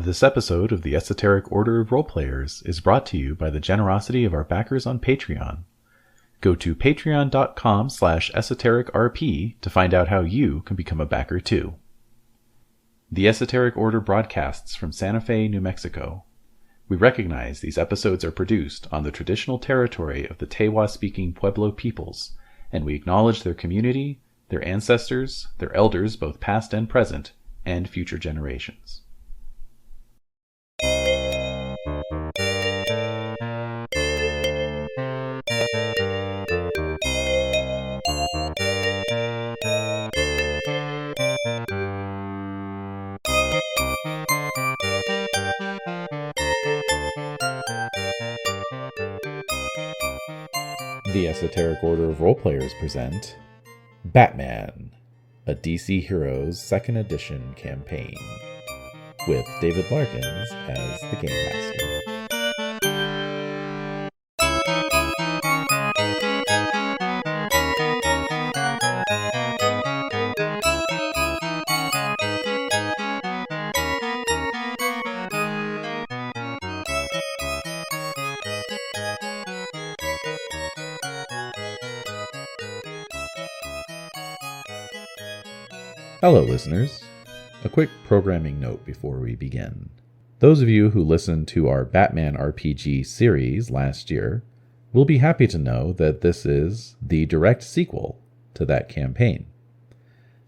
This episode of the Esoteric Order of Roleplayers is brought to you by the generosity of our backers on Patreon. Go to patreon.com/esotericrp to find out how you can become a backer too. The Esoteric Order broadcasts from Santa Fe, New Mexico. We recognize these episodes are produced on the traditional territory of the Tewa-speaking Pueblo peoples, and we acknowledge their community, their ancestors, their elders both past and present, and future generations. The Esoteric Order of Roleplayers present Batman, a DC Heroes 2nd Edition campaign, with David Larkins as the Game Master. Hello, listeners. A quick programming note before we begin. Those of you who listened to our Batman RPG series last year will be happy to know that this is the direct sequel to that campaign.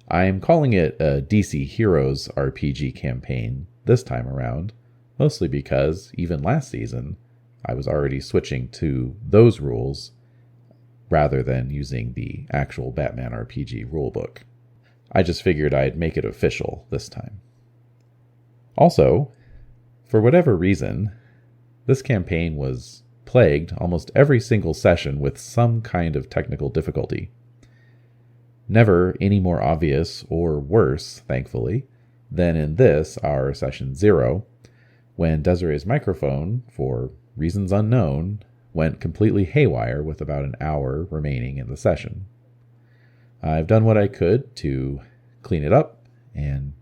I am calling it a DC Heroes RPG campaign this time around, mostly because even last season I was already switching to those rules rather than using the actual Batman RPG rulebook. I just figured I'd make it official this time. Also, for whatever reason, this campaign was plagued almost every single session with some kind of technical difficulty. Never any more obvious or worse, thankfully, than in this, our session 0, when Desiree's microphone, for reasons unknown, went completely haywire with about an hour remaining in the session. I've done what I could to clean it up and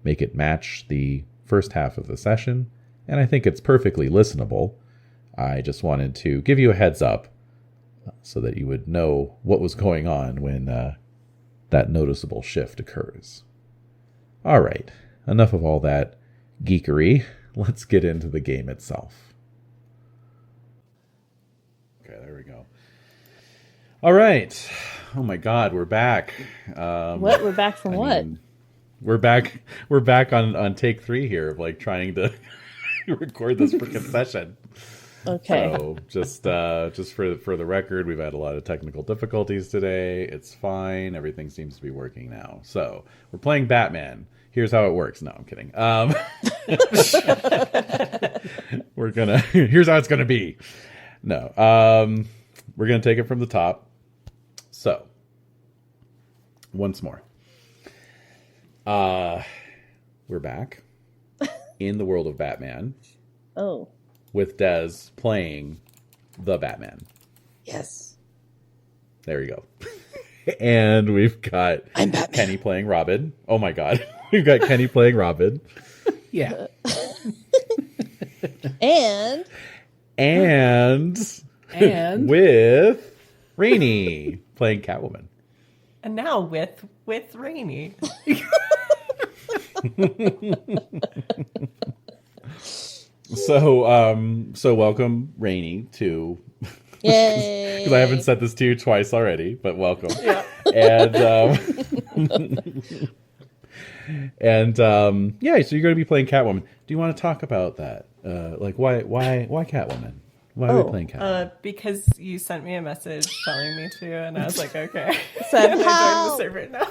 make it match the first half of the session, and I think it's perfectly listenable. I just wanted to give you a heads up so that you would know what was going on when that noticeable shift occurs. All right, enough of all that geekery. Let's get into the game itself. Okay, there we go. All right. Oh my God, we're back. What? We're back from what? We're back on take 3 here of like trying to record this freaking session. Okay. So just for the record, we've had a lot of technical difficulties today. It's fine. Everything seems to be working now. So we're playing Batman. Here's how it works. No, I'm kidding. Here's how it's gonna be. No. We're gonna take it from the top. So, once more, we're back in the world of Batman. Oh. With Des playing the Batman. Yes. There you go. And we've got I'm Batman. Kenny playing Robin. Oh my God. We've got Kenny playing Robin. Yeah. And with Rainey playing Catwoman. And now with Rainey. So welcome Rainey to yay. Because I haven't said this to you twice already, but welcome. Yeah. And yeah, so you're going to be playing Catwoman. Do you want to talk about that? Like why Catwoman? Why are we playing Catwoman? Because you sent me a message telling me to, and I was like, okay. Said, I'm how? join the server now.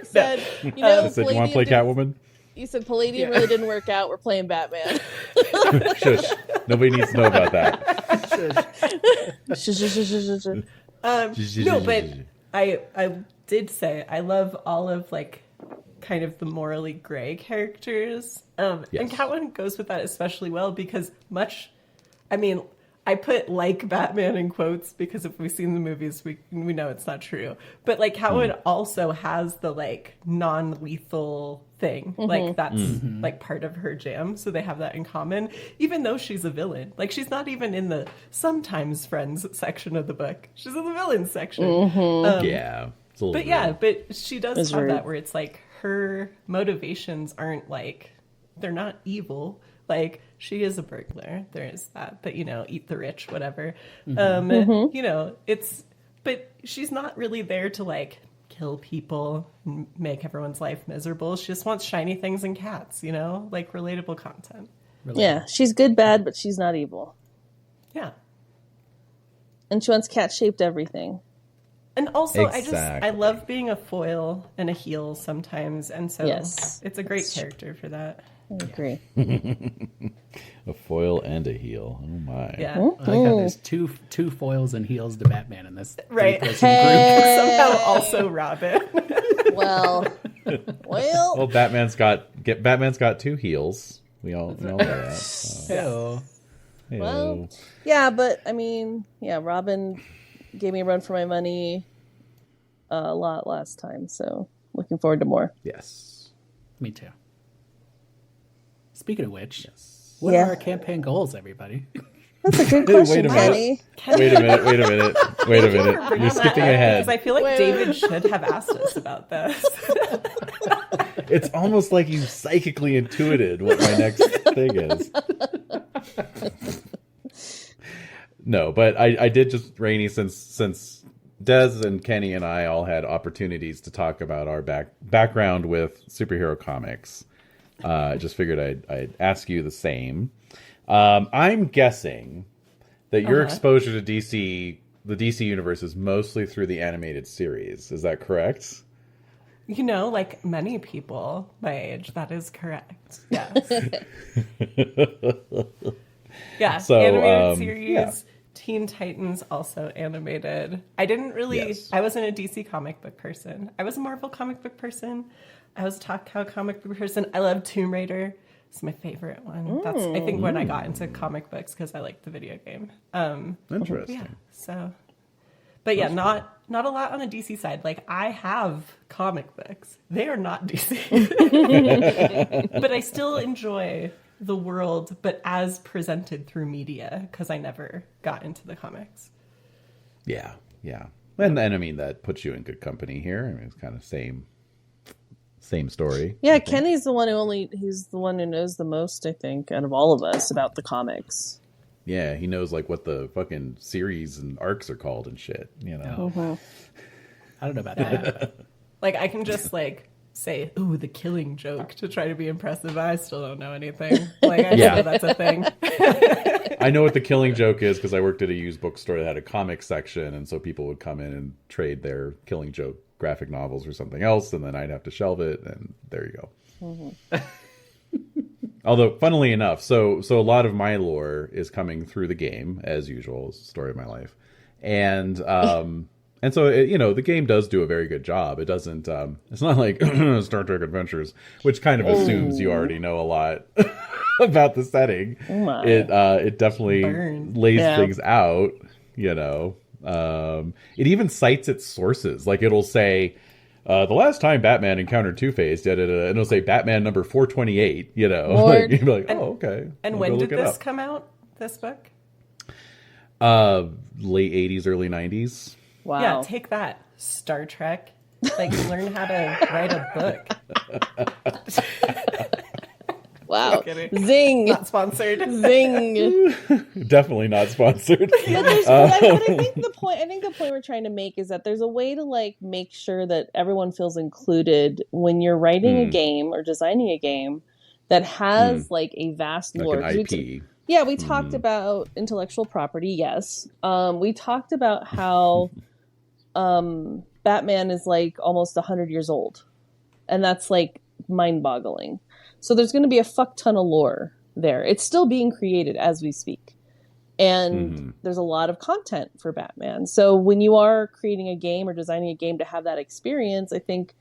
Said, you know, I said, you want to play Catwoman? You said Palladium really didn't work out. We're playing Batman. Shush. Nobody needs to know about that. No, but I did say I love all of like kind of the morally gray characters. Yes. And Catwoman goes with that especially well because I put like Batman in quotes because if we've seen the movies, we know it's not true. But like how it also has the like non-lethal thing, like that's like part of her jam. So they have that in common, even though she's a villain. Like she's not even in the sometimes friends section of the book. She's in the villains section. Yeah. But yeah, but she does It's have rude. that where it's like her motivations aren't like, they're not evil. Like she is a burglar. There is that, but you know, eat the rich, whatever. You know, but she's not really there to like kill people, make everyone's life miserable. She just wants shiny things and cats, you know, like relatable content. Yeah, she's good, bad, but she's not evil. Yeah. And she wants cat-shaped everything. And also, I Exactly. love being a foil and a heel sometimes. And so Yes. it's a great character for that. I agree. A foil and a heel. Oh my. Yeah. I like how there's two foils and heels to Batman in this Right. three-person Hey. Somehow also Robin. Well, Well, Batman's got two heels. We all know that. So. group. well, yeah, but I mean, yeah, Robin gave me a run for my money a lot last time, so looking forward to more. Yes. Me too. Speaking of which, what Yeah. are our campaign goals, everybody? That's a good question, Wait a Kenny. Wait a minute. You're skipping ahead. Because I feel like Wait. David should have asked us about this. It's almost like you psychically intuited what my next thing is. No, but I did just, Rainey, since Des and Kenny and I all had opportunities to talk about our background with superhero comics. I just figured I'd ask you the same. I'm guessing that your exposure to the DC universe is mostly through the animated series. Is that correct? You know, like many people my age, that is correct. Yes. Yeah. So, animated series. yeah. Teen Titans also animated. I didn't really, Yes. I wasn't a DC comic book person. I was a Marvel comic book person. I was a Top Cow comic book person. I love Tomb Raider. It's my favorite one. That's, I think, when I got into comic books because I liked the video game. Interesting. Yeah. So, but yeah, not a lot on the DC side. Like I have comic books. They are not DC. But I still enjoy the world, but as presented through media because I never got into the comics. Yeah. And I mean, that puts you in good company here. I mean, it's kind of same story. Yeah, Kenny's the one he's the one who knows the most, I think, out of all of us about the comics. Yeah, he knows like what the fucking series and arcs are called and shit, you know. I don't know about that. Like I can just like say, "Ooh, the Killing Joke" to try to be impressive. I still don't know anything. Like I Yeah. know that's a thing. I know what the Killing Joke is because I worked at a used bookstore that had a comic section, and so people would come in and trade their Killing Joke graphic novels or something else, and then I'd have to shelve it, and there you go. Although, funnily enough, so a lot of my lore is coming through the game, as usual. It's the story of my life, and so the game does do a very good job. It doesn't. It's not like Star Trek Adventures, which kind of assumes you already know a lot about the setting. my. It definitely Burn. lays Yeah. things out. You know, it even cites its sources. Like it'll say, the last time Batman encountered Two-Face, and it'll say Batman number 428. You know, Lord. like, you'd be like, oh, okay. And I'll when go did look it this up. come out? This book? Late 80s, early 90s. Wow. Yeah, take that, Star Trek. Like learn how to write a book. Wow. Kidding. Zing. Not sponsored. Zing. Definitely not sponsored. But I think the point we're trying to make is that there's a way to like make sure that everyone feels included when you're writing a game or designing a game that has like a vast lore. Like an 'Cause IP. we talked about intellectual property. Yes, we talked about how Batman is like almost 100 years old, and that's like mind-boggling. So there's going to be a fuck ton of lore there. It's still being created as we speak. And there's a lot of content for Batman. So when you are creating a game or designing a game to have that experience, I think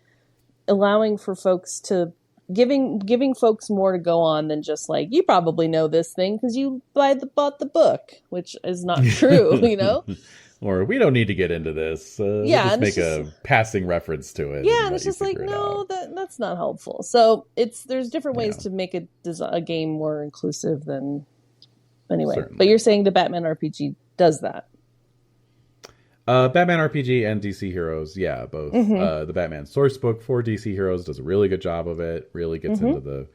allowing for folks to giving folks more to go on than just like, you probably know this thing because you bought the book, which is not true, you know. Or we don't need to get into this. We'll just make a passing reference to it. Yeah, and it's just like, no, that's not helpful. So there's different ways to make a game more inclusive than anyway. Certainly. But you're saying the Batman RPG does that. Batman RPG and DC Heroes, yeah, both. The Batman source book for DC Heroes does a really good job of it. Really gets into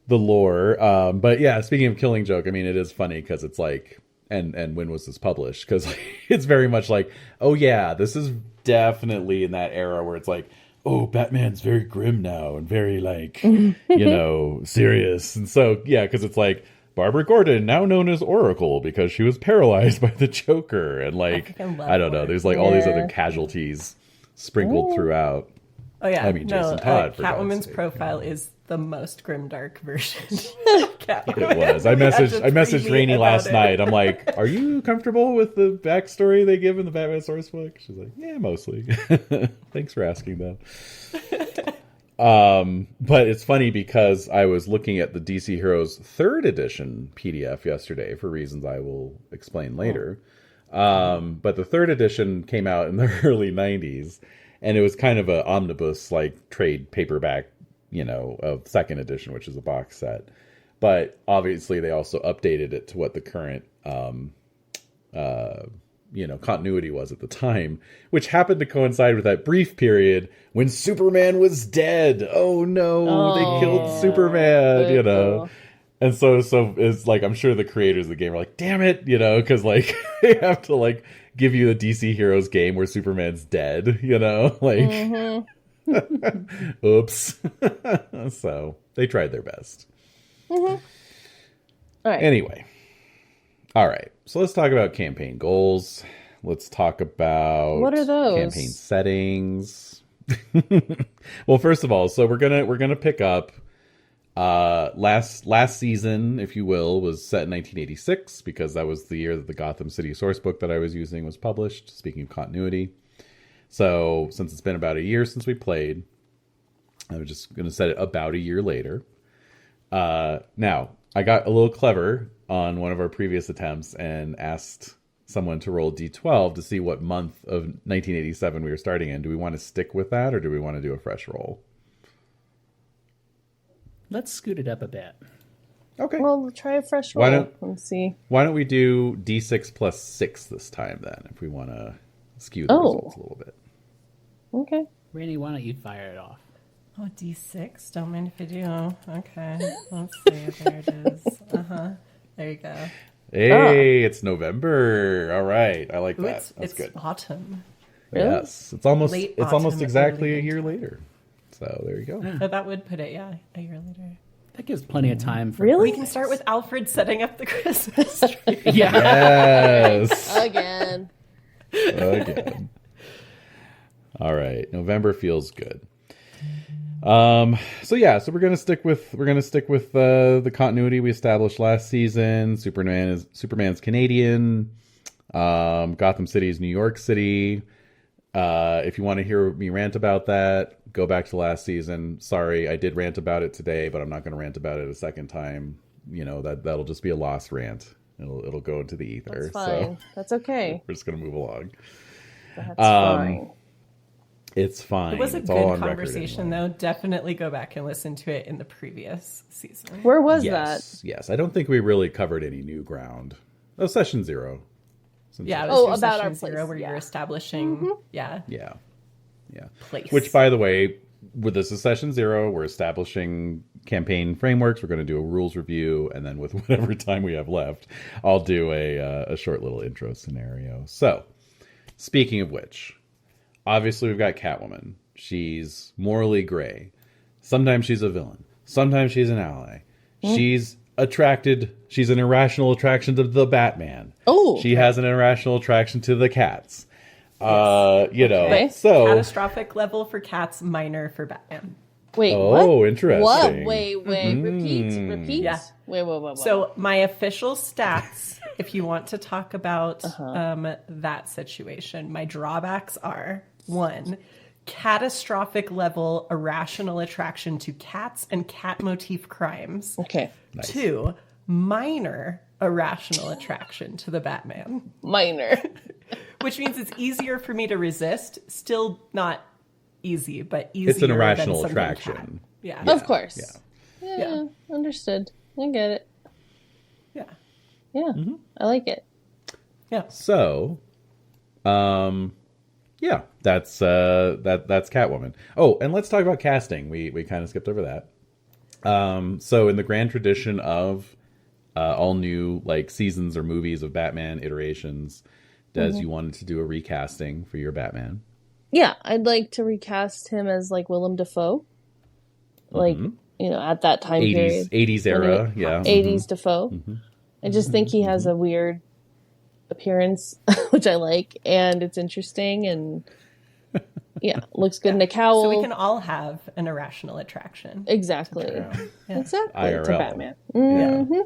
the lore. But yeah, speaking of Killing Joke, I mean, it is funny because it's like, and when was this published? Because it's very much like, oh yeah, this is definitely in that era where it's like, oh, Batman's very grim now and very like, you know, serious. And so, yeah, because it's like, Barbara Gordon, now known as Oracle, because she was paralyzed by the Joker. And like, I don't know, there's like all these other casualties sprinkled throughout. Oh yeah, I mean, Jason Todd. Catwoman's profile is the most grimdark version of Catwoman. It was. I messaged Rainey last night. I'm like, are you comfortable with the backstory they give in the Batman source book? She's like, yeah, mostly. Thanks for asking, though. But it's funny because I was looking at the DC Heroes 3rd edition PDF yesterday for reasons I will explain later. But the 3rd edition came out in the early 90s, and it was kind of an omnibus, like, trade paperback, you know, of 2nd edition, which is a box set. But obviously they also updated it to what the current, you know, continuity was at the time, which happened to coincide with that brief period when Superman was dead. Oh no, they killed Superman, you know. Cool. And so it's like, I'm sure the creators of the game are like, damn it, you know, because like they have to like give you a DC Heroes game where Superman's dead, you know, like, oops. So they tried their best. All right. Anyway. All right, so let's talk about campaign goals. Let's talk about what are those? Campaign settings. Well, first of all, so we're gonna pick up last season, if you will, was set in 1986 because that was the year that the Gotham City sourcebook that I was using was published. Speaking of continuity, so since it's been about a year since we played, I'm just gonna set it about a year later. Now I got a little clever on one of our previous attempts and asked someone to roll D12 to see what month of 1987 we were starting in. Do we want to stick with that or do we want to do a fresh roll? Let's scoot it up a bit. Okay. Well, we'll try a fresh roll and see. Why don't we do D6 plus 6 this time then, if we want to skew the results a little bit. Okay. Rainey, why don't you fire it off? Oh, D6? Don't mind if I do. Okay. Let's see. There it is. There you go. Hey, it's November. All right. I like that. That's it's good. Autumn. Yes. It's almost Late it's almost autumn, exactly a early year winter. later. So there you go. But that would put it, a year later. That gives plenty of time for Really? We can start with Alfred setting up the Christmas tree. Yes. Again. All right. November feels good. So we're gonna stick with the continuity we established last season. Superman's Canadian. Gotham City is New York City. If you want to hear me rant about that, go back to last season. Sorry, I did rant about it today, but I'm not going to rant about it a second time. You know, that'll just be a lost rant. It'll go into the ether. That's fine. So That's okay. we're just going to move along. That's fine. It's fine. It was a it's all good on conversation, though. Definitely go back and listen to it in the previous season. Where was that? Yes. I don't think we really covered any new ground. Oh, session 0. Yeah, it was your about session our place. 0 where you're establishing, Yeah. place. Which, by the way, with this is session 0, we're establishing campaign frameworks. We're going to do a rules review, and then with whatever time we have left, I'll do a short little intro scenario. So, speaking of which, obviously we've got Catwoman. She's morally gray. Sometimes she's a villain. Sometimes she's an ally. She's an irrational attraction to the Batman. Oh. She has an irrational attraction to the cats. Okay. So catastrophic level for cats, minor for Batman. Wait, what? what? Interesting. What? Wait, repeat. Yeah. Wait. So my official stats, if you want to talk about that situation, my drawbacks are 1, catastrophic level irrational attraction to cats and cat motif crimes. Okay. Nice. 2, minor irrational attraction to the Batman. Minor. Which means it's easier for me to resist. Still not easy, but easier. It's an irrational than attraction. Yeah. Of course. Yeah. Yeah. Understood. I get it. Yeah. Yeah. I like it. Yeah. So, yeah, that's Catwoman. Oh, and let's talk about casting. We kind of skipped over that. So in the grand tradition of all new like seasons or movies of Batman iterations, Des, you wanted to do a recasting for your Batman. Yeah, I'd like to recast him as like Willem Dafoe. Like, at that time period. 80s era, yeah. 80s Dafoe. I just think he has a weird appearance, which I like, and it's interesting, and looks good in a cowl. So we can all have an irrational attraction. Exactly. Yeah. Exactly. IRL. To Batman. Yeah.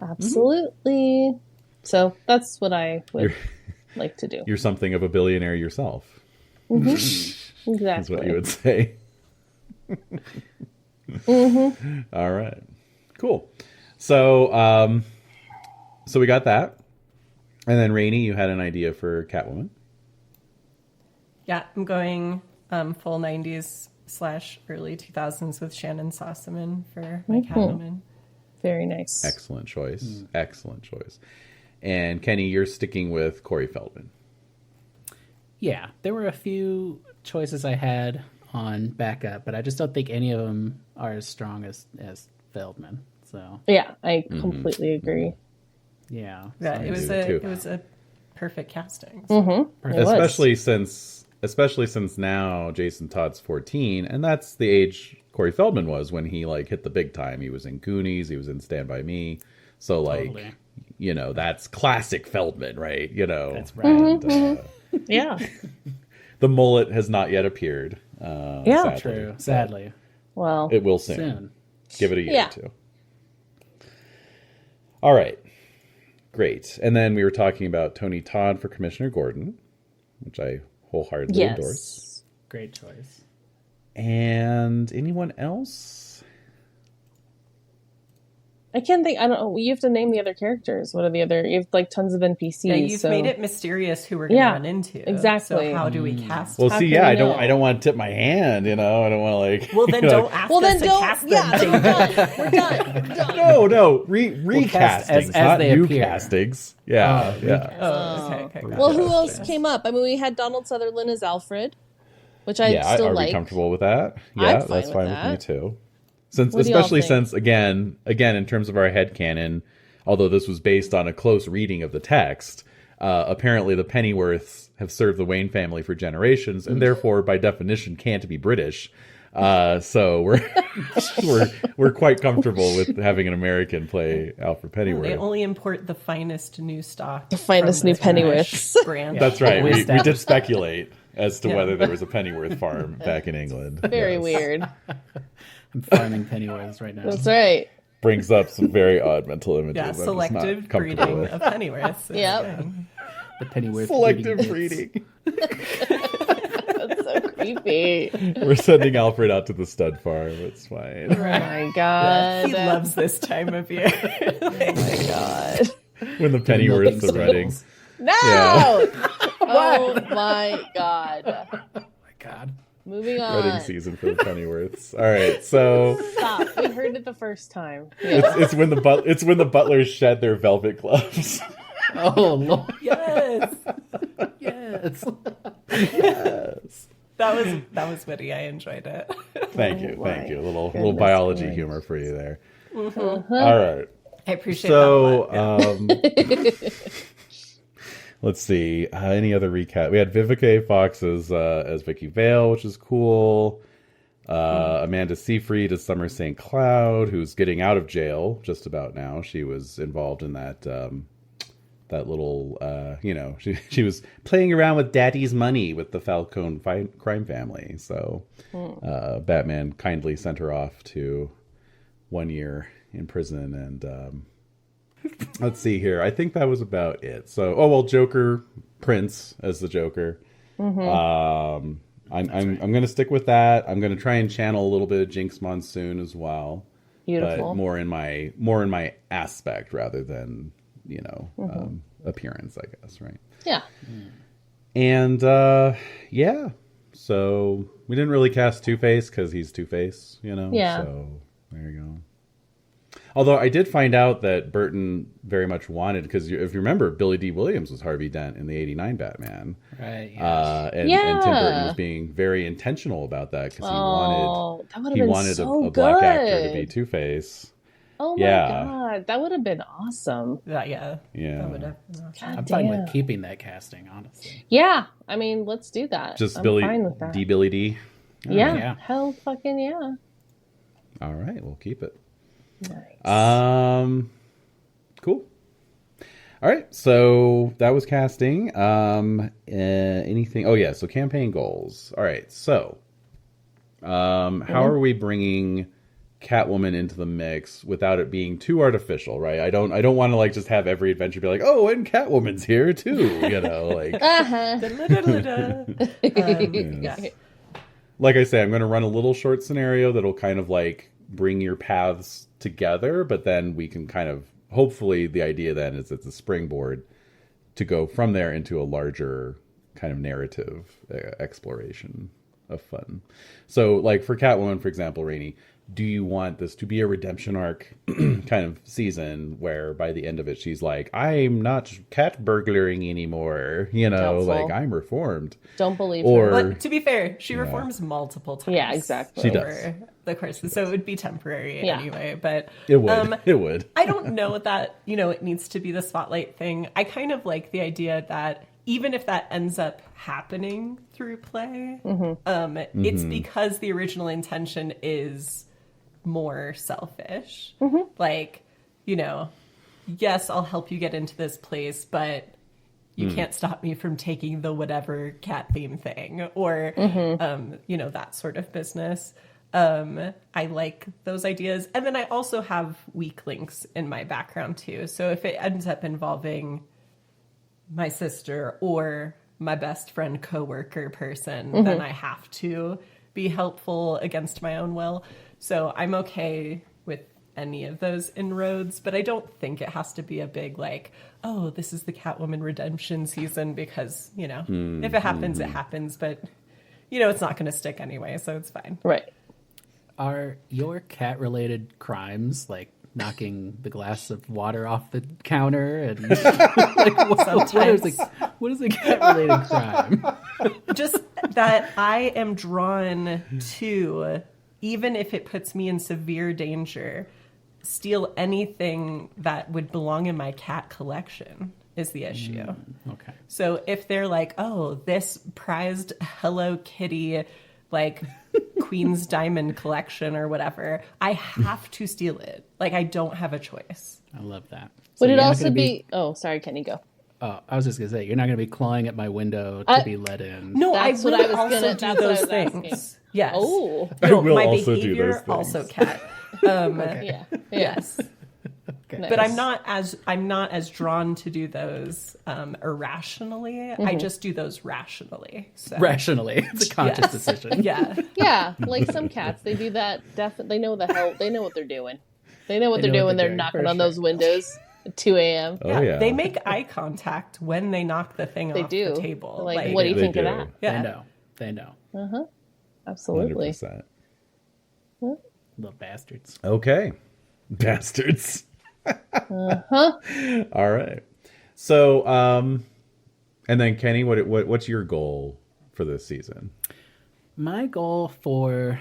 Absolutely. So that's what I would like to do. You're something of a billionaire yourself. Exactly. That's what you would say. All right. Cool. So, so we got that. And then Rainey, you had an idea for Catwoman. Yeah, I'm going full 90s / early 2000s with Shannon Sossaman for my Catwoman. Very nice. Excellent choice. Excellent choice. And Kenny, you're sticking with Corey Feldman. Yeah, there were a few choices I had on backup, but I just don't think any of them are as strong as Feldman. So Yeah, I completely agree. yeah, Yeah, so it was a perfect casting. Especially since now Jason Todd's 14, and that's the age Corey Feldman was when he like hit the big time. He was in Goonies, he was in Stand By Me. So like, totally. That's classic Feldman, right? That's right. And, Yeah. the mullet has not yet appeared. Sadly. True. Sadly, Well, It will soon. Give it a year or two. All right. Great. And then we were talking about Tony Todd for Commissioner Gordon, which I wholeheartedly endorse. great choice. And anyone else? I can't think. I don't know. You have to name the other characters. What are the other? You have like tons of NPCs. Yeah, you've made it mysterious who we're going to run into. Exactly. So how do we cast? Well, How see, can we I know? don't want to tip my hand. I don't want to like. Well, then don't ask us to cast them. Yeah, then we're done. We're done. No, recastings, as not they new appear. castings. Yeah, yeah. Oh, okay. Got Well, it. who else came up? I mean, we had Donald Sutherland as Alfred, which I still are like. we comfortable with that? I'm Yeah, fine that's with fine that. with me too. Since What do y'all especially think? since again in terms of our headcanon, although this was based on a close reading of the text, apparently the Pennyworths have served the Wayne family for generations and therefore by definition can't be British. So we're quite comfortable with having an American play Alfred Pennyworth. They only import the finest new stock. The finest from new the British Pennyworths. brand. That's right. We We established did speculate as to Yeah. whether there was a Pennyworth farm back in England. Very Yes. weird. I'm farming Pennyworths right now. That's right. Brings up some very odd mental images. Yeah, I'm just not selective comfortable breeding with. of Pennyworths. Yep. The Pennyworth Selective breeding kits. breeding. That's so creepy. We're sending Alfred out to the stud farm. It's fine. Oh my god. He loves this time of year. Oh my god. When the Pennyworths are running. No! Yeah. Oh my god. Oh my God. Moving Wedding on. season for the Pennyworths. All right, so Stop. We heard it the first time. Yeah. it's when the butlers shed their velvet gloves. Oh Lord. Yes. Yes. Yes. That was witty. I enjoyed it. Thank you. my A little goodness biology gracious. humor for you there. All right. I appreciate that a So, lot. Yeah. let's see. Any other recap? We had Vivica A. Fox as Vicky Vale, which is cool. Amanda Seyfried as Summer St. Cloud, who's getting out of jail just about now. She was involved in that that little, she was playing around with daddy's money with the Falcone crime family. So Batman kindly sent her off to 1 year in prison. And let's see here. I think that was about it. So, Joker, Prince as the Joker. I'm going to stick with that. I'm going to try and channel a little bit of Jinx Monsoon as well. Beautiful. But more in my aspect rather than, appearance, I guess, right? Yeah. And yeah. So we didn't really cast Two-Face because he's Two-Face, Yeah. So there you go. Although I did find out that Burton very much wanted, because if you remember, Billy D. Williams was Harvey Dent in the '89 Batman. Right. Yeah. And Tim Burton was being very intentional about that because he wanted a good. black actor to be Two-Face. Oh my god, that would have been awesome. Yeah. That would have been awesome. I'm fine with keeping that casting, honestly. Yeah, I mean, let's do that. Just I'm Billy fine with that. Billy D. Yeah, hell fucking yeah. All right, we'll keep it. Nice. Cool. All right, so that was casting. Anything? Oh yeah, so campaign goals. All right, so how are we bringing Catwoman into the mix without it being too artificial, right? I don't want to just have every adventure be like, oh, and Catwoman's here too, like. Yeah. Like I say, I'm going to run a little short scenario that'll kind of bring your paths together, but then we can kind of, hopefully the idea then is it's a springboard to go from there into a larger kind of narrative exploration of fun. So for Catwoman, for example, Rainey, do you want this to be a redemption arc kind of season where by the end of it she's like, I'm not cat burglaring anymore, Doubtful. I'm reformed? Don't believe Or, her. But to be fair, she reforms multiple times. Yeah, exactly. She over does. the course, so it would be temporary anyway. But it would. It would. I don't know that it needs to be the spotlight thing. I kind of like the idea that even if that ends up happening through play, it's because the original intention is more selfish. Yes, I'll help you get into this place, but you can't stop me from taking the whatever cat theme thing or that sort of business. I like those ideas. And then I also have weak links in my background too. So if it ends up involving my sister or my best friend, coworker person, then I have to be helpful against my own will. So I'm okay with any of those inroads, but I don't think it has to be a big oh, this is the Catwoman redemption season because, if it happens, it happens, but it's not going to stick anyway, so it's fine. Right. Are your cat-related crimes knocking the glass of water off the counter and what is a cat-related crime? Just that I am drawn to, even if it puts me in severe danger, steal anything that would belong in my cat collection is the issue. Okay. So if they're oh, this prized Hello Kitty, Queen's Diamond collection or whatever, I have to steal it. I don't have a choice. I love that. Would it also be... Oh, sorry, Kenny, go. Oh, I was just going to say, you're not going to be clawing at my window to be let in. No, That's I what really I was also gonna- do that's what I those was things. asking. Yes. Oh. I will my also do behavior, those things. also cat. Yeah. Yes. Okay. Nice. But I'm not as drawn to do those irrationally. I just do those rationally. So. Rationally. It's a conscious decision. Yeah. Yeah, some cats, they do that. They know they know what they're doing. They know what they're doing. They're knocking on those windows at 2 a.m. Oh, yeah. They make eye contact when they knock the thing off the table. What do you think of that? Yeah. They know. Absolutely. 100%. Little bastards. Okay. Bastards. All right. So, and then Kenny, what's your goal for this season? My goal for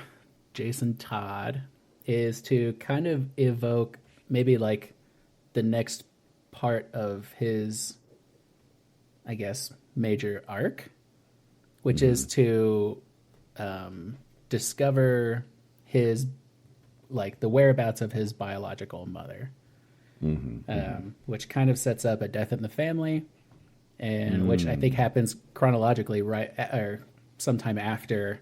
Jason Todd is to kind of evoke maybe the next part of his, I guess, major arc, which is to discover his, the whereabouts of his biological mother. Which kind of sets up a death in the family, and which I think happens chronologically right or sometime after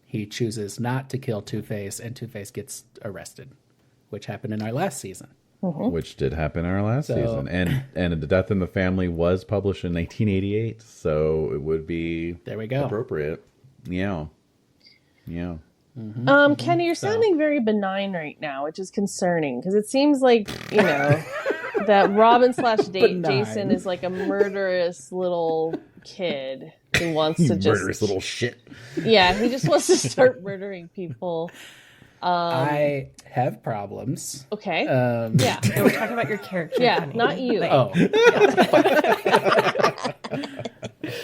he chooses not to kill Two-Face and Two-Face gets arrested, which happened in our last season. which did happen in our last So- season. And The Death in the Family was published in 1988, so it would be There we go. appropriate. Yeah. Kenny, you're sounding very benign right now, which is concerning because it seems like, that Robin / Benign. Jason is like a murderous little kid who wants to just Murderous little shit. Yeah, he just wants to start murdering people. I have problems. Okay. Yeah, no, we're talking about your character. Yeah, Kenny. not you. Like, Oh.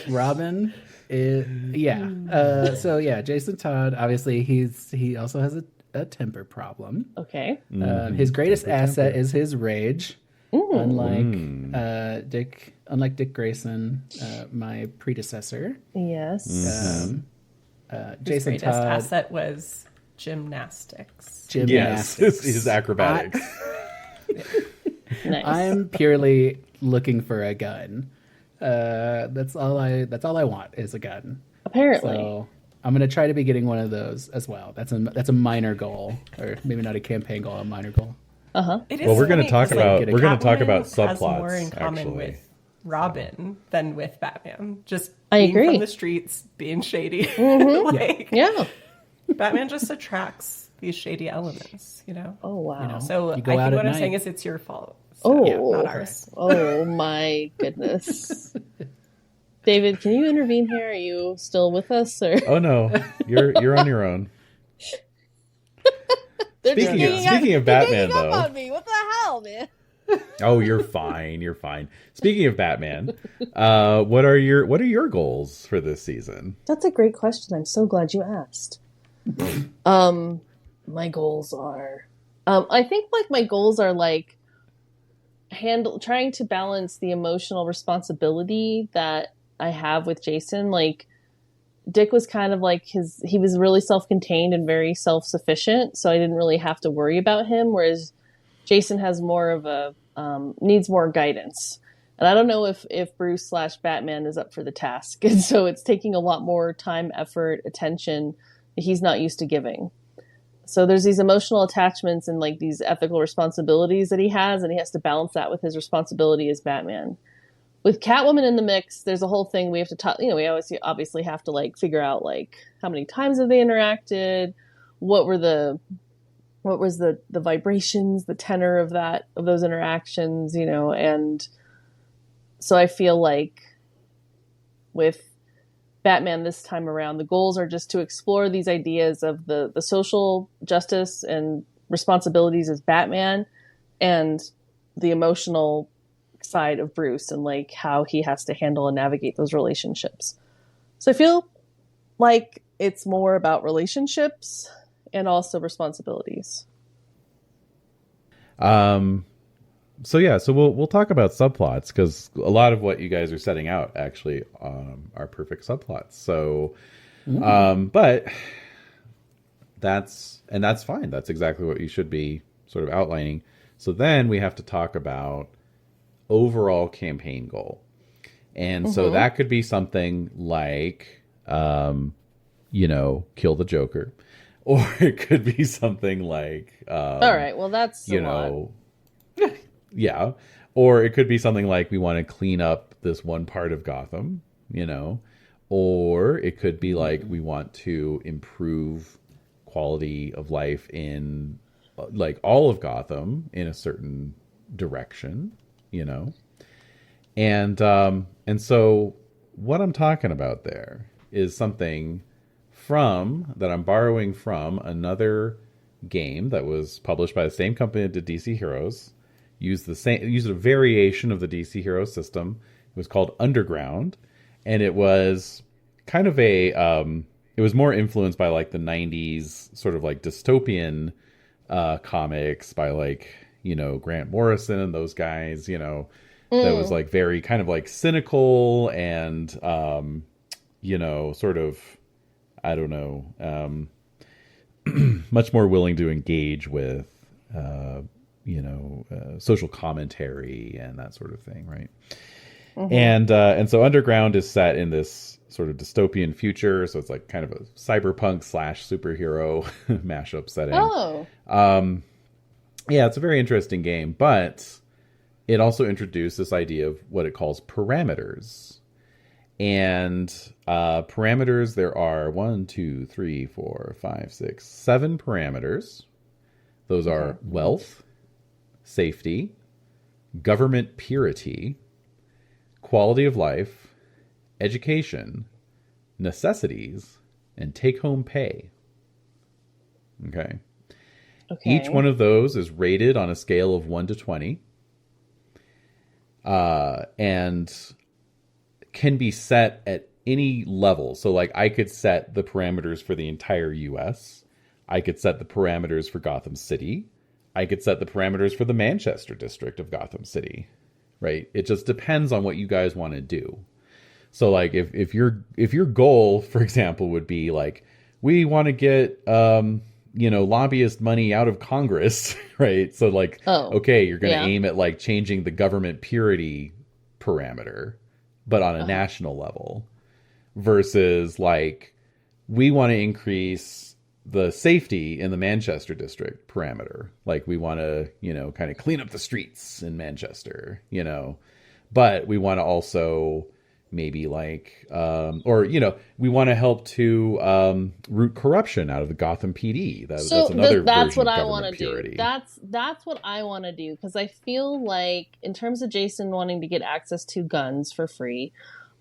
Robin so Jason Todd, obviously he also has a temper problem. Okay. His greatest asset is his rage. Unlike Dick Grayson, my predecessor. Yes. Jason his greatest Todd asset was gymnastics. Yes, his acrobatics. Nice. I'm purely looking for a gun. That's all I want is a gun. Apparently. So I'm gonna try to be getting one of those as well. That's a minor goal, or maybe not a campaign goal, a minor goal. It is Well, we're going to funny talk 'cause, about like, we're going to talk about Catwoman has more in subplots common actually. with Robin than with Batman. Just I being agree. from the streets, being shady. Like, Yeah. Batman just attracts these shady elements, Oh wow. So I You think go out what at I'm saying night. is it's your fault. So, not ours. Oh my goodness. David, can you intervene here? Are you still with us, or Oh no, you're on your own. Speaking of Batman, though. on me. What the hell, man? Oh, you're fine. You're fine. Speaking of Batman, what are your goals for this season? That's a great question. I'm so glad you asked. My goals are, I think like my goals are like trying to balance the emotional responsibility that I have with Jason. Like Dick was kind of like he was really self-contained and very self-sufficient, so I didn't really have to worry about him. Whereas Jason has more of a, needs more guidance. And I don't know if Bruce / Batman is up for the task. And so it's taking a lot more time, effort, attention that he's not used to giving. So there's these emotional attachments and like these ethical responsibilities that he has, and he has to balance that with his responsibility as Batman. With Catwoman in the mix, there's a whole thing we have to talk. We always obviously have to like figure out like how many times have they interacted, what was the vibrations, the tenor of those interactions, and so I feel like with Batman this time around, the goals are just to explore these ideas of the social justice and responsibilities as Batman and the emotional side of Bruce and like how he has to handle and navigate those relationships. So I feel like it's more about relationships and also responsibilities. So we'll talk about subplots because a lot of what you guys are setting out actually are perfect subplots. So, but that's fine. That's exactly what you should be sort of outlining. So then we have to talk about overall campaign goal, and so that could be something like, kill the Joker, or it could be something like, all right, well that's a lot. Yeah. Or it could be something like we want to clean up this one part of Gotham, or it could be like we want to improve quality of life in like all of Gotham in a certain direction, And so what I'm talking about there is something that I'm borrowing from another game that was published by the same company that did DC Heroes. Used a variation of the DC Hero system. It was called Underground, and it was kind of it was more influenced by like the 90s sort of like dystopian comics by like, Grant Morrison and those guys, that was like very kind of like cynical and, sort of, I don't know, much more willing to engage with, social commentary and that sort of thing, right? And so Underground is set in this sort of dystopian future, so it's like kind of a cyberpunk / superhero mashup setting. Yeah, it's a very interesting game, but it also introduced this idea of what it calls parameters. And parameters, there are 7 parameters. Those are wealth, safety, government purity, quality of life, education, necessities, and take-home pay. Okay. Each one of those is rated on a scale of 1 to 20. And can be set at any level. So, like, I could set the parameters for the entire U.S. I could set the parameters for Gotham City. I could set the parameters for the Manchester district of Gotham City. Right? It just depends on what you guys want to do. So, like, if your goal, for example, would be like, we want to get lobbyist money out of Congress, right? So, like, okay, you're going to aim at like changing the government purity parameter, but on a national level, versus like, we want to increase the safety in the Manchester district parameter. Like, we want to, kind of clean up the streets in Manchester, but we want to also maybe like, we want to help to root corruption out of the Gotham PD. That's another that's version what of I want to purity. do. That's what I want to do, because I feel like in terms of Jason wanting to get access to guns for free,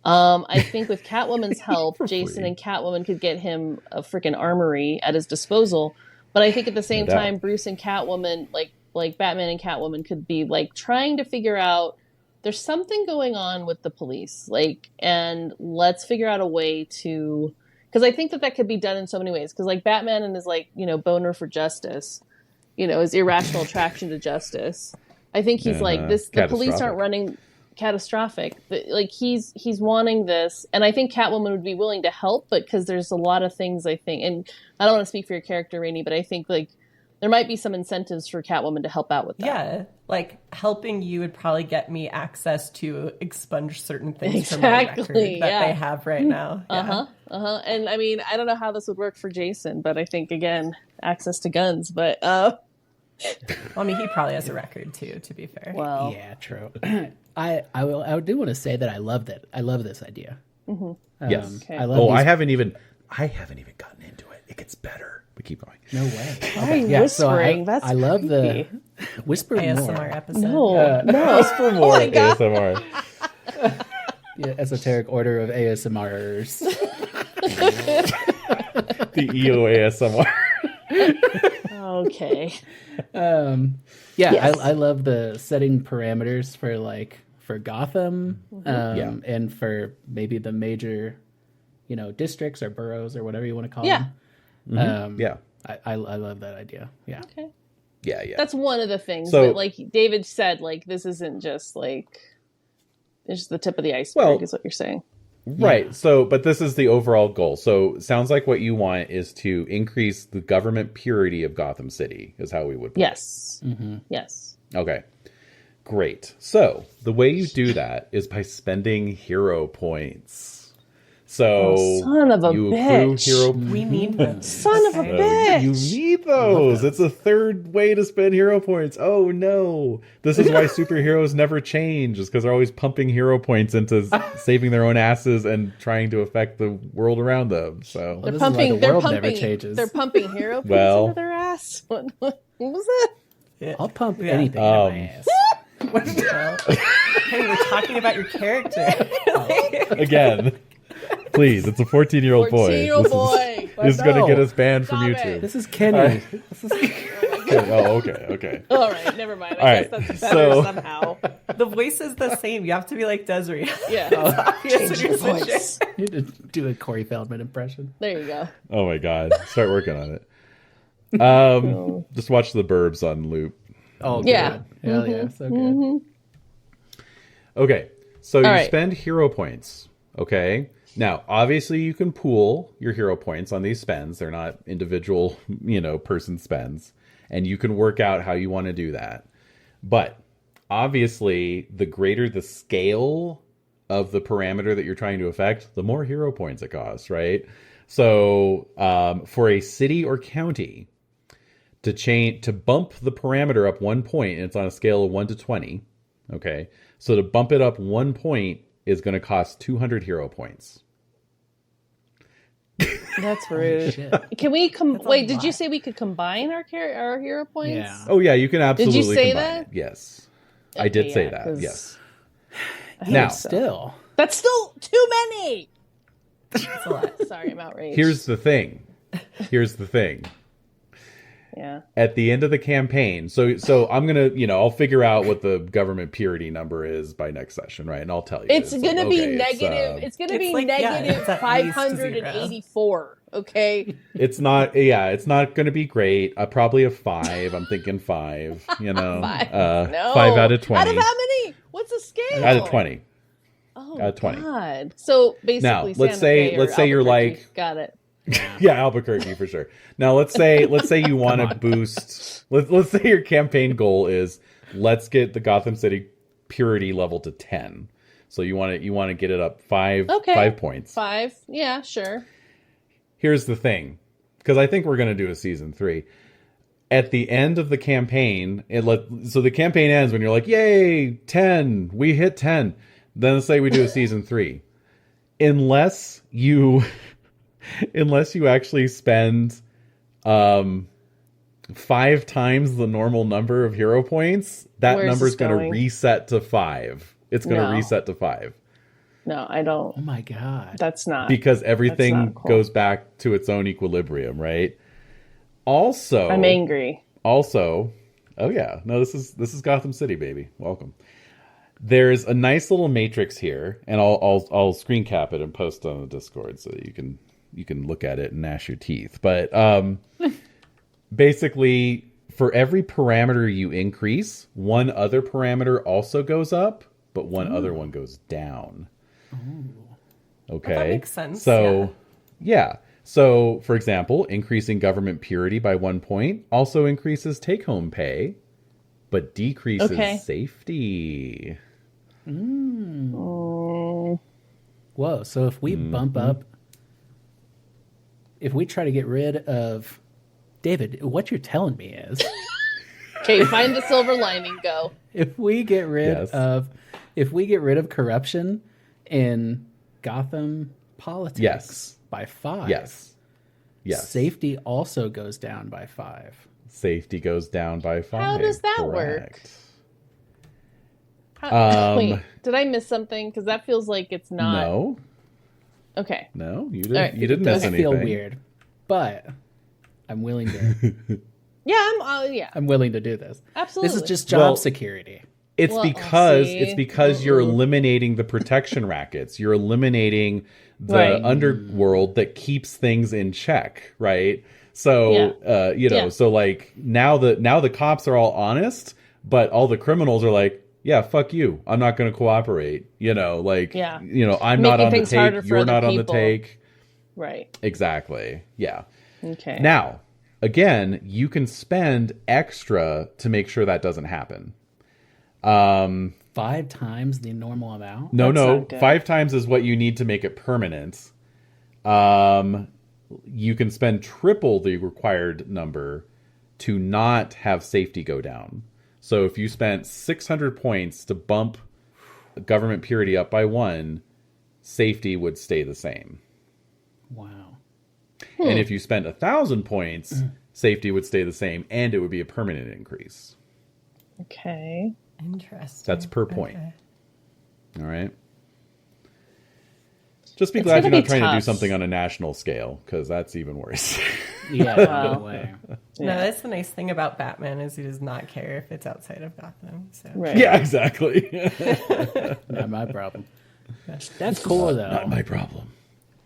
I think with Catwoman's help, Jason and Catwoman could get him a freaking armory at his disposal. But I think at the same time, Bruce and Catwoman, like Batman and Catwoman, could be like trying to figure out, there's something going on with the police, like, and let's figure out a way to, because I think that could be done in so many ways. Because like Batman and his like, boner for justice, his irrational attraction to justice. I think he's like this. The police aren't running catastrophic. Like he's wanting this, and I think Catwoman would be willing to help, but because there's a lot of things I think, and I don't want to speak for your character, Rainey, but I think like there might be some incentives for Catwoman to help out with that. Yeah, like helping you would probably get me access to expunge certain things from my record that they have right now. And I mean, I don't know how this would work for Jason, but I think again, access to guns. But well, I mean, he probably has a record too. To be fair, well, yeah, true. I do want to say that I love this idea. Mm-hmm. Yes, okay. I haven't even gotten into it. It gets better. We keep going. No way. Why are you whispering? I love the whisper ASMR more. episode. No, whisper more. Oh my God. ASMR. Yeah, esoteric order of ASMRs. The EO ASMR. Okay. Yes. I love the setting parameters for Gotham, and for maybe the major, districts or boroughs or whatever you want to call them. I love that idea. Yeah. Okay. Yeah. That's one of the things. So, but like David said, like this isn't just like it's just the tip of the iceberg, is what you're saying. Right. So, but this is the overall goal. So, sounds like what you want is to increase the government purity of Gotham City, is how we would put Yes. it. Mm-hmm. Yes. Okay. Great. So, the way you do that is by spending hero points. So, son of a you bitch. accrue hero We need them. Son of a bitch. You need those. It's a third way to spend hero points. Oh no. This is why superheroes never change, is because they're always pumping hero points into saving their own asses and trying to affect the world around them. So They're pumping never changes. They're pumping hero points into their ass. What was that? Yeah. I'll pump anything in my ass. Hey, we're talking about your character. again, please, it's a 14-year-old boy. 14-year-old boy. This is going to get us banned from Stop YouTube. it. This is Kenny. Okay. All right, never mind. All I right, guess that's better somehow. The voice is the same. You have to be like Desiree. Yeah. Change your voice. You need to do a Corey Feldman impression. There you go. Oh my God. Start working on it. Just watch The Burbs on loop. Oh, Yeah. good. Hell yeah. So good. Okay. So you right. spend hero points. Okay. Now, obviously, you can pool your hero points on these spends. They're not individual, person spends. And you can work out how you want to do that. But obviously, the greater the scale of the parameter that you're trying to affect, the more hero points it costs, right? So for a city or county to bump the parameter up 1 point, and it's on a scale of 1 to 20. Okay, so to bump it up 1 point is going to cost 200 hero points. That's rude. Can we wait? Did you say we could combine our hero points? Yeah. Oh yeah, you can absolutely. Did you say combine that? It. Yes, Okay, I did say yeah, that. Yes. Now, Still, that's still too many. That's a lot. Sorry, I'm outraged. Here's the thing. Yeah. At the end of the campaign, so I'm gonna, I'll figure out what the government purity number is by next session, right? And I'll tell you. It's gonna like, be okay, negative. It's gonna be like, negative it's at least 584. Okay. It's not. Yeah, it's not gonna be great. Probably a 5. I'm thinking 5. 5. No. 5 out of 20. Out of how many? What's the scale? Out of 20. Oh, out of 20. God. So basically, Now, Santa let's say Fe or you're Albuquerque. like, got it. yeah, Albuquerque for sure. Now let's say you want to boost. Let's say your campaign goal is let's get the Gotham City purity level to 10. So you want to get it up 5 points. 5. Yeah, sure. Here's the thing, because I think we're going to do a season 3. At the end of the campaign, so the campaign ends when you're like, yay, 10, we hit 10. Then let's say we do a season 3. Unless you actually spend 5 times the normal number of hero points, that number is going to reset to 5. It's going to reset to 5. No, I don't. oh my god, That's not. Because everything not cool. goes back to its own equilibrium, right? Also, I'm angry. Also, oh yeah, no, this is Gotham City, baby. Welcome. There's a nice little matrix here, and I'll screen cap it and post on the Discord so that you can look at it and gnash your teeth. But basically, for every parameter you increase, one other parameter also goes up, but one other one goes down. Okay, that makes sense. So, yeah. So, for example, increasing government purity by 1 point also increases take-home pay, but decreases safety. Whoa, so if we bump up, if we try to get rid of David, what you're telling me is Okay, find the silver lining. Go. if we get rid of corruption in Gotham politics by 5. Yes. Safety also goes down by 5. Safety goes down by 5. How does that work? Wait, did I miss something? Because that feels like it's not. No. Okay. No, you didn't. Right. You didn't miss I anything. feel weird, but I'm willing to. Yeah, I'm willing to do this. Absolutely. This is just job security. It's Well, because you're eliminating the protection rackets. You're eliminating the underworld that keeps things in check, right? So, so like now the cops are all honest, but all the criminals are like, yeah, fuck you. I'm not going to cooperate. I'm not on the take. You're not on the take. Right. Exactly. Yeah. Okay. Now, again, you can spend extra to make sure that doesn't happen. 5 times the normal amount? No. 5 times is what you need to make it permanent. You can spend triple the required number to not have safety go down. So if you spent 600 points to bump government purity up by 1, safety would stay the same. Wow. And if you spent 1,000 points, safety would stay the same, and it would be a permanent increase. Okay. Interesting. That's per point. Okay. All right. Just be It's glad you're gonna not be trying to do tough. something on a national scale, because that's even worse. Yeah, no way. No, that's the nice thing about Batman is he does not care if it's outside of Gotham. So. Right. Yeah, exactly. Not my problem. That's cool, though. Not my problem.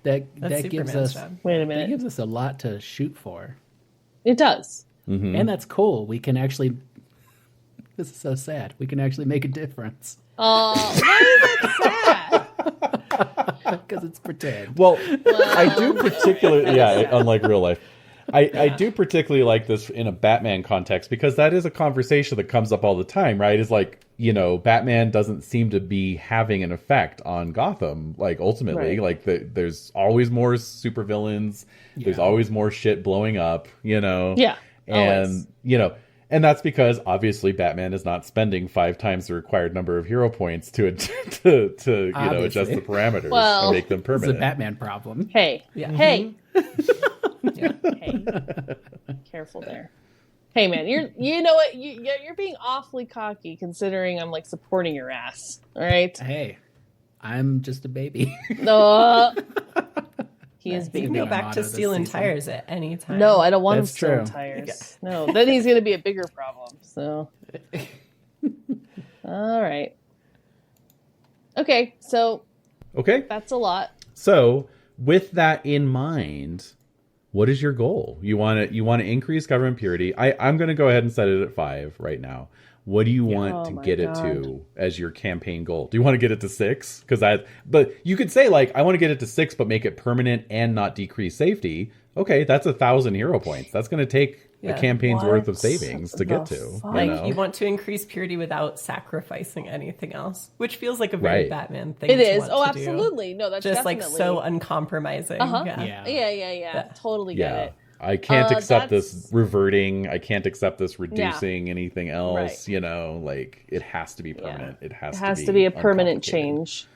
That That's gives Superman's us job. Wait a that minute. gives us a lot to shoot for. It does. And that's cool. We can actually. This is so sad. We can actually make a difference Oh, why is that sad? because it's pretend. Well, I do particularly, unlike real life, I do particularly like this in a Batman context because that is a conversation that comes up all the time, right? Is like, Batman doesn't seem to be having an effect on Gotham, like ultimately. Right. Like there's always more supervillains. There's always more shit blowing up, Yeah. And, Always. and that's because obviously Batman is not spending 5 times the required number of hero points to adjust the parameters and make them It's permanent. a Batman problem. Hey, Yeah. hey, Yeah. hey, careful there. Hey, man, you know what? You're being awfully cocky considering I'm like supporting your ass. All right. Hey, I'm just a baby. No. He is You baby. can go back Motto to this stealing season. tires at any time. No, I don't want him That's stealing true. tires. No, then he's going to be a bigger problem. So, all right. Okay, so Okay. that's a lot. So, with that in mind, what is your goal? You want to increase government purity. I'm going to go ahead and set it at 5 right now. What do you want Oh to my get it God. to as your campaign goal? Do you want to get it to 6? But you could say like, I want to get it to 6, but make it permanent and not decrease safety. Okay, that's 1,000 hero points. That's going to take a campaign's worth of savings to get to. fuck? Like, you want to increase purity without sacrificing anything else, which feels like a very Right. Batman thing. It to is. want Oh, to do. absolutely. No, that's Just definitely. like so uncompromising. Uh-huh. Yeah. Yeah. Totally get Yeah. it. I can't accept that's- this reverting. I can't accept this reducing anything else. Right. Like it has to be permanent. Yeah. It has, It has to be a permanent uncomplicated. change.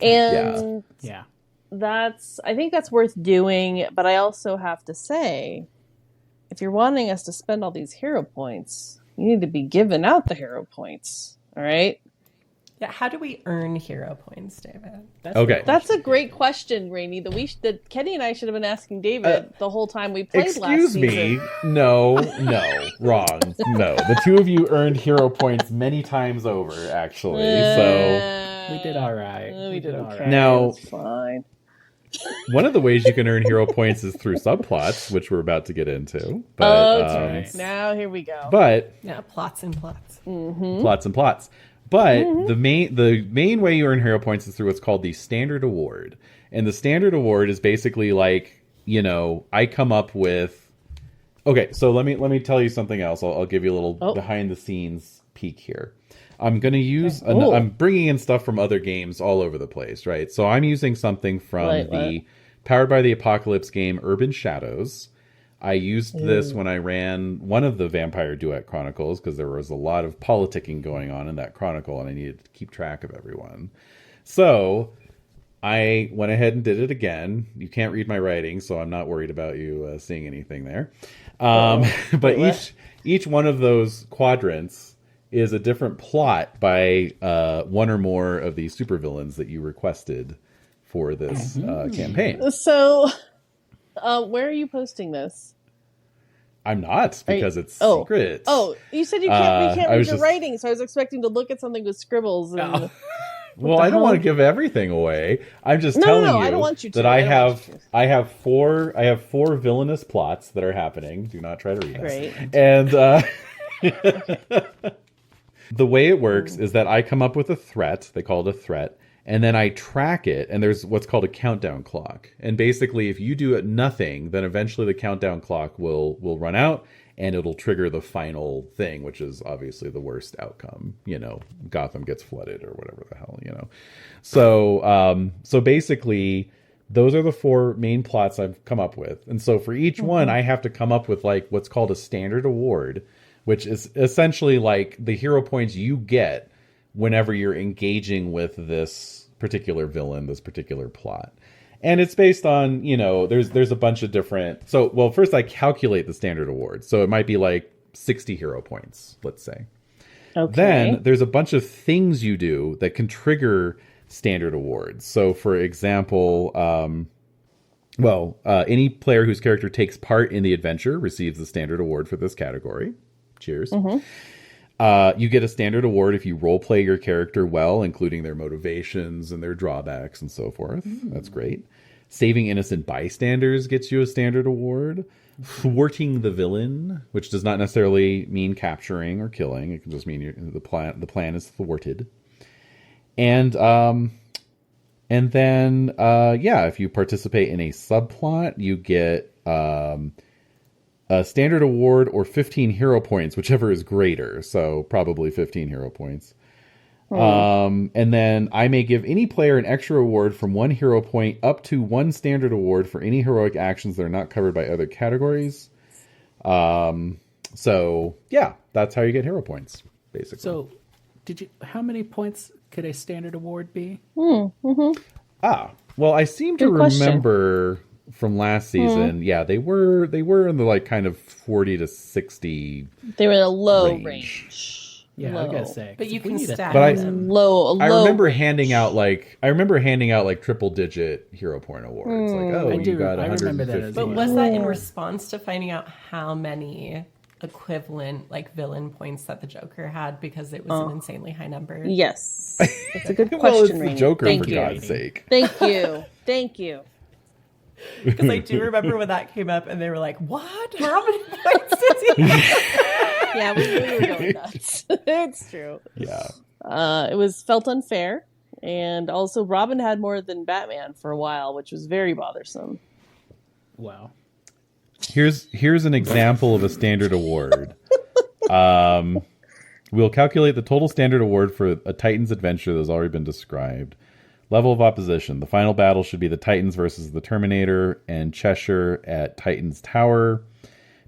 And Yeah. I think that's worth doing, but I also have to say, if you're wanting us to spend all these hero points, you need to be giving out the hero points. All right? Yeah. How do we earn hero points, David? That's Okay. the That's a question. great question, Rainey, that Kenny and I should have been asking David the whole time we played last Excuse season. me. No, wrong. No. The two of you earned hero points many times over, actually. So We did all right. We did okay. Now- It's fine. one of the ways you can earn hero points is through subplots, which we're about to get into. But, Oh, that's right. right. Now here we go. But Yeah. Plots and plots. plots and plots. But the main way you earn hero points is through what's called the standard award. And the standard award is basically like, I come up with. Okay, so let me tell you something else. I'll give you a little behind the scenes peek here. I'm going to use I'm bringing in stuff from other games all over the place, right? So I'm using something from the Powered by the Apocalypse game Urban Shadows. I used this when I ran one of the Vampire Duet Chronicles because there was a lot of politicking going on in that chronicle and I needed to keep track of everyone. So I went ahead and did it again. You can't read my writing, so I'm not worried about you seeing anything there. But each one of those quadrants is a different plot by one or more of the supervillains that you requested for this campaign. So, where are you posting this? I'm not, because it's oh. secret. Oh, you said you can't. We can't I read was your just- writing, so I was expecting to look at something with scribbles. And... Well, I don't want to give everything away. I'm just telling you I don't want you to. that I have four villainous plots that are happening. Do not try to read this. Great. And the way it works is that I come up with a threat. They call it a threat. And then I track it, and there's what's called a countdown clock. And basically, if you do nothing, then eventually the countdown clock will run out, and it'll trigger the final thing, which is obviously the worst outcome. Gotham gets flooded or whatever the hell, So basically, those are the 4 main plots I've come up with. And so for each one, I have to come up with like what's called a standard award, which is essentially like the hero points you get whenever you're engaging with this particular villain, this particular plot. And it's based on, there's a bunch of different. So, well, first I calculate the standard award. So it might be like 60 hero points, let's say. Okay. Then there's a bunch of things you do that can trigger standard awards. So, for example, any player whose character takes part in the adventure receives the standard award for this category. Cheers. You get a standard award if you roleplay your character well, including their motivations and their drawbacks and so forth. That's great. Saving innocent bystanders gets you a standard award. Thwarting the villain, which does not necessarily mean capturing or killing. It can just mean the plan is thwarted. And then if you participate in a subplot, you get a standard award or 15 hero points, whichever is greater. So probably 15 hero points. And then I may give any player an extra award from 1 hero point up to 1 standard award for any heroic actions that are not covered by other categories. So yeah, that's how you get hero points, basically. So, how many points could a standard award be? Well, I seem to Good question. remember from last season, yeah, they were in the like kind of 40 to 60. They were in a low Range. range. Yeah, Low. I gotta say, But you we can need a stack But them. Low I remember range. handing out like triple digit hero point awards. Like, oh, I you do- got I remember 150. that as But well. was that in response to finding out how many equivalent like villain points that the Joker had because it was an insanely high number? Yes. That's a good question, Well, it's the Rainey. Joker, Thank for you. God's sake. Thank you. Thank you. Because I do remember when that came up and they were like, what? How many points did he have? Yeah, we were going nuts. It's true. Yeah. It was felt unfair. And also, Robin had more than Batman for a while, which was very bothersome. Wow. Here's an example of a standard award. We'll calculate the total standard award for a Titan's adventure that has already been described. Level of opposition. The final battle should be the Titans versus the Terminator and Cheshire at Titan's Tower.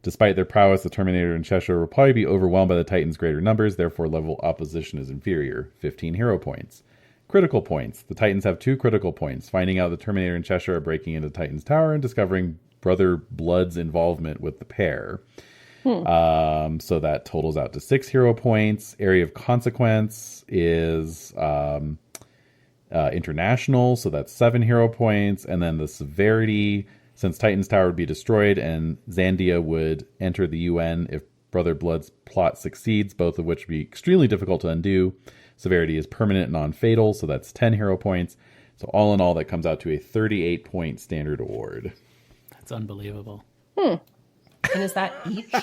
Despite their prowess, the Terminator and Cheshire will probably be overwhelmed by the Titans' greater numbers, therefore level opposition is inferior. 15 hero points. Critical points. The Titans have 2 critical points. Finding out the Terminator and Cheshire are breaking into Titan's Tower and discovering Brother Blood's involvement with the pair. So that totals out to 6 hero points. Area of consequence is international, so that's 7 hero points. And then the severity, since Titan's Tower would be destroyed and Zandia would enter the UN if Brother Blood's plot succeeds, both of which would be extremely difficult to undo. Severity is permanent and non-fatal, so that's 10 hero points. So all in all, that comes out to a 38-point standard award. That's unbelievable. And is that each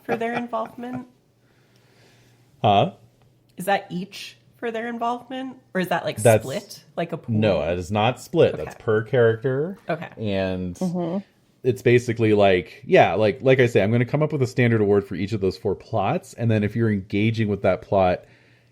for their involvement? Huh? Is that each for their involvement? Or is that like That's- split? Like a pool? No, it is not split. Okay. That's per character. Okay. And it's basically like, yeah, like I say, I'm going to come up with a standard award for each of those 4 plots. And then if you're engaging with that plot,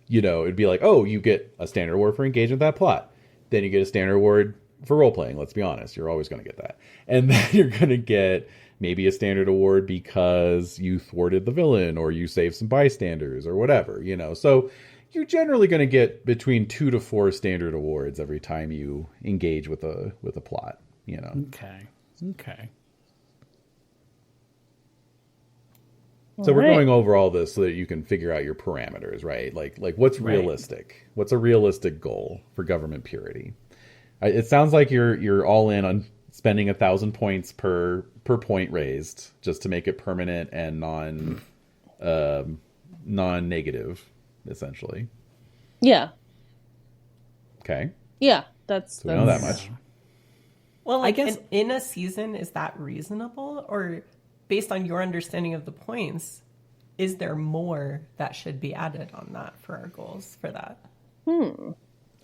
you know, it'd be like, oh, you get a standard award for engaging with that plot. Then you get a standard award for role playing. Let's be honest. You're always going to get that. And then you're going to get maybe a standard award because you thwarted the villain or you saved some bystanders or whatever, you know. So you're generally going to get between 2 to 4 standard awards every time you engage with a plot, you know. Okay. So we're Alright. going over all this so that you can figure out your parameters, right? Like what's realistic? What's a realistic goal for government purity? It sounds like you're all in on spending 1,000 points per point raised just to make it permanent and non-negative, essentially. Yeah. Okay, Yeah. That's so we know that much. Well, like, I guess- in a season, is that reasonable? Or based on your understanding of the points, is there more that should be added on that for our goals for that?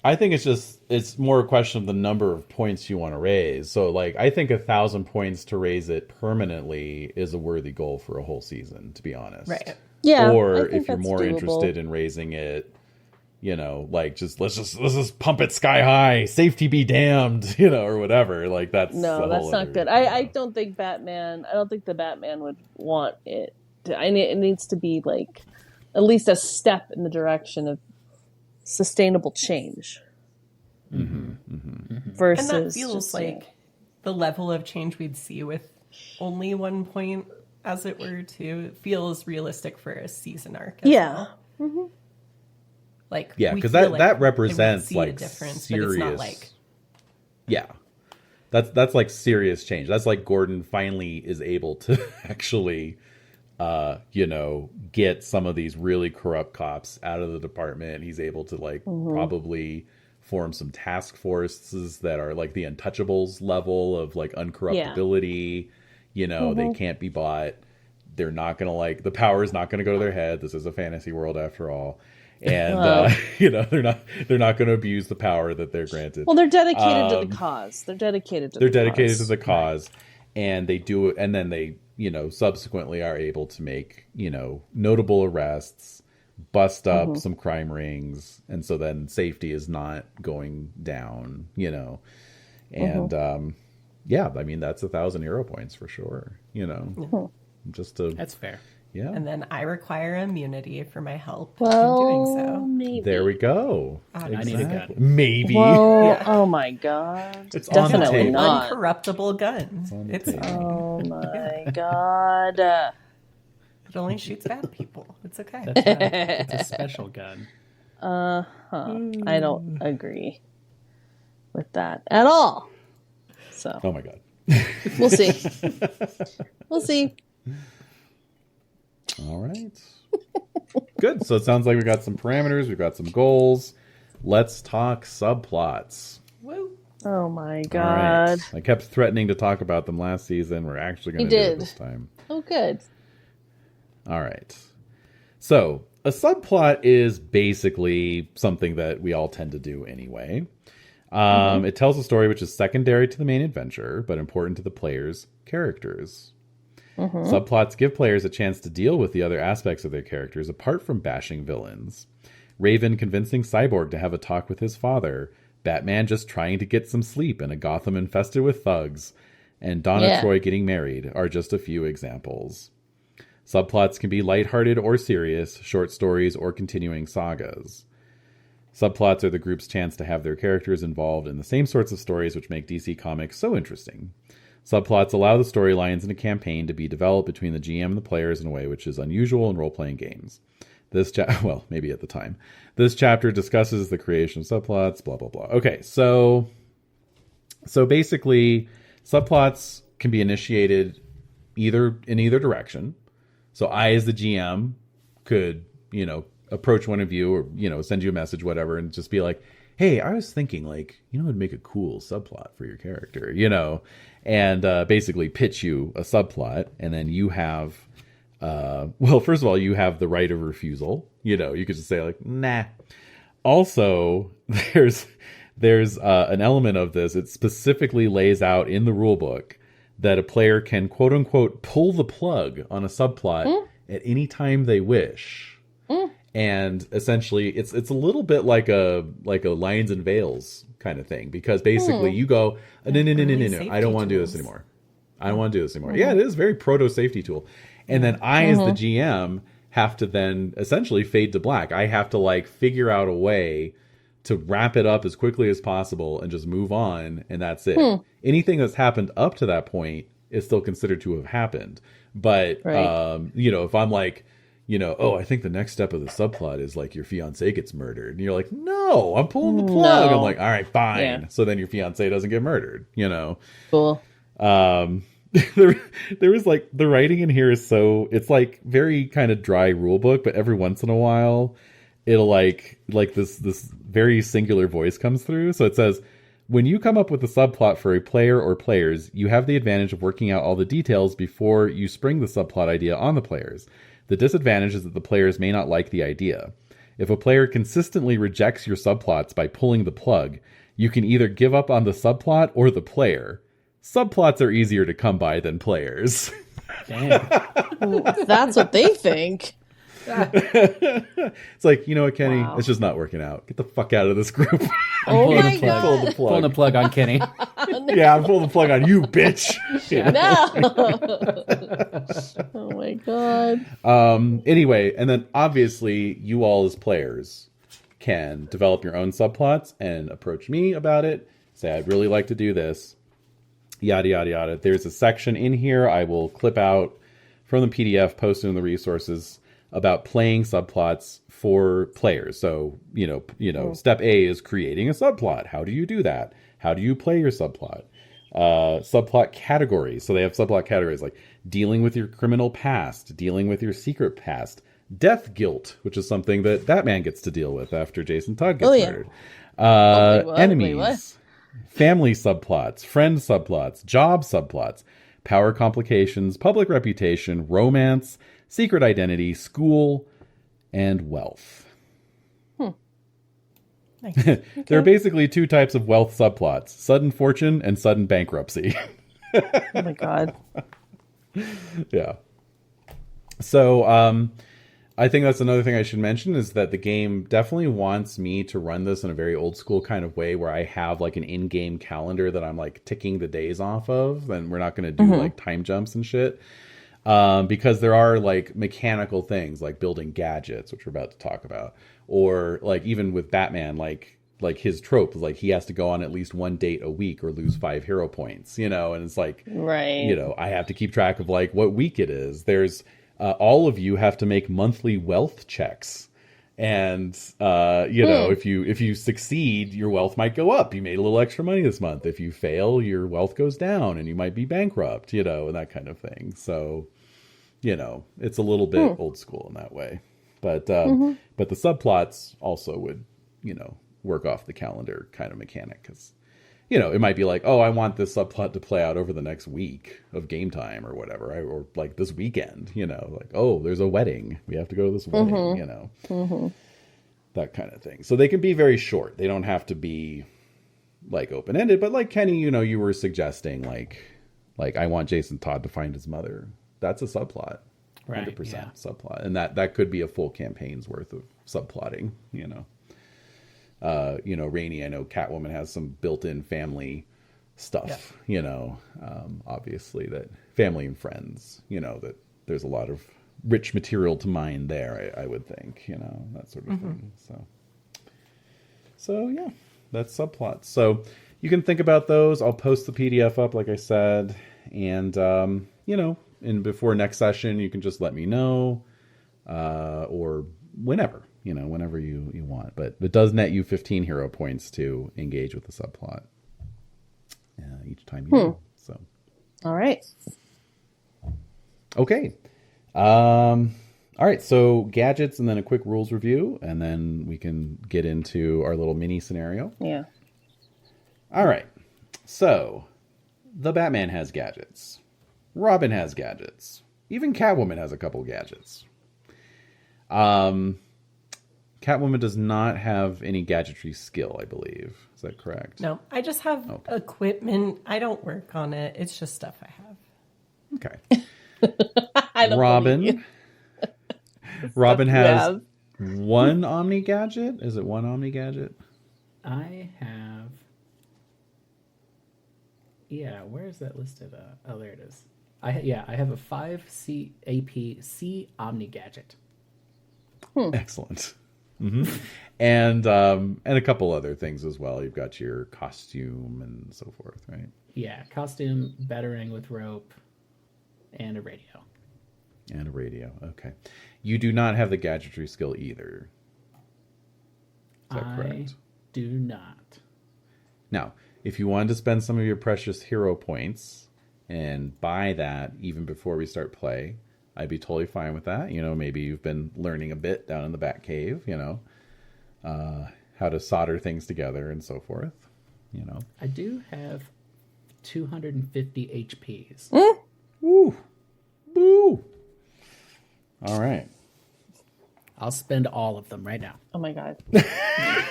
I think it's more a question of the number of points you want to raise. So like, I think 1,000 points to raise it permanently is a worthy goal for a whole season, to be honest. Right. Yeah. I Or think if you're that's more doable. interested in raising it, you know, like let's just pump it sky high, safety be damned, you know, or whatever. Like that's No, a that's whole not other- good. I don't think Batman. I don't think the Batman would want it. It needs to be like at least a step in the direction of sustainable change. Versus, And that feels just, like the level of change we'd see with only 1 point, as it were, too. It feels realistic for a season arc. As yeah. well. Like, Yeah, we 'cause feel that they would represents, see a like, difference, but it's not serious- like Yeah. That's like serious change. That's like Gordon finally is able to actually you know, get some of these really corrupt cops out of the department. He's able to like probably form some task forces that are like the Untouchables level of like uncorruptibility. You know, they can't be bought. They're not going to like, the power is not going to go to their head. This is a fantasy world after all. And, you know, they're not going to abuse the power that they're granted. Well, they're dedicated to the cause. They're dedicated to. They're the dedicated cause. to the cause, and they do it, and then they, you know, subsequently are able to make, you know, notable arrests, bust up some crime rings, and so then safety is not going down, you know, and yeah, I mean that's 1,000 hero points for sure, you know, just to That's fair. Yeah. And then I require immunity for my help Well, in doing so. maybe. There we go. I need a gun. Maybe. Well, oh my god. It's on the Definitely table. not. Uncorruptible gun. on the It's table. Oh my god. It only shoots bad people. It's okay. That's right. It's a special gun. I don't agree with that at all. So Oh my god. we'll see. We'll see. All right. Good. So it sounds like we got some parameters, we've got some goals. Let's talk subplots. Woo. Oh my All god. right. I kept threatening to talk about them last season. We're actually going to do it this time. Oh good. All right. So a subplot is basically something that we all tend to do anyway. It tells a story which is secondary to the main adventure, but important to the player's characters. Subplots give players a chance to deal with the other aspects of their characters apart from bashing villains. Raven convincing Cyborg to have a talk with his father, Batman just trying to get some sleep in a Gotham infested with thugs, and Donna Troy getting married are just a few examples. Subplots can be lighthearted or serious, short stories or continuing sagas. Subplots are the group's chance to have their characters involved in the same sorts of stories which make DC Comics so interesting. Subplots allow the storylines in a campaign to be developed between the GM and the players in a way which is unusual in role-playing games. Well, maybe at the time. This chapter discusses the creation of subplots, blah, blah, blah. Okay, so basically, subplots can be initiated in either direction. So I, as the GM, could, approach one of you or, send you a message, whatever, and just be like, hey, I was thinking, it'd make a cool subplot for your character, and basically pitch you a subplot. And then you have, first of all, you have the right of refusal. You could just say, nah. Also, there's an element of this. It specifically lays out in the rule book that a player can, quote unquote, pull the plug on a subplot at any time they wish. And essentially, it's a little bit like a Lions and Veils kind of thing, because basically you go, no, I don't want to do this anymore. I don't want to do this anymore. Yeah, it is a very proto safety tool. And then I, as the GM, have to then essentially fade to black. I have to figure out a way to wrap it up as quickly as possible and just move on, and that's it. Anything that's happened up to that point is still considered to have happened. But if I'm I think the next step of the subplot is your fiance gets murdered, and you're like, no, I'm pulling the plug. I'm like, all right, fine. Yeah. So then your fiance doesn't get murdered. Cool. There was the writing in here is it's very kind of dry rule book, but every once in a while it'll this very singular voice comes through. So it says, when you come up with a subplot for a player or players, you have the advantage of working out all the details before you spring the subplot idea on the players. The disadvantage is that the players may not like the idea. If a player consistently rejects your subplots by pulling the plug, you can either give up on the subplot or the player. Subplots are easier to come by than players. Damn. That's what they think. It's you know what, Kenny? Wow. It's just not working out. Get the fuck out of this group. Oh my God. Pull the plug. Pulling the plug on Kenny. Yeah, I'm pulling the plug on you, bitch. No. Oh my God. Anyway, and then obviously you all as players can develop your own subplots and approach me about it. Say, I'd really like to do this. Yada, yada, yada. There's a section in here I will clip out from the PDF, post it in the resources, about playing subplots for players. So, step A is creating a subplot. How do you do that? How do you play your subplot? Subplot categories. So they have subplot categories like dealing with your criminal past, dealing with your secret past, death guilt, which is something that Batman gets to deal with after Jason Todd gets murdered. Enemies, family subplots, friend subplots, job subplots, power complications, public reputation, romance, secret identity, school, and wealth. Nice. Okay. There are basically two types of wealth subplots: sudden fortune and sudden bankruptcy. Oh my God. Yeah. So, I think that's another thing I should mention is that the game definitely wants me to run this in a very old school kind of way where I have an in-game calendar that I'm ticking the days off of, and we're not going to do time jumps and shit. Because there are like mechanical things like building gadgets, which we're about to talk about, or like even with Batman, like his trope is like he has to go on at least one date a week or lose 5 hero points, you know, and it's like, Right. you know, I have to keep track of like what week it is. There's all of you have to make monthly wealth checks. And, you know, if you succeed, your wealth might go up. You made a little extra money this month. If you fail, your wealth goes down and you might be bankrupt, you know, and that kind of thing. So, you know, it's a little bit old school in that way. But the subplots also would, you know, work off the calendar kind of mechanic. Because, you know, it might be like, oh, I want this subplot to play out over the next week of game time or whatever, right? Or like this weekend, you know, like, oh, there's a wedding. We have to go to this wedding, you know, that kind of thing. So they can be very short. They don't have to be like open-ended, but like Kenny, you know, you were suggesting like I want Jason Todd to find his mother. That's a subplot, 100% subplot. And that could be a full campaign's worth of subplotting, you know. You know, Rainey, I know Catwoman has some built-in family stuff, you know, obviously that family and friends, you know, that there's a lot of rich material to mine there, I would think, you know, that sort of thing. So yeah, that's subplots. So you can think about those. I'll post the PDF up, like I said, and, you know, and before next session, you can just let me know, or whenever. You know, whenever you want. But it does net you 15 hero points to engage with the subplot each time you do. So, All right. Okay. All right. So gadgets and then a quick rules review. And then we can get into our little mini scenario. Yeah. All right. So the Batman has gadgets. Robin has gadgets. Even Catwoman has a couple gadgets. Catwoman does not have any gadgetry skill, I believe. Is that correct? No, I just have equipment. I don't work on it. It's just stuff I have. Okay. I don't believe Robin you has have. one Omni gadget. Is it one Omni gadget? I have. Yeah, where is that listed? Oh, there it is. I have a 5 C AP C Omni gadget. Excellent. And a couple other things as well. You've got your costume and so forth, right? Yeah, costume, battering with rope, and a radio. And a radio. Okay. You do not have the gadgetry skill either. Is that correct? Do not. Now, if you wanted to spend some of your precious hero points and buy that even before we start play, I'd be totally fine with that. You know, maybe you've been learning a bit down in the Batcave, you know, how to solder things together and so forth, you know. I do have 250 HPs. Woo! Boo! All right. I'll spend all of them right now. Oh my god.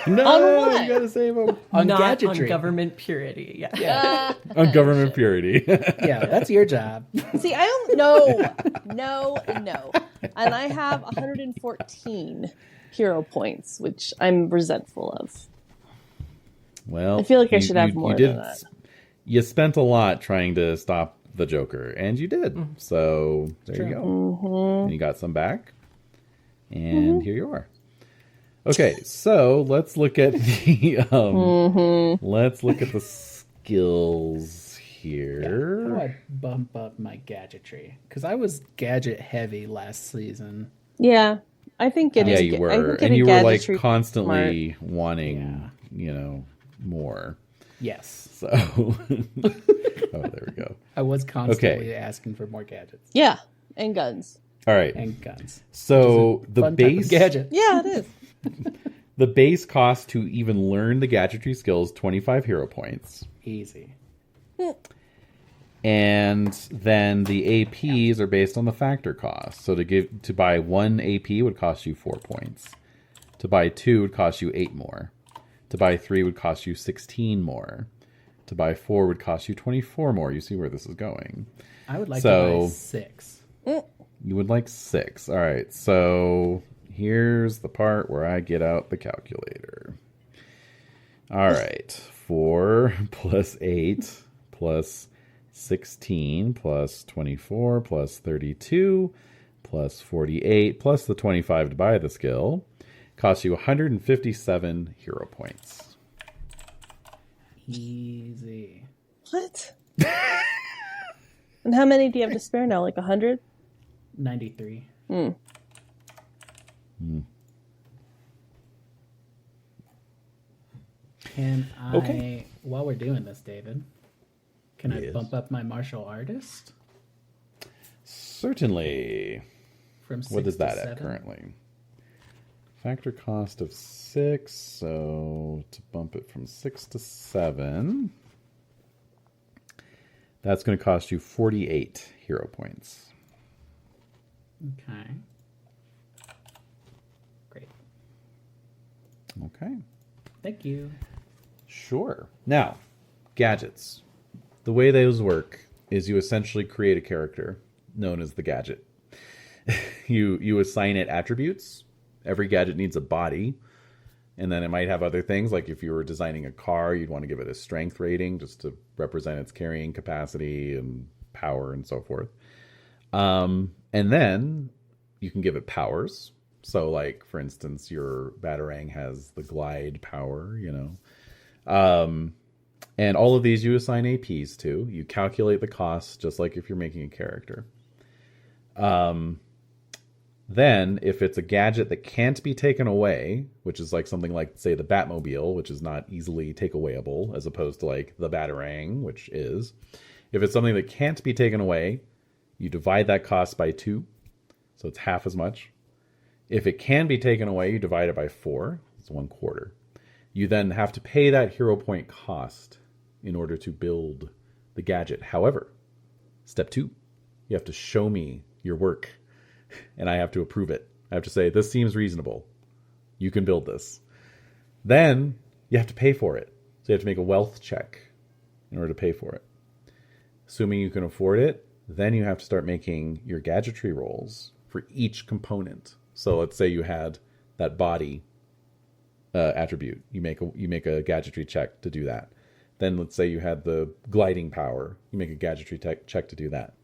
No, On what? you gotta save them. On Not gadgetry. on government purity. Yeah. On government purity. Yeah, that's your job. See, I don't no. And I have 114 hero points, which I'm resentful of. Well, I feel like I should have more than that. You spent a lot trying to stop the Joker, and you did. So there you go. And you got some back, and here you are. Okay, so let's look at the skills here. How do I bump up my gadgetry? Because I was gadget heavy last season. Yeah, I think getting Yeah, you were, and you were like constantly wanting, you know, more. Yes. So, oh, there we go. I was constantly asking for more gadgets. Yeah, and guns. All right, And guns. so the Fun type of base gadget. Yeah, it is. the base cost to even learn the gadgetry skills 25 hero points. Easy. And then the APs are based on the factor cost. So to buy 1 AP would cost you 4 points. To buy 2 would cost you 8 more. To buy 3 would cost you 16 more. To buy 4 would cost you 24 more. You see where this is going. I would like to buy 6. You would like 6. All right. So here's the part where I get out the calculator. All right. 4 plus 8 plus 16 plus 24 plus 32 plus 48 plus the 25 to buy the skill costs you 157 hero points. Easy. What? And how many do you have to spare now? Like 100? 93. Can I, while we're doing this, David, can I bump up my martial artist? Certainly. From 6 What is that to at 7? currently? Factor cost of 6, so to bump it from 6 to 7, that's going to cost you 48 hero points. Okay. Great. Okay. Thank you. Sure. Now, gadgets. The way those work is you essentially create a character known as the gadget. You assign it attributes. Every gadget needs a body. And then it might have other things, like if you were designing a car, you'd want to give it a strength rating just to represent its carrying capacity and power and so forth. And then you can give it powers. So, like, for instance, your Batarang has the glide power, you know. And all of these you assign APs to. You calculate the cost, just like if you're making a character. Then, if it's a gadget that can't be taken away, which is like something like, say, the Batmobile, which is not easily takeawayable, as opposed to like the Batarang, which is. If it's something that can't be taken away, you divide that cost by 2, so it's half as much. If it can be taken away, you divide it by 4, it's 1/4. You then have to pay that hero point cost in order to build the gadget. However, step 2, you have to show me your work. And I have to approve it. I have to say, this seems reasonable. You can build this. Then you have to pay for it. So you have to make a wealth check in order to pay for it. Assuming you can afford it, then you have to start making your gadgetry rolls for each component. So let's say you had that body attribute. You make a gadgetry check to do that. Then let's say you had the gliding power. You make a gadgetry check to do that.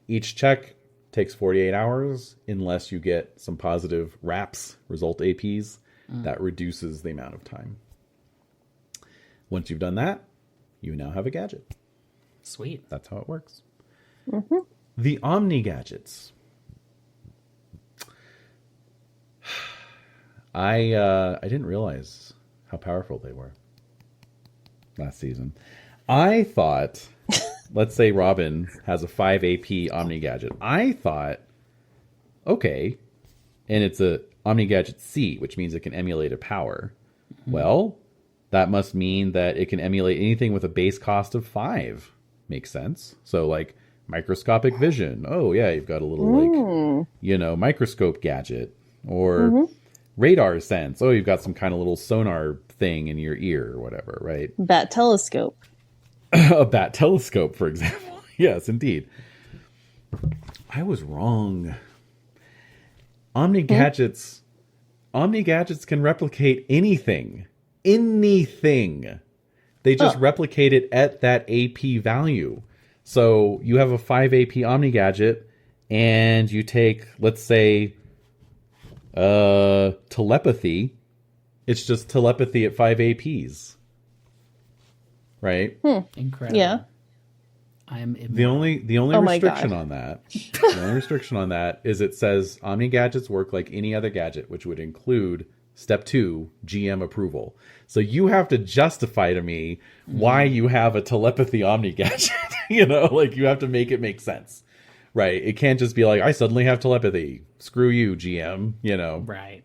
Each check takes 48 hours unless you get some positive RAPs, result APs. That reduces the amount of time. Once you've done that, you now have a gadget. Sweet. That's how it works. Mm-hmm. The Omni gadgets. I didn't realize how powerful they were last season. I thought... Let's say Robin has a 5 AP Omni Gadget. I thought, okay, and it's a Omni Gadget C, which means it can emulate a power. Mm-hmm. Well, that must mean that it can emulate anything with a base cost of 5. Makes sense. So, like, microscopic vision. Oh, yeah, you've got a little, microscope gadget. Or radar sense. Oh, you've got some kind of little sonar thing in your ear or whatever, right? Bat telescope. A bat telescope, for example. Yes, indeed. I was wrong. Omni gadgets can replicate anything. Anything. They just replicate it at that AP value. So you have a 5 AP Omni gadget, and you take, let's say, telepathy. It's just telepathy at 5 APs. Right? Incredible. Yeah. The only restriction on that, the only restriction on that is it says Omni gadgets work like any other gadget, which would include step 2, GM approval. So you have to justify to me why you have a telepathy Omni gadget. You have to make it make sense. Right? It can't just be like, I suddenly have telepathy. Screw you, GM, Right.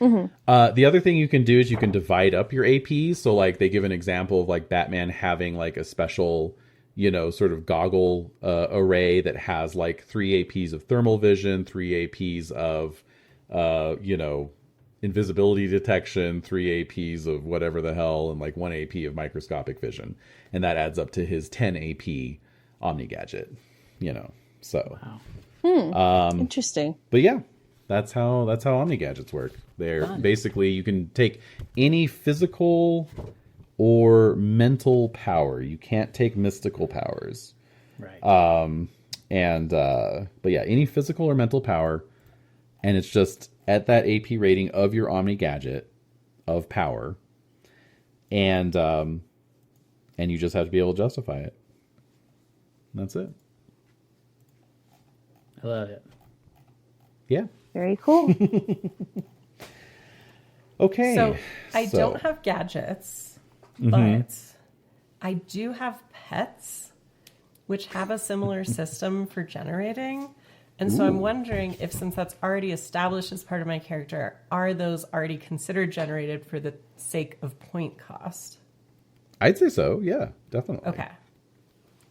Mm-hmm. The other thing you can do is you can divide up your APs. So, like, they give an example of, like, Batman having, like, a special, sort of goggle array that has, like, 3 APs of thermal vision, 3 APs of, invisibility detection, 3 APs of whatever the hell, and, like, 1 AP of microscopic vision. And that adds up to his 10 AP Omni gadget, So, wow. Interesting. But yeah. That's how Omni gadgets work. They're basically, you can take any physical or mental power. You can't take mystical powers. Right. But yeah, any physical or mental power, and it's just at that AP rating of your Omni gadget of power, and you just have to be able to justify it. And that's it. I love it. Yeah. Very cool. Okay. So I don't have gadgets, but I do have pets, which have a similar system for generating. And so I'm wondering if, since that's already established as part of my character, are those already considered generated for the sake of point cost? I'd say so. Yeah, definitely. Okay.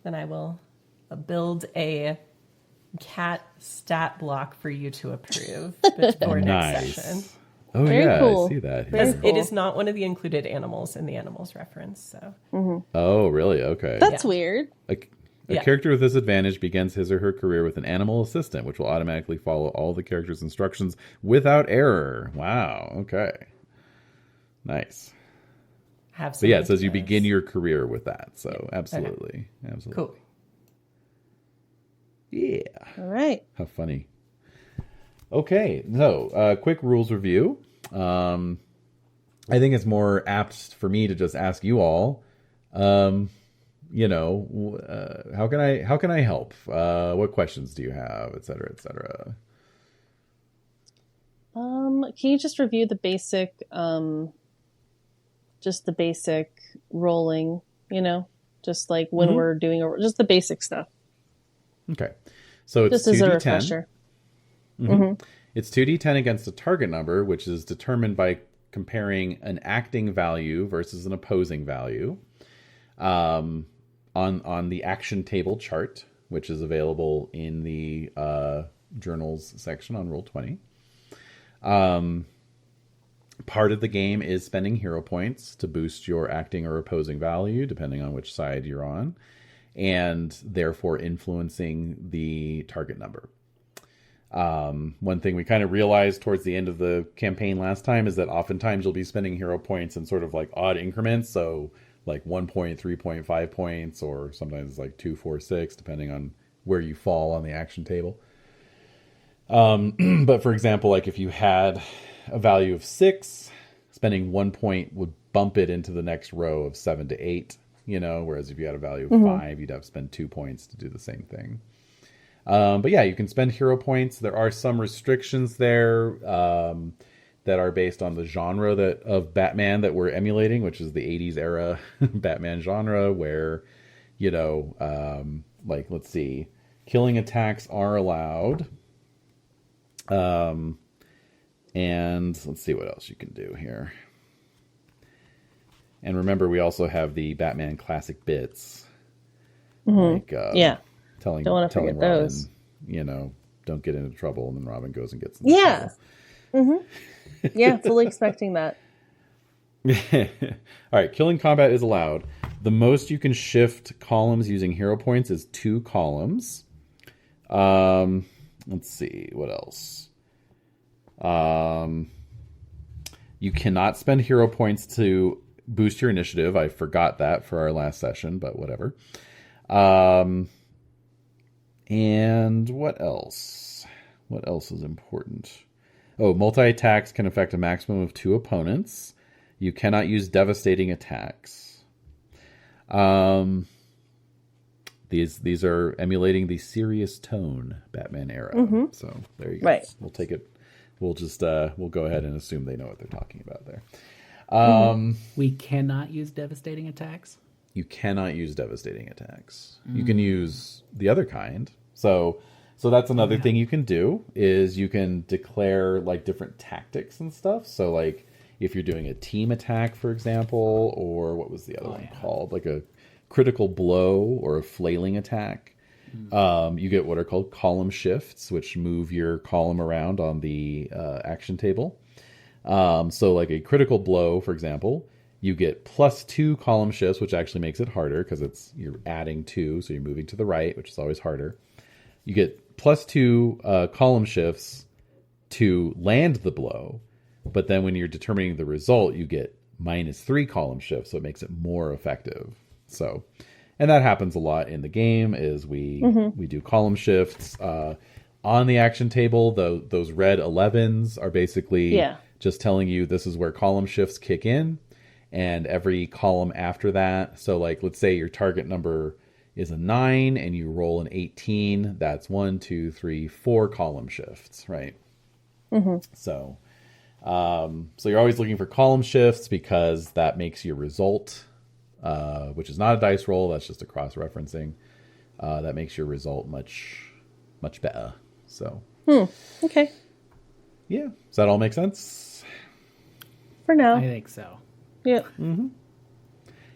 Then I will build a cat stat block for you to approve before next session. Oh, Very yeah, cool. I see that here. Very It is not one of the included animals in the animals reference. So Oh, really? Okay. That's weird. A character with this advantage begins his or her career with an animal assistant, which will automatically follow all the character's instructions without error. Wow. Okay. Nice. have some So yeah, it says you ideas. begin your career with that. So absolutely. Absolutely. Cool. Yeah. All right. How funny. Okay, so quick rules review. I think it's more apt for me to just ask you all, how can I help? What questions do you have, et cetera, et cetera? Can you just review the basic, rolling, just like when we're doing just the basic stuff. Okay, so it's Just as a 2d10. refresher. It's 2d10 against a target number, which is determined by comparing an acting value versus an opposing value on the action table chart, which is available in the journals section on Roll20. Part of the game is spending hero points to boost your acting or opposing value, depending on which side you're on, and therefore influencing the target number. One thing we kind of realized towards the end of the campaign last time is that oftentimes you'll be spending hero points in sort of like odd increments. So like 1 point, 3 point, 5 points, or sometimes like 2, 4, 6, depending on where you fall on the action table. But for example, like if you had a value of 6, spending 1 point would bump it into the next row of 7 to 8, whereas if you had a value of 5, you'd have to spend 2 points to do the same thing. But yeah, you can spend hero points. There are some restrictions there that are based on the genre of Batman that we're emulating, which is the 80s era Batman genre, where, let's see, killing attacks are allowed. And let's see what else you can do here. And remember, we also have the Batman classic bits. Telling Don't want to forget Robin, those. Don't get into trouble, and then Robin goes and gets in Yeah. trouble. Yeah, fully expecting that. All right, killing combat is allowed. The most you can shift columns using hero points is 2 columns. Let's see, what else? You cannot spend hero points to boost your initiative. I forgot that for our last session, but whatever. And what else? What else is important? Oh, multi-attacks can affect a maximum of 2 opponents. You cannot use devastating attacks. These are emulating the serious tone Batman era. So there you go. Right. We'll take it. We'll just we'll go ahead and assume they know what they're talking about there. We cannot use devastating attacks. You cannot use devastating attacks. You can use the other kind. So that's another thing you can do is you can declare like different tactics and stuff. So like if you're doing a team attack, for example, or what was the other one called? Like a critical blow or a flailing attack. You get what are called column shifts, which move your column around on the action table. So like a critical blow, for example, you get +2 column shifts, which actually makes it harder because you're adding 2, so you're moving to the right, which is always harder. You get +2 column shifts to land the blow, but then when you're determining the result, you get Mine is 3 column shift, so it makes it more effective. So, and that happens a lot in the game is we do column shifts. On the action table, those red 11s are basically just telling you this is where column shifts kick in. And every column after that, so like let's say your target number is a 9 and you roll an 18, that's 1, 2, 3, 4 column shifts, right? So you're always looking for column shifts because that makes your result, which is not a dice roll, that's just a cross-referencing, that makes your result much better. So Okay. Yeah, does that all make sense? For now. I think so. Yep. And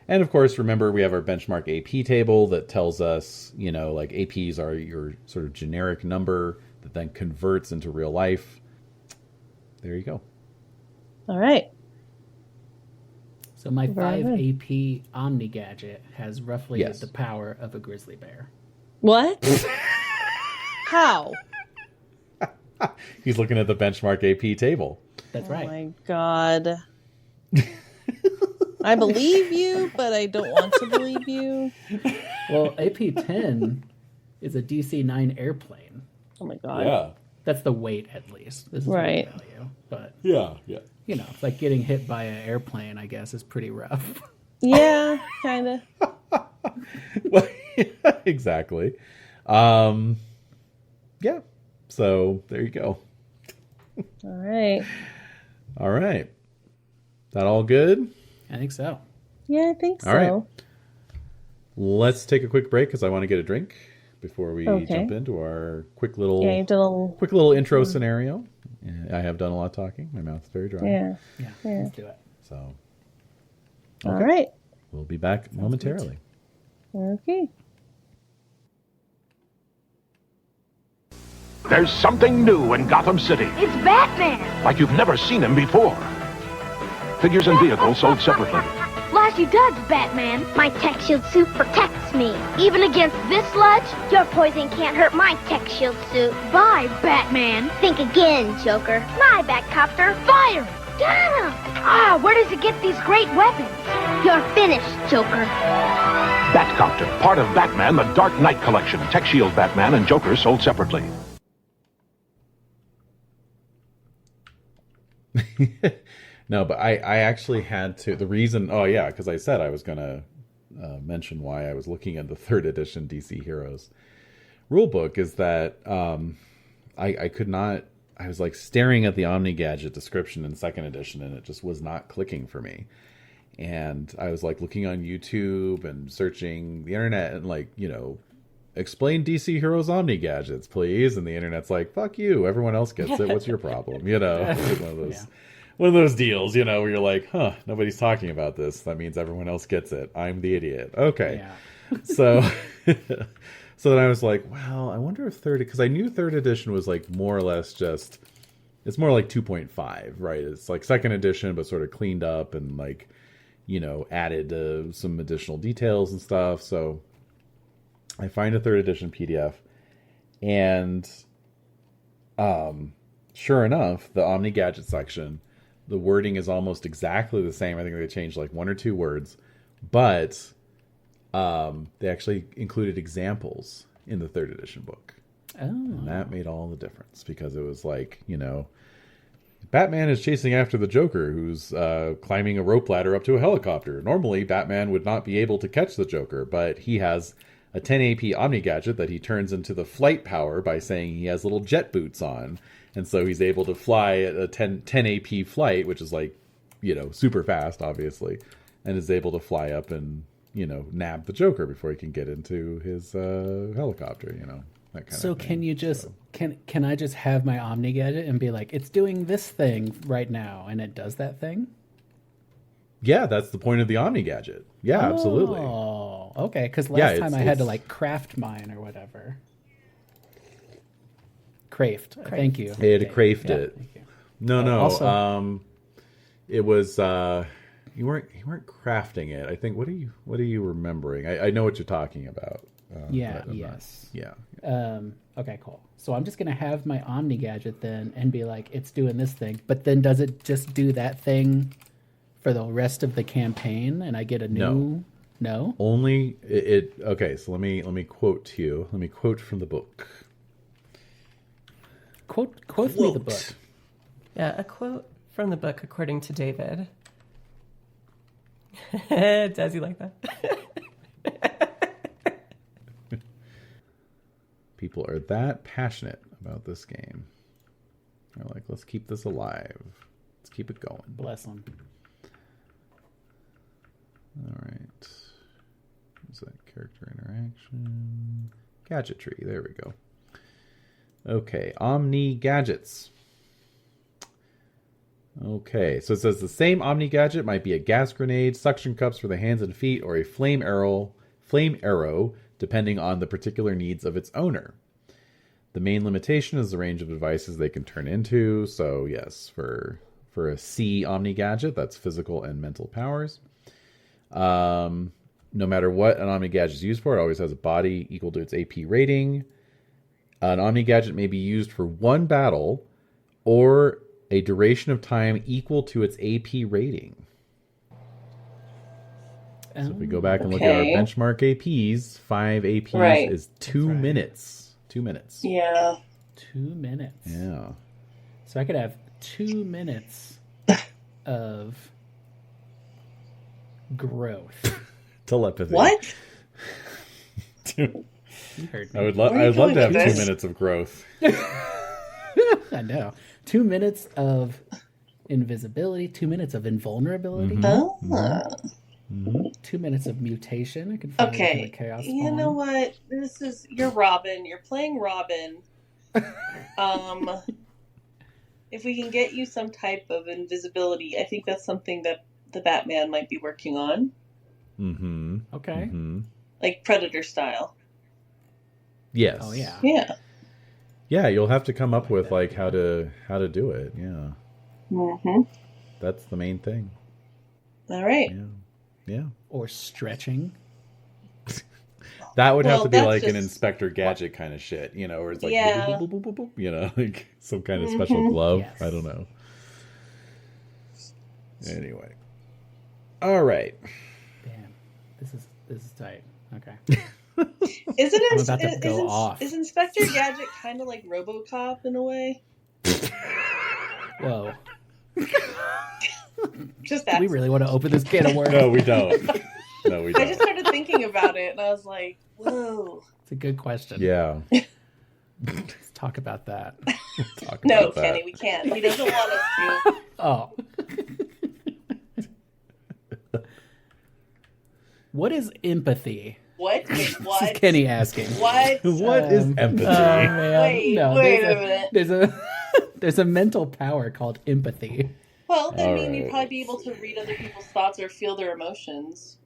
of course, remember we have our benchmark AP table that tells us, like APs are your sort of generic number that then converts into real life. There you go. All right. So my Very 5 good. AP Omni gadget has roughly Yes. the power of a grizzly bear. What? How? He's looking at the benchmark AP table. That's Oh right. my god. I believe you, but I don't want to believe you. Well, AP-10 is a DC-9 airplane. Oh my god. Yeah. That's the weight, at least. This is Right. weight value. But, Yeah. it's like getting hit by an airplane, I guess, is pretty rough. Yeah, kind of. Well, exactly. Yeah. So there you go. All right. All right. That all good? I think so. Yeah, I think so. All right. Let's take a quick break because I want to get a drink before we jump into our quick little you've done a... quick little intro scenario. I have done a lot of talking. My mouth is very dry. Yeah. Yeah, let's do it. So All right. we'll be back momentarily. Okay. There's something new in Gotham City, It's Batman! like you've never seen him before. Figures and vehicles sold separately. Flashy duds, Batman. My tech shield suit protects me. Even against this sludge, your poison can't hurt my tech shield suit. Bye, Batman. Think again, Joker. My Batcopter, fire! Got him! Ah, where does it get these great weapons? You're finished, Joker. Batcopter, part of Batman, the Dark Knight collection. Tech Shield Batman and Joker sold separately. No, but I actually had to. The reason, because I said I was going to mention why I was looking at the 3rd edition DC Heroes rulebook is that I could not. I was like staring at the Omni Gadget description in 2nd edition, and it just was not clicking for me. And I was like looking on YouTube and searching the internet and explain DC Heroes Omni Gadgets, please. And the internet's like, fuck you. Everyone else gets it. What's your problem? It's one of those. One of those deals, where you're like, nobody's talking about this. That means everyone else gets it. I'm the idiot. Okay. Yeah. So then I was like, well, I wonder if because I knew 3rd edition was like more or less just, it's more like 2.5, right? It's like 2nd edition, but sort of cleaned up and added some additional details and stuff. So I find a 3rd edition PDF and sure enough, the Omni Gadget section, the wording is almost exactly the same. I think they changed like 1 or 2 words, but they actually included examples in the 3rd edition book. Oh. And that made all the difference because it was like, Batman is chasing after the Joker who's climbing a rope ladder up to a helicopter. Normally, Batman would not be able to catch the Joker, but he has a 10 AP Omni Gadget that he turns into the flight power by saying he has little jet boots on. And so he's able to fly at a 10 AP flight, which is like, super fast, obviously, and is able to fly up and, nab the Joker before he can get into his helicopter, that kind So of thing. can you just, can I just have my Omni gadget and be like, it's doing this thing right now, and it does that thing? Yeah, that's the point of the Omni Gadget. Yeah, absolutely. Oh, okay. Because last time I had to it's- like craft mine or whatever. Craft. Thank you. They had to Dave. craft Yeah, it. thank you. No. Also- It was you weren't crafting it. I think what are you remembering? I know what you're talking about. Yeah. but I'm not- Yes. Yeah. Okay. Cool. So I'm just gonna have my Omni gadget then, and be like, it's doing this thing. But then, does it just do that thing for the rest of the campaign, and I get a new. No. Only it. Okay, so let me quote to you. Let me quote from the book. Quote me the book. Yeah, a quote from the book according to David. Does he like that? People are that passionate about this game. They're like, let's keep this alive. Let's keep it going. Bless them. All right. What's that? Character interaction. Gadgetry. There we go. Okay. Omni gadgets. Okay. So it says the same Omni gadget might be a gas grenade, suction cups for the hands and feet, or a flame arrow, depending on the particular needs of its owner. The main limitation is the range of devices they can turn into. So yes, for a C Omni gadget, that's physical and mental powers. No matter what an Omni gadget is used for, it always has a body equal to its AP rating. An Omni gadget may be used for one battle or a duration of time equal to its AP rating. So if we go back and look at our benchmark APs, 5 APs is 2 minutes. 2 minutes. Yeah. 2 minutes. Yeah. So I could have 2 minutes of growth. Telepathy. What? You heard me. I'd love to have 2 minutes of growth. I know. 2 minutes of invisibility, 2 minutes of invulnerability. Mm-hmm. 2 minutes of mutation. I can find the chaos spawn. You know what? You're Robin. You're playing Robin. If we can get you some type of invisibility, I think that's something that the Batman might be working on. Mm-hmm. Okay. Mm-hmm. Like Predator style. Yes. Oh yeah. Yeah. Yeah, you'll have to come up with like how to do it. Yeah. Mm-hmm. That's the main thing. All right. Yeah. Or stretching. That would have to be like just... an Inspector Gadget kind of shit, you know, where it's like, yeah. boop, boop, boop, boop, boop, you know, like some kind of special glove. Yes. I don't know. Anyway. All right. Damn. This is tight. Okay. Isn't it? I'm about to go off. Is Inspector Gadget kind of like RoboCop in a way? Whoa. Just Do we really want to open this can of worms? No, we don't. No, we don't. I just started thinking about it, and I was like, "Whoa." It's a good question. Yeah. Let's talk about that. No, Kenny, we can't. He doesn't want us to. Oh. What is empathy? What? This is Kenny asking. What? What is empathy? Man. Wait a minute. There's a mental power called empathy. Well, I mean, you'd probably be able to read other people's thoughts or feel their emotions.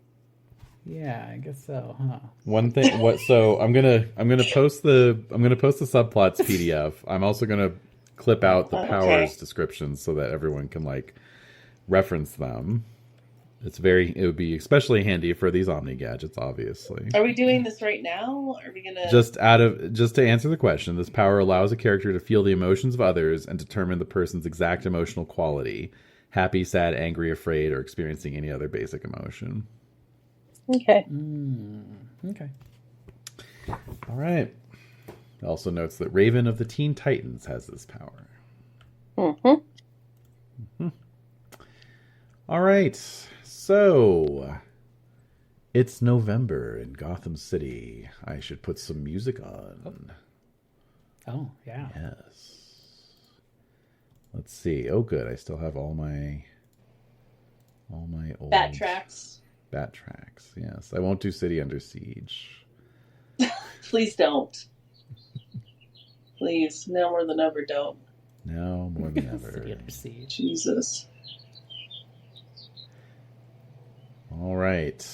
Yeah, I guess so, huh? One thing. So I'm gonna post the subplots PDF. I'm also gonna clip out the powers descriptions so that everyone can like reference them. It would be especially handy for these Omni gadgets, obviously. Are we doing this right now? Are we gonna just to answer the question? This power allows a character to feel the emotions of others and determine the person's exact emotional quality: happy, sad, angry, afraid, or experiencing any other basic emotion. Okay. Okay. All right. It also notes that Raven of the Teen Titans has this power. Mm-hmm. All right. So, it's November in Gotham City. I should put some music on. Oh, yeah. Yes. Let's see. Oh, good. I still have all my old Bat tracks. Yes. I won't do City Under Siege. Please don't. Please, now more than ever, don't. No, more than ever. City Under Siege. Jesus. All right.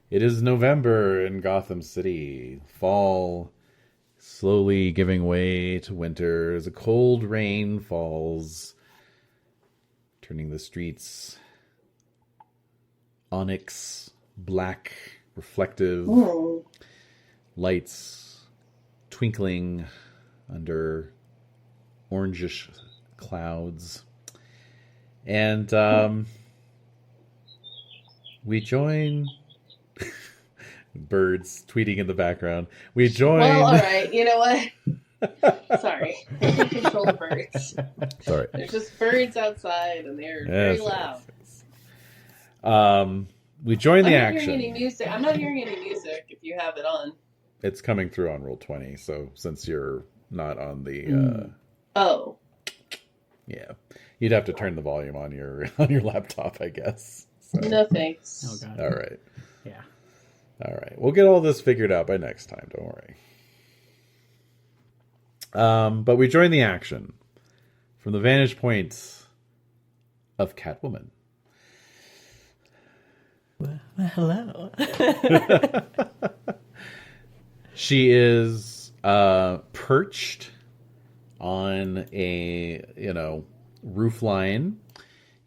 It is November in Gotham City. Fall slowly giving way to winter as a cold rain falls, turning the streets onyx, black, reflective, lights twinkling under orangish clouds. And we join birds tweeting in the background. We join. Well, all right. You know what? Sorry, I can't control the birds. Sorry, There's just birds outside, and they're very loud. We join the action. I'm not hearing any music. I'm not hearing any music. If you have it on, it's coming through on Roll20. So since you're not on the, yeah, you'd have to turn the volume on your laptop, I guess. So. No thanks. Oh god. All right. Yeah. All right. We'll get all this figured out by next time. Don't worry. But we join the action from the vantage point of Catwoman. Well, hello. She is perched on a roof line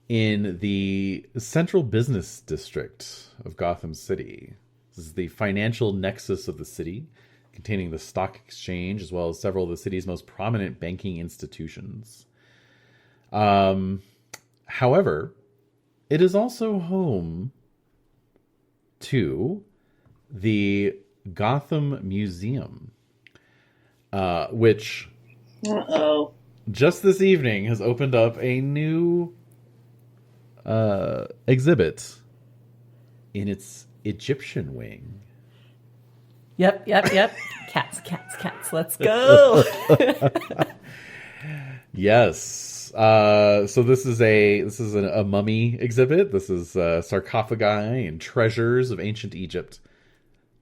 in the central business district of Gotham City. This is the financial nexus of the city, containing the stock exchange as well as several of the city's most prominent banking institutions. However, it is also home to the Gotham Museum, which just this evening has opened up a new exhibit in its Egyptian wing. Yep. Cats. Let's go. Yes. So this is a mummy exhibit. This is sarcophagi and treasures of ancient Egypt,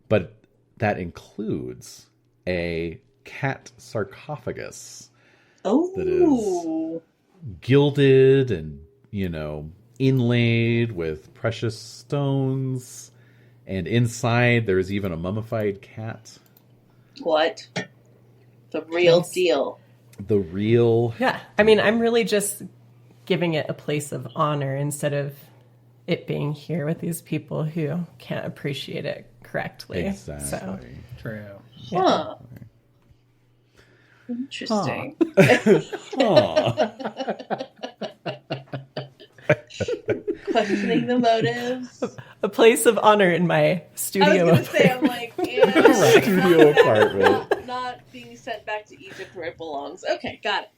but that includes a cat sarcophagus. Oh, that is gilded and inlaid with precious stones, and inside there is even a mummified cat. What? The real deal. The real. Yeah, I mean, I'm really just giving it a place of honor instead of it being here with these people who can't appreciate it correctly. Exactly. So. True. Huh. Interesting. Questioning the motives. A place of honor in my studio. I was going to say, I'm like, yeah, studio apartment. Not being sent back to Egypt where it belongs. Okay, got it.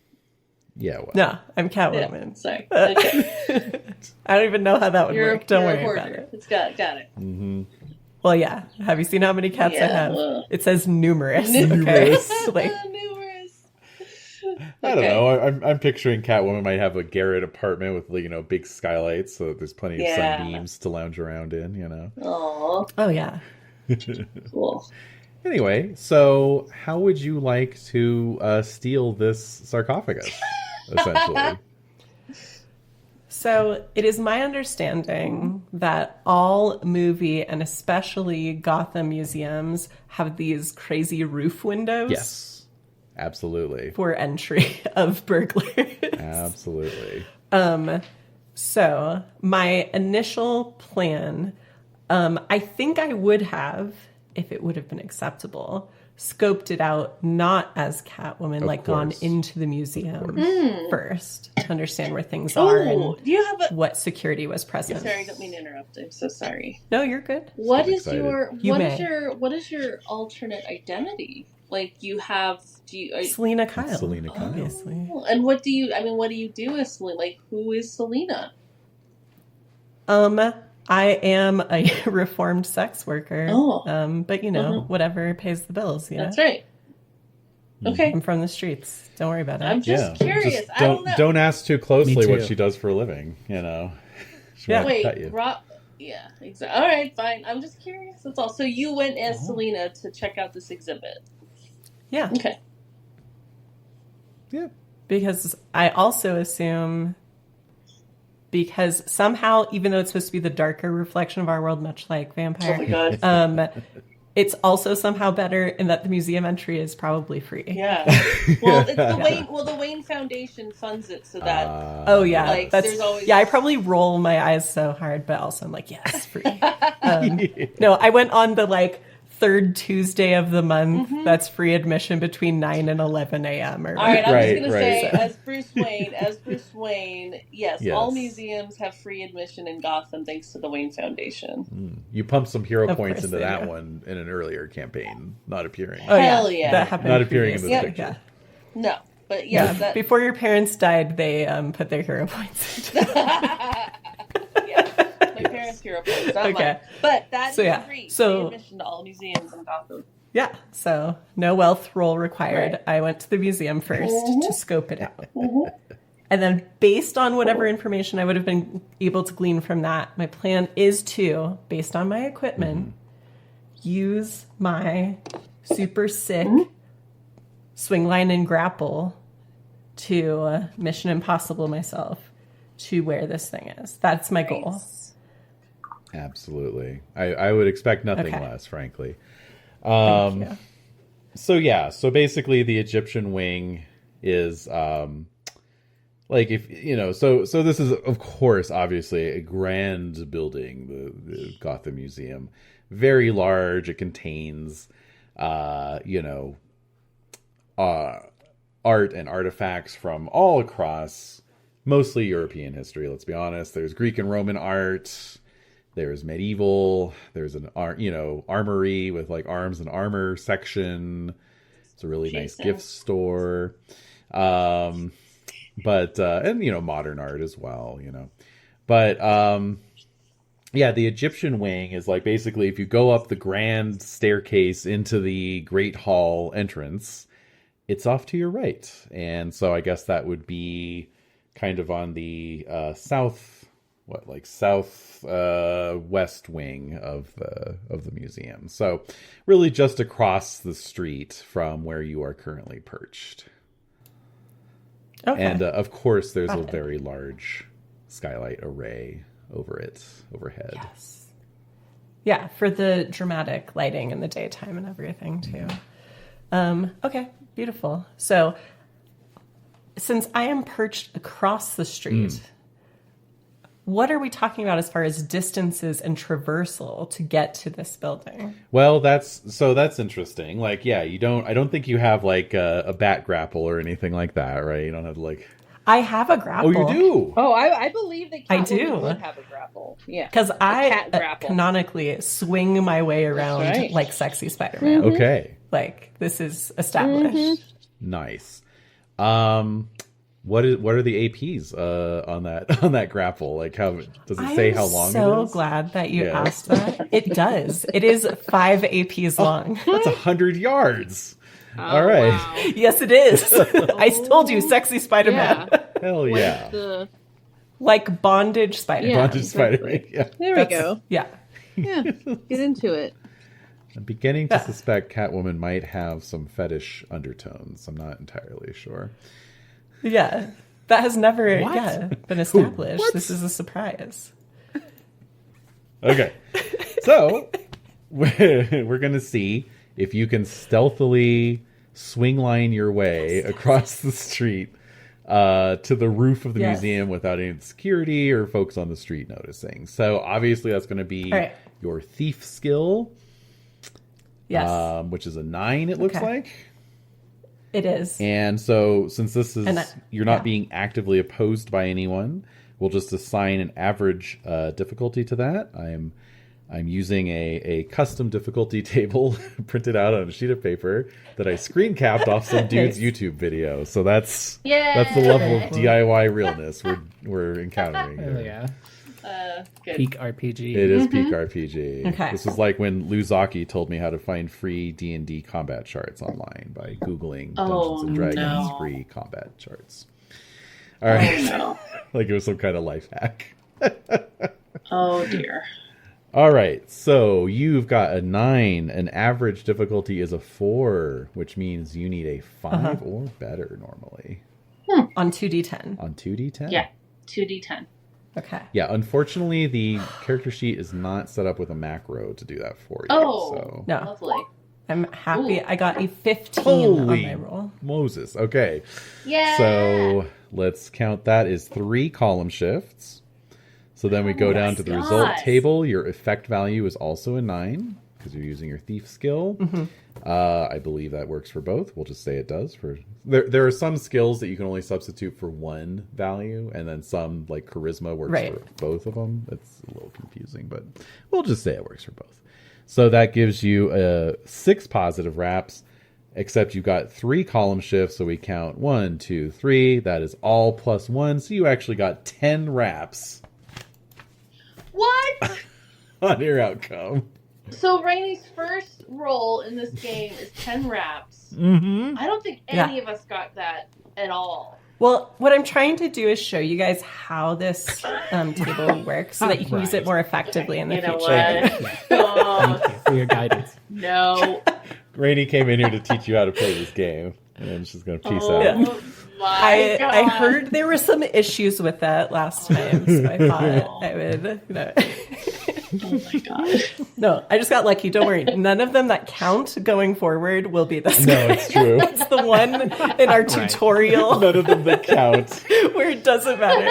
Yeah. Well. No, I'm Catwoman. Yeah, sorry. Okay. I don't even know how that would work. Don't worry you're a about it. It's got it. Mm-hmm. Well, yeah. Have you seen how many cats I have? It says numerous. Numerous. Okay? Numerous. I don't know. I'm picturing Catwoman might have a garret apartment with big skylights, so that there's plenty of sunbeams to lounge around in. Aww. Oh yeah. Cool. Anyway, so how would you like to steal this sarcophagus? Essentially. So it is my understanding that all movie and especially Gotham museums have these crazy roof windows. Yes, absolutely. For entry of burglars. Absolutely. So my initial plan, I think I would have, if it would have been acceptable, scoped it out not as Catwoman, gone into the museum first to understand where things are and do you have what security was present. Sorry, I don't mean to interrupt. I'm so sorry. No, you're good. What is excited. what is your alternate identity? Like Selena Kyle. Selena Kyle. Obviously. And what do you do as Selena? Like, who is Selena? I am a reformed sex worker. But whatever pays the bills, That's right. Okay. I'm from the streets. Don't worry about it. I'm just curious. Just I don't know. don't ask too closely Me what too. she does for a living. She Yeah. might Wait, cut you. yeah, exactly. All right, fine. I'm just curious. That's all. So you went as Selena to check out this exhibit. Yeah. Okay. Yeah. Because I also assume, because somehow, even though it's supposed to be the darker reflection of our world, much like Vampire, Oh my god. it's also somehow better in that the museum entry is probably free. Yeah. Well, it's the Wayne. Well, the Wayne Foundation funds it, so that. Oh yeah, Like, that's there's always- yeah. I probably roll my eyes so hard, but also I'm like, yes, free. No, I went on the third Tuesday of the month. That's free admission between 9 and 11 a.m. Or All right, I'm Right, just going to right. say, as Bruce Wayne, yes, all museums have free admission in Gotham thanks to the Wayne Foundation. You pumped some hero Of points course into they that do. one in an earlier campaign, not appearing. Oh, Hell yeah. That happened Not appearing in this previously. picture. No, but Yeah. yes, that, Before your parents died, they put their hero points into my parents' hero points, not Okay. mine. But that So, is yeah. free. So- Free admission to all museums in Gotham. Yeah, so no wealth roll required. Right. I went to the museum first to scope it out. And then based on whatever information I would have been able to glean from that, my plan is to, based on my equipment, use my super sick swing line and grapple to Mission Impossible myself to where this thing is. That's my goal. Absolutely. I would expect nothing Okay. less, frankly. Thank you. So basically the Egyptian wing is like if so this is of course obviously a grand building, the Gotham Museum, very large. It contains art and artifacts from all across mostly European history, let's be honest. There's Greek and Roman art. There's medieval. There's an armory with like arms and armor section. It's a really nice gift store. And modern art as well, But the Egyptian wing is like basically if you go up the grand staircase into the Great Hall entrance, it's off to your right. And so I guess that would be kind of on the west wing of the museum. So really just across the street from where you are currently perched. Okay. And of course there's a very large skylight array overhead. Yes. Yeah, for the dramatic lighting in the daytime and everything too. Okay, beautiful. So since I am perched across the street, what are we talking about as far as distances and traversal to get to this building? Well, that's interesting. Like, yeah, I don't think you have like a bat grapple or anything like that, right? You don't have like. I have a grapple. Oh, you do? Oh, I believe that I Catwoman do. would have a grapple. Yeah. Because I cat grapple. canonically swing my way around right. like sexy Spider-Man. Okay. Like, this is established. Nice. What are the APs on that grapple? Like, how does it say how long it is? I'm so glad that you asked that. It does. It is 5 APs long. That's 100 yards. All right. Wow. Yes, it is. I told you, sexy Spider-Man. Yeah. Hell yeah. Like bondage Spider-Man. Yeah, Bondage Spider-Man. Yeah. There we go. Yeah. Yeah. Get into it. I'm beginning to suspect Catwoman might have some fetish undertones. I'm not entirely sure. Yeah. That has never been established. What? This is a surprise. Okay. So, we're going to see if you can stealthily swing line your way across the street to the roof of the museum without any security or folks on the street noticing. So, obviously, that's going to be your thief skill. Yes. Which is a 9, it looks like. It is. And so, since this is you're not being actively opposed by anyone, we'll just assign an average difficulty to that. I'm using a custom difficulty table printed out on a sheet of paper that I screen capped off some dude's YouTube video. So that's the level of DIY realness we're encountering here. Oh yeah. Good. Peak RPG. It is peak RPG. Okay. This is like when Luzaki told me how to find free D&D combat charts online by Googling Dungeons and Dragons free combat charts. All right. Like it was some kind of life hack. Oh, dear. All right. So you've got a 9. An average difficulty is a 4, which means you need a 5 or better normally. On 2d10. On 2d10? Yeah. 2d10. Okay. Yeah, unfortunately, the character sheet is not set up with a macro to do that for you. Oh, so. No. lovely. I'm happy. Ooh. I got a 15 Holy on my roll. Moses. Okay. Yeah. So let's count that as 3 column shifts. So then we go down to the result table. Your effect value is also a 9. because you're using your thief skill. I believe that works for both. We'll just say it does. There are some skills that you can only substitute for one value, and then some, like charisma, works for both of them. It's a little confusing, but we'll just say it works for both. So that gives you 6 positive wraps, except you got 3 column shifts, so we count 1, 2, 3. That is all +1, so you actually got 10 wraps. What? On your outcome. So Rainy's first roll in this game is 10 wraps. I don't think any of us got that at all. Well, what I'm trying to do is show you guys how this table works so that you can use it more effectively in the future. What? Thank you for your guidance. No. Rainey came in here to teach you how to play this game, and then she's going to peace out. Yeah. My God. I heard there were some issues with that last time, so I thought I would, Oh my God. No, I just got lucky. Don't worry. None of them that count going forward will be this. No, it's true. It's the one in our tutorial. None of them that count. Where it doesn't matter.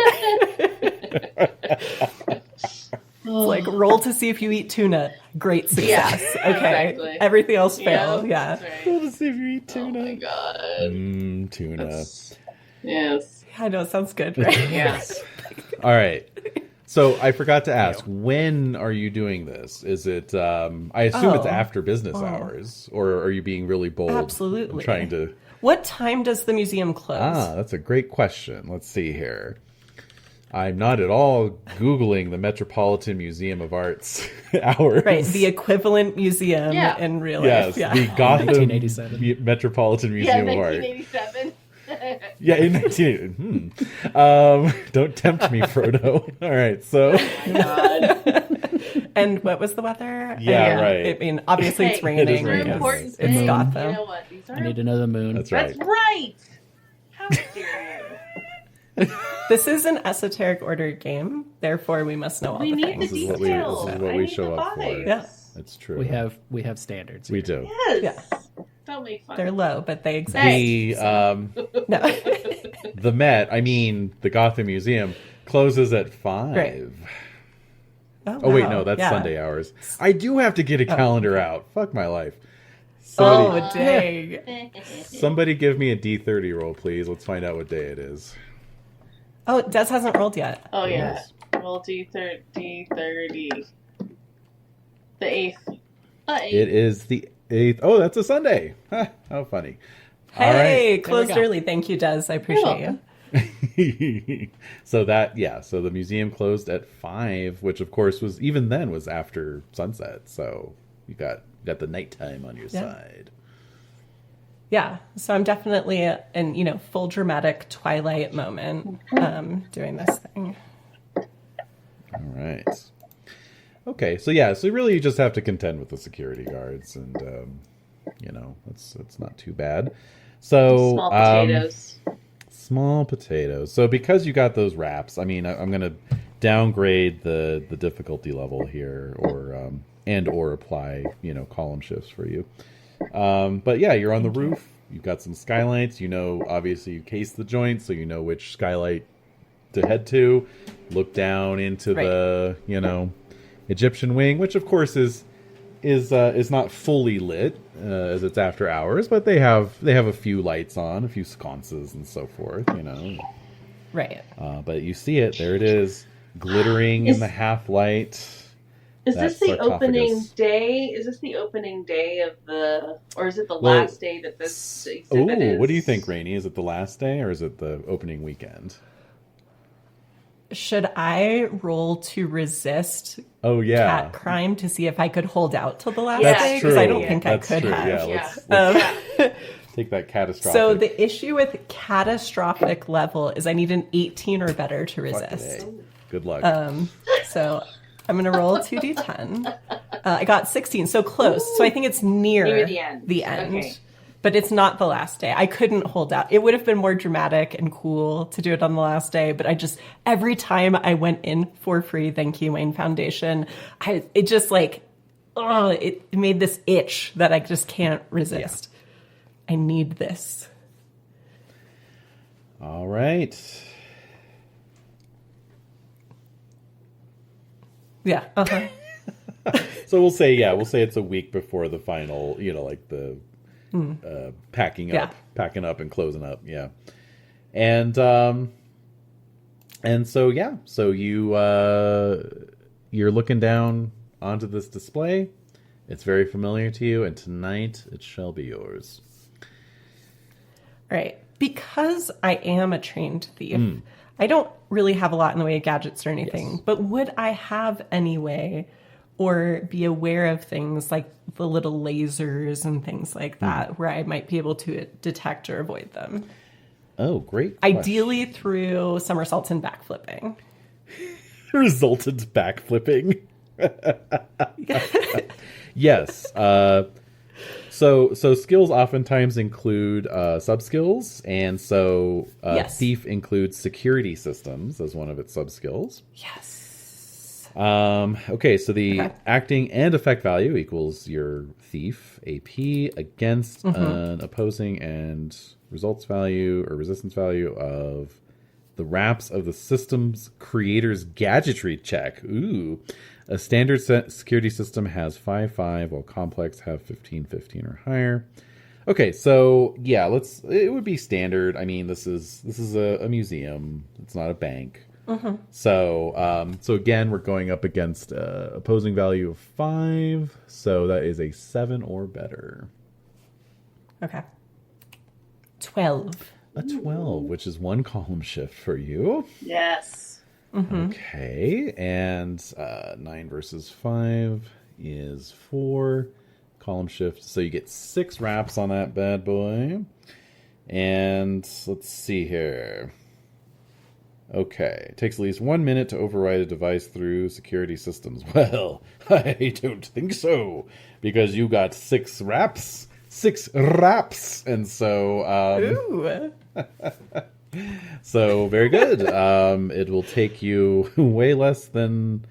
It's like roll to see if you eat tuna. Great success. Yeah, okay. exactly. Everything else failed. Yeah. That's right. We'll see if you eat tuna. Oh my God. Tuna. Yes. I know it sounds good, right? Yes. All right. So I forgot to ask, when are you doing this? Is it, I assume it's after business hours, or are you being really bold? Absolutely. Trying to... What time does the museum close? That's a great question. Let's see here. I'm not at all Googling the Metropolitan Museum of Art's hours. Right, the equivalent museum in real life. Yes, Yeah. the Gotham 1987. Metropolitan Museum of Art. 1987. Yeah, in 1980. Don't tempt me, Frodo. All right, so. Oh my God. And what was the weather? Yeah, right. I mean, obviously it's raining. It is raining. It's things. Gotham. You know what? These are... I need to know the moon. That's right. That's right. How dare you? This is an esoteric order game, therefore we must know all We the need the things. This is details. what we I need show the up for. vibes. Yeah. It's true. We have standards. We here. do. Yes. Yeah. Don't make fun. They're low, but they exist. The No. the Met, I mean the Gotham Museum, closes at 5. Right. Oh wait, wow. no, that's Yeah. Sunday hours. I do have to get a calendar out. Fuck my life. Oh, Somebody, dang. somebody give me a D30 roll, please. Let's find out what day it is. Oh, Des hasn't rolled yet. Oh yeah. Yes. Roll D30. The 8th. It is the 8th. Oh, that's a Sunday. Huh, how funny. Hey, All closed go. early. Thank you, Des. I appreciate you. right. So the museum closed at 5, which of course was, even then, was after sunset. So you got the nighttime on your side. Yeah, so I'm definitely in full dramatic twilight moment doing this thing. All right. Okay, so really you just have to contend with the security guards, and it's not too bad. So Small potatoes. Small potatoes. So because you got those wraps, I mean, I'm going to downgrade the difficulty level here, or apply column shifts for you. But yeah, you're on the roof. You've got some skylights. Obviously you case the joint, so you know which skylight to head to. Look down into the Egyptian wing, which of course is not fully lit as it's after hours, but they have a few lights on, a few sconces and so forth. Right. But you see it. There it is, glittering in the half light. Is that this the sarcophagus. opening day? Is this the opening day of or is it the last day that this exhibit is? What do you think, Rainey? Is it the last day or is it the opening weekend? Should I roll to resist Oh yeah, cat crime to see if I could hold out till the last That's day? true. Because I don't think That's I could true. have. Yeah, Yeah. let's take that catastrophic. So the issue with catastrophic level is I need an 18 or better to resist. Fuck, good luck. So I'm going to roll 2d10. I got 16, so close. So I think it's near the end. Okay. But it's not the last day. I couldn't hold out. It would have been more dramatic and cool to do it on the last day, but every time I went in for free, thank you, Wayne Foundation, it made this itch that I just can't resist. Yeah. I need this. All right. Yeah. Uh-huh. So we'll say it's a week before the final, like the packing up and closing up. Yeah. And so you're looking down onto this display. It's very familiar to you, and tonight it shall be yours. Right. Because I am a trained thief, I don't really have a lot in the way of gadgets or anything, Yes. but would I have any way or be aware of things like the little lasers and things like that where I might be able to detect or avoid them? Oh, great question. Ideally through somersaults and backflipping. Resultant backflipping. Yes. So skills oftentimes include sub-skills, and so thief includes security systems as one of its sub-skills. Yes. Okay, so the acting and effect value equals your thief AP against an opposing and results value or resistance value of the wraps of the system's creator's gadgetry check. Ooh. A standard security system has 5/5, while complex have 15/15 or higher. Okay, so yeah, it would be standard. I mean, this is a museum. It's not a bank. So again, we're going up against opposing value of 5. So that is a 7 or better. Okay. 12. A 12, which is 1 column shift for you. Yes. Okay, and 9 versus 5 is 4 column shift. So you get 6 wraps on that bad boy. And let's see here. Okay, it takes at least 1 minute to override a device through security systems. Well, I don't think so, because you got 6 wraps. 6 wraps, and so Ooh. so very good. It will take you way less than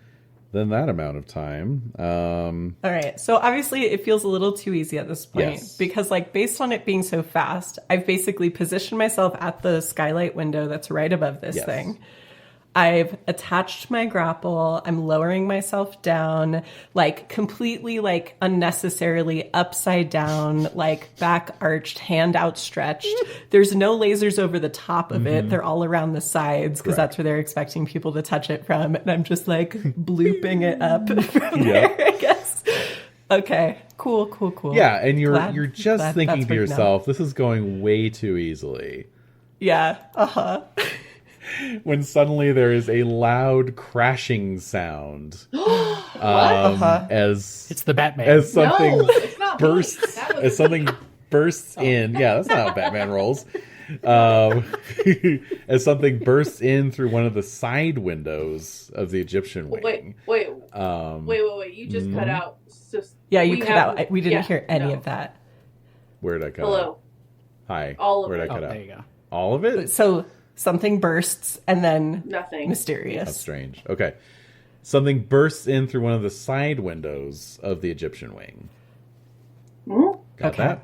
that amount of time. All right. So obviously it feels a little too easy at this point because based on it being so fast, I've basically positioned myself at the skylight window that's right above this thing. I've attached my grapple. I'm lowering myself down, completely, unnecessarily upside down, back arched, hand outstretched. There's no lasers over the top of it. They're all around the sides because that's where they're expecting people to touch it from. And I'm just blooping it up from there, I guess. Okay, cool. Yeah, and you're just thinking to yourself, this is going way too easily. Yeah, When suddenly there is a loud crashing sound. As It's the Batman. As something it's not bursts that was- as something bursts in. Yeah, that's not how Batman rolls. As something bursts in through one of the side windows of the Egyptian wing. Wait. You just cut out. Yeah, you cut out. We didn't hear any of that. Where did I cut out? Hello. Hi. All of Where did it. I cut out? There you go. All of it? So something bursts and then Nothing. mysterious. That's strange. Okay. Something bursts in through one of the side windows of the Egyptian wing. Got that?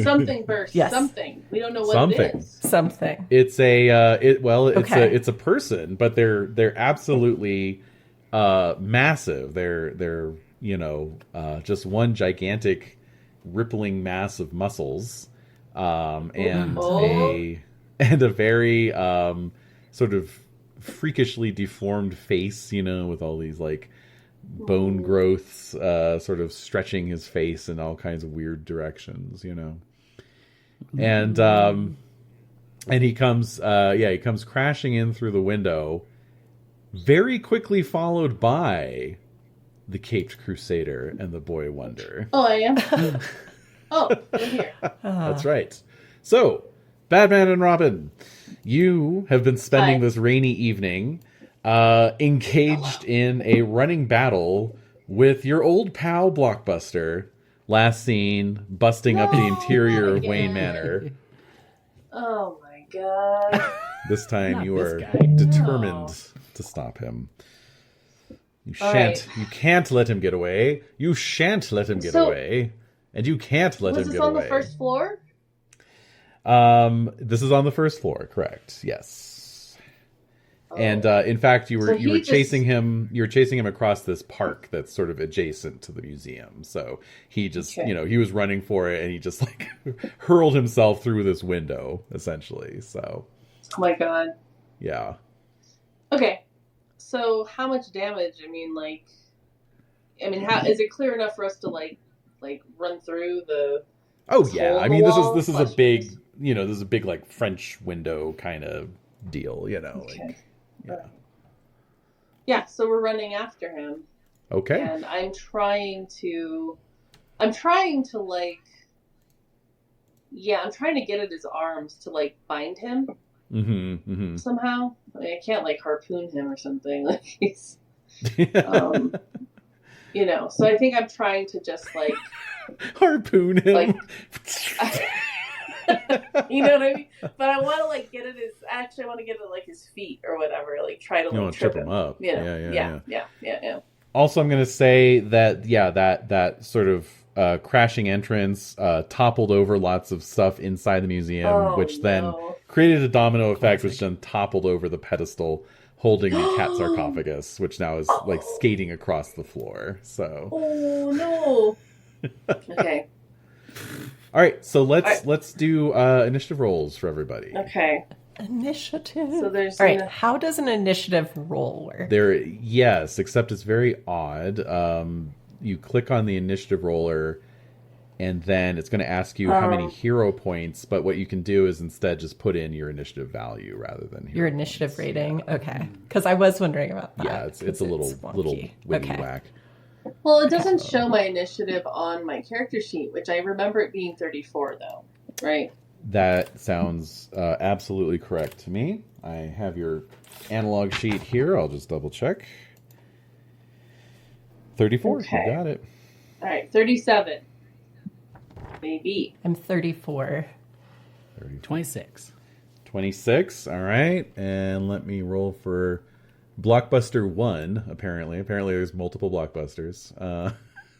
Something burst. Yes. Something. We don't know what Something. it is. Something. It's Okay. a person, but they're absolutely massive. They're just one gigantic rippling mass of muscles, and a very sort of freakishly deformed face, with all these bone growths sort of stretching his face in all kinds of weird directions, and he comes crashing in through the window, very quickly followed by the Caped Crusader and the Boy Wonder. Oh, I am? Oh, I'm here. That's right. So, Batman and Robin, you have been spending this rainy evening engaged in a running battle with your old pal Blockbuster, last seen busting up the interior of Wayne Manor. Oh my god. This time Not you this are guy. determined to stop him. You can't let him get away. You shan't let him get away. And you can't let him Was get this on away. the first floor? This is on the first floor, correct? Yes. And in fact, you were chasing just... him. You were chasing him across this park that's sort of adjacent to the museum. So he just, he was running for it, and he just like hurled himself through this window, essentially. So, oh my god. Yeah. Okay, so how much damage? How is it clear enough for us to like run through the? Oh yeah, I mean this is a big, this is a big like French window kind of deal, Okay. Yeah. Yeah, so we're running after him. Okay. And I'm trying to get at his arms to like bind him. Somehow. I can't like harpoon him or something. Like he's so I think I'm trying to just like harpoon him. Like, you know what I mean? But I want to like get at I want to get at like his feet or whatever. Like try to like trip him up. Yeah. Also, I'm going to say that that sort of crashing entrance toppled over lots of stuff inside the museum, which then created a domino effect, which then toppled over the pedestal holding the cat sarcophagus, which now is like skating across the floor. So. Oh no. Okay. All right, so let's do initiative rolls for everybody. Okay. Initiative. So there's all right. How does an initiative roll work? Yes, except it's very odd. You click on the initiative roller, and then it's going to ask you how many hero points. But what you can do is instead just put in your initiative value rather than your initiative rating. Yeah. Okay, because I was wondering about that. Yeah, it's a little wiggy whack. Well, it doesn't show my initiative on my character sheet, which I remember it being 34, though. Right? That sounds absolutely correct to me. I have your analog sheet here. I'll just double check. 34. Okay. You got it. All right, 37. Maybe. I'm 34. 26. 26. All right. And let me roll for Blockbuster 1, apparently. Apparently there's multiple Blockbusters.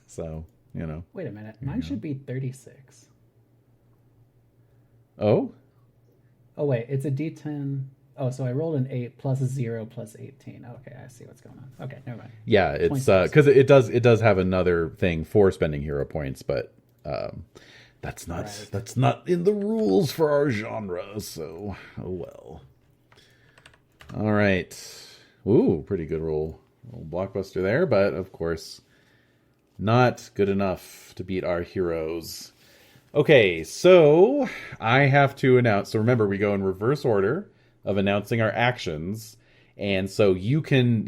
So, Wait a minute. Mine should be 36. Oh? Oh, wait. It's a D10. Oh, so I rolled an 8 plus a 0 plus 18. Okay, I see what's going on. Okay, never mind. Yeah, it's because it does have another thing for spending hero points, but that's not in the rules for our genre, so oh well. All right. Ooh, pretty good roll. Blockbuster there, but of course not good enough to beat our heroes. Okay, so I have to announce. So remember, we go in reverse order of announcing our actions, and so you can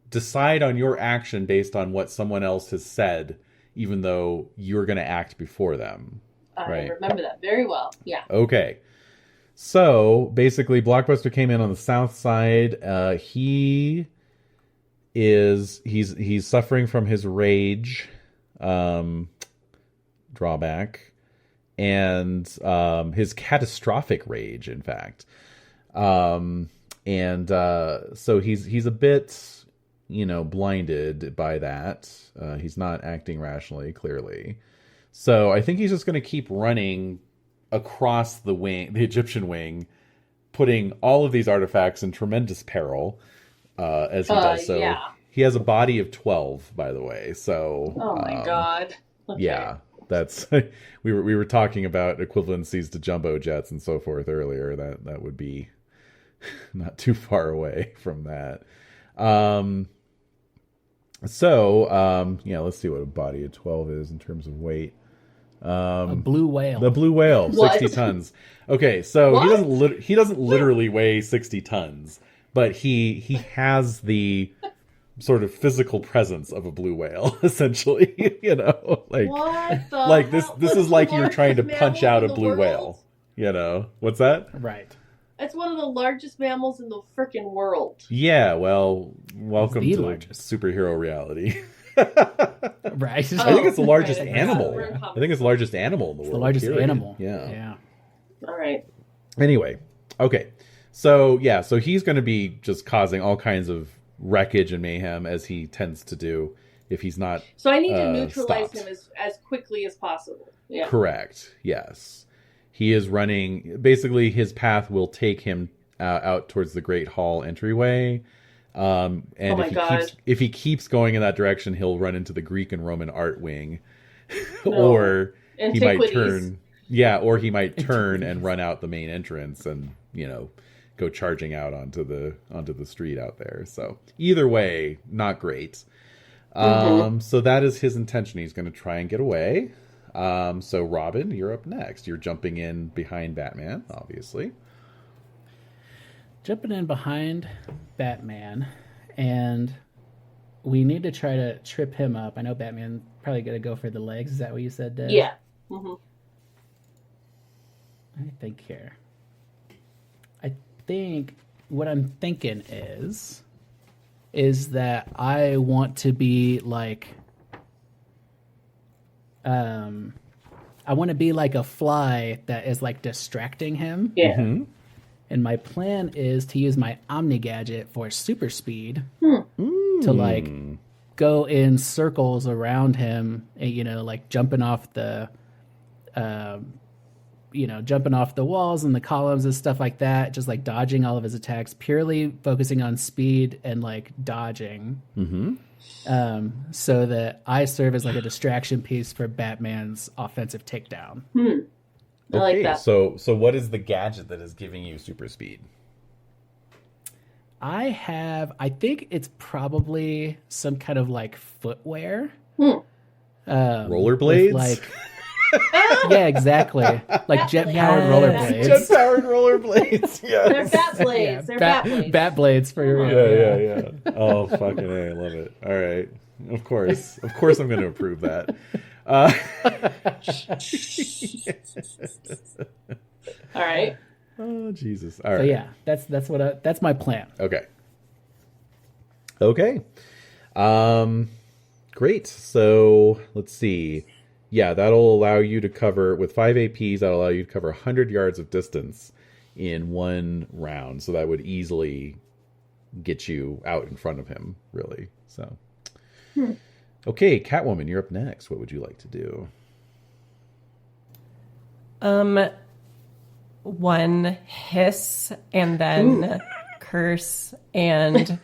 decide on your action based on what someone else has said, even though you're going to act before them. I remember that very well. Yeah. Okay. So basically, Blockbuster came in on the south side. He's suffering from his rage drawback and his catastrophic rage, in fact. So he's a bit, blinded by that. He's not acting rationally, clearly. So I think he's just going to keep running across the Egyptian wing, putting all of these artifacts in tremendous peril as he does so. Yeah. He has a body of 12, by the way. So. Oh my god. Okay. Yeah. That's we were talking about equivalencies to jumbo jets and so forth earlier. That would be not too far away from that. Let's see what a body of 12 is in terms of weight. A blue whale. The blue whale, What? 60 tons. Okay, so What? he doesn't literally weigh 60 tons, but he has the sort of physical presence of a blue whale, essentially. What this hell? is like you're trying to Largest punch out a mammal in the blue world? whale. What's that? Right. It's one of the largest mammals in the frickin' world. Yeah, well, welcome the to largest. superhero reality. Right. I think it's the largest right. animal. We're in I think it's the largest animal in the It's world. the largest period. animal. Yeah. All right. Anyway, okay. So he's going to be just causing all kinds of wreckage and mayhem, as he tends to do if he's not. So I need to neutralize stopped. him as quickly as possible. Yeah. Correct. Yes. He is running. Basically, his path will take him out towards the Great Hall entryway. And if he keeps going in that direction, he'll run into the Greek and Roman art wing, or he might turn. Yeah, or he might turn and run out the main entrance, and go charging out onto the street out there. So either way, not great. So that is his intention. He's going to try and get away. So Robin, you're up next. You're jumping in behind Batman, obviously. Jumping in behind Batman, and we need to try to trip him up. I know Batman probably going to go for the legs. Is that what you said, Deb? Yeah. Mm-hmm. I think here. I think what I'm thinking is that I want to be like, I want to be like a fly that is like distracting him. Yeah. Mm-hmm. And my plan is to use my Omni gadget for super speed to like go in circles around him, and, like jumping off the, jumping off the walls and the columns and stuff like that, just like dodging all of his attacks, purely focusing on speed and like dodging. So that I serve as like a distraction piece for Batman's offensive takedown. I like that. So what is the gadget that is giving you super speed? I think it's probably some kind of like footwear. Rollerblades? Like, yeah, exactly. Like jet-powered rollerblades. Jet-powered rollerblades. Yes. They're bat blades. Yeah, They're bat blades. Bat blades for your Yeah. Oh, fucking A, I love it. All right. Of course I'm going to approve that. All right. Oh, Jesus. All right. So yeah, that's my plan. Okay. Great. So let's see. Yeah, that'll allow you to cover, with 5 APs, that'll allow you to cover 100 yards of distance in one round. So that would easily get you out in front of him, really. So, Okay, Catwoman, you're up next. What would you like to do? One hiss and then curse and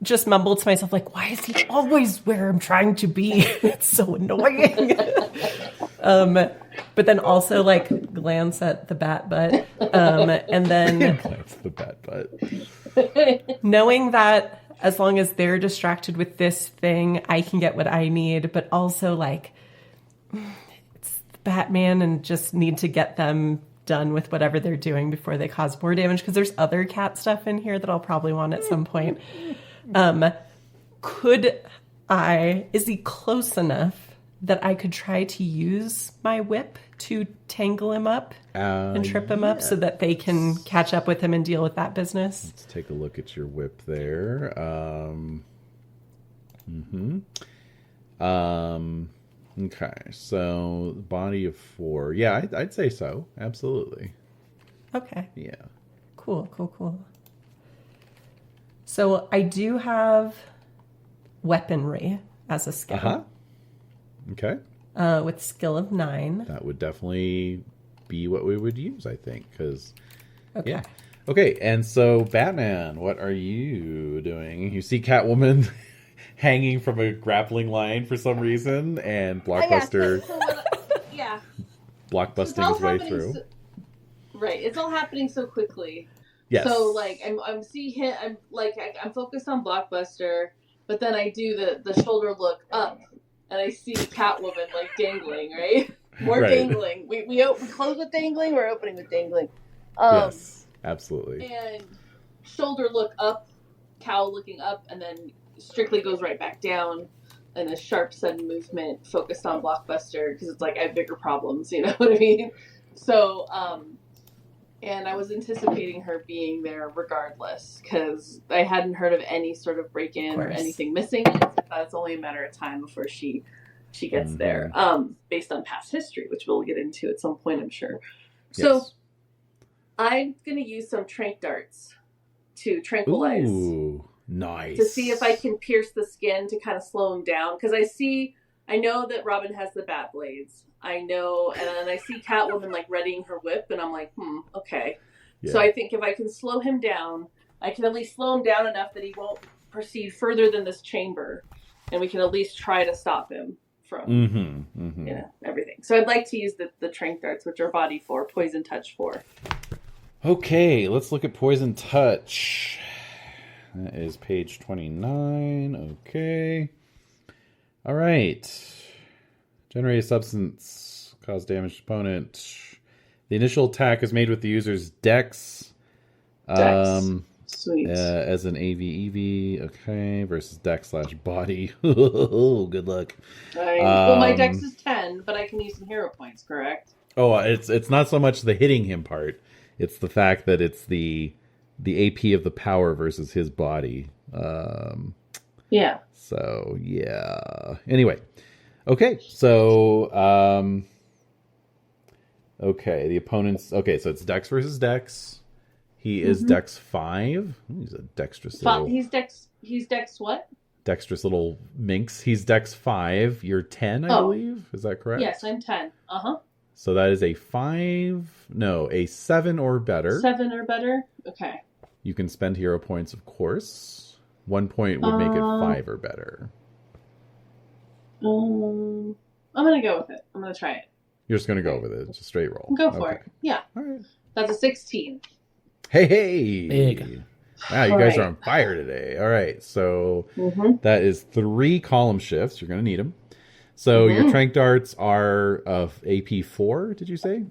just mumble to myself, like, why is he always where I'm trying to be? It's so annoying. But then also like glance at the bat butt. And then glance at the bat butt. Knowing that as long as they're distracted with this thing, I can get what I need, but also like it's Batman and just need to get them done with whatever they're doing before they cause more damage, because there's other cat stuff in here that I'll probably want at some point. Is he close enough that I could try to use my whip to tangle him up and trip him up so that they can catch up with him and deal with that business? Let's take a look at your whip there. Okay, so body of 4. Yeah, I'd say so. Absolutely. Okay. Yeah. Cool. So I do have weaponry as a skill. Okay. With skill of 9. That would definitely be what we would use, I think, because... Okay. Yeah. Okay, and so Batman, what are you doing? You see Catwoman hanging from a grappling line for some reason, and Blockbuster blockbusting his way through. Right, it's all happening so quickly. Yes. So like I'm focused on Blockbuster, but then I do the shoulder look up, and I see Catwoman like dangling, right? More dangling. We close with dangling. We're opening with dangling. Yes, absolutely. And shoulder look up, cowl looking up, and then strictly goes right back down. And a sharp, sudden movement focused on Blockbuster because it's like I have bigger problems. You know what I mean? So, and I was anticipating her being there regardless because I hadn't heard of any sort of break-in or anything missing. It's only a matter of time before she gets there, based on past history, which we'll get into at some point, I'm sure. So I'm going to use some trank darts to tranquilize. Ooh, nice. To see if I can pierce the skin to kind of slow him down. Because I know that Robin has the bat blades. I know, and then I see Catwoman like readying her whip, and I'm like, okay. Yeah. So I think if I can slow him down, I can at least slow him down enough that he won't proceed further than this chamber, and we can at least try to stop him from everything. So I'd like to use the trank darts, which are body 4, poison touch 4. Okay, let's look at poison touch. That is page 29. Okay. All right. Generate a substance, cause damage to opponent. The initial attack is made with the user's dex. Sweet. As an AV/EV. Okay. Versus dex/body. Good luck. Well, my dex is 10, but I can use some hero points, correct? Oh, it's not so much the hitting him part. It's the fact that it's the AP of the power versus his body. Yeah. So, yeah. Anyway. Okay. So, okay. The opponent's... Okay, so it's dex versus dex. He is dex 5. Ooh, he's a dexterous little... He's dex what? Dexterous little minx. He's dex 5. You're 10, I believe. Is that correct? Yes, I'm 10. Uh-huh. So that is a 7 or better. 7 or better? Okay. You can spend hero points, of course. 1 point would make it 5 or better. I'm going to go with it. I'm going to try it. You're just going to go with it. It's a straight roll. Go for it. Yeah. All right. That's a 16. Hey! Big. Wow, you guys are on fire today. All right. So that is 3 column shifts. You're going to need them. So your trank darts are of AP 4, did you say?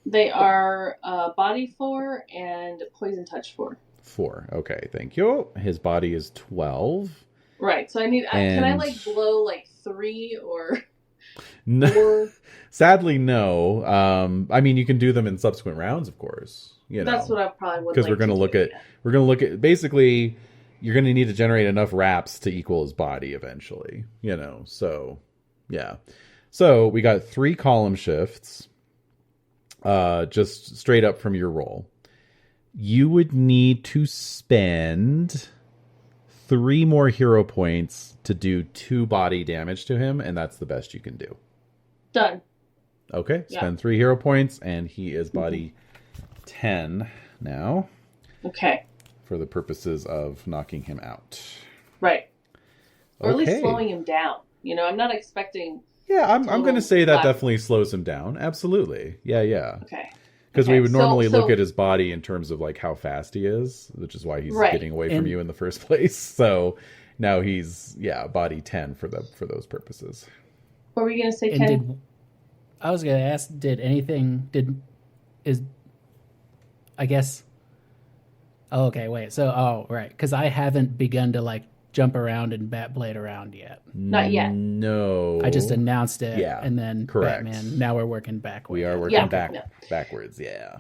They are body 4 and poison touch 4. 4. Okay, thank you. His body is 12. Right. So I need... can I blow 3 or... No, 4? Sadly, no. I mean, you can do them in subsequent rounds, of course. That's what I probably would. Because we're going to look at basically, you're going to need to generate enough wraps to equal his body eventually. So yeah. So we got 3 column shifts, just straight up from your roll. You would need to spend 3 more hero points to do 2 body damage to him, and that's the best you can do. Done. Okay, spend 3 hero points, and he is body 10 now. Okay. For the purposes of knocking him out. Right. Or at least slowing him down. I'm not expecting... Yeah, I'm going to say that definitely slows him down. Absolutely. Yeah. Okay. Because we would normally look at his body in terms of how fast he is, which is why he's getting away from you in the first place. So now he's body 10 for those purposes. What were you going to say, Ken? I was going to ask, I guess... Oh, okay, wait. So, right. Because I haven't begun to jump around and bat blade around yet. Not yet. No. I just announced it. Yeah, and then correct. Batman. Now we're working backwards. We are working backwards. Yeah.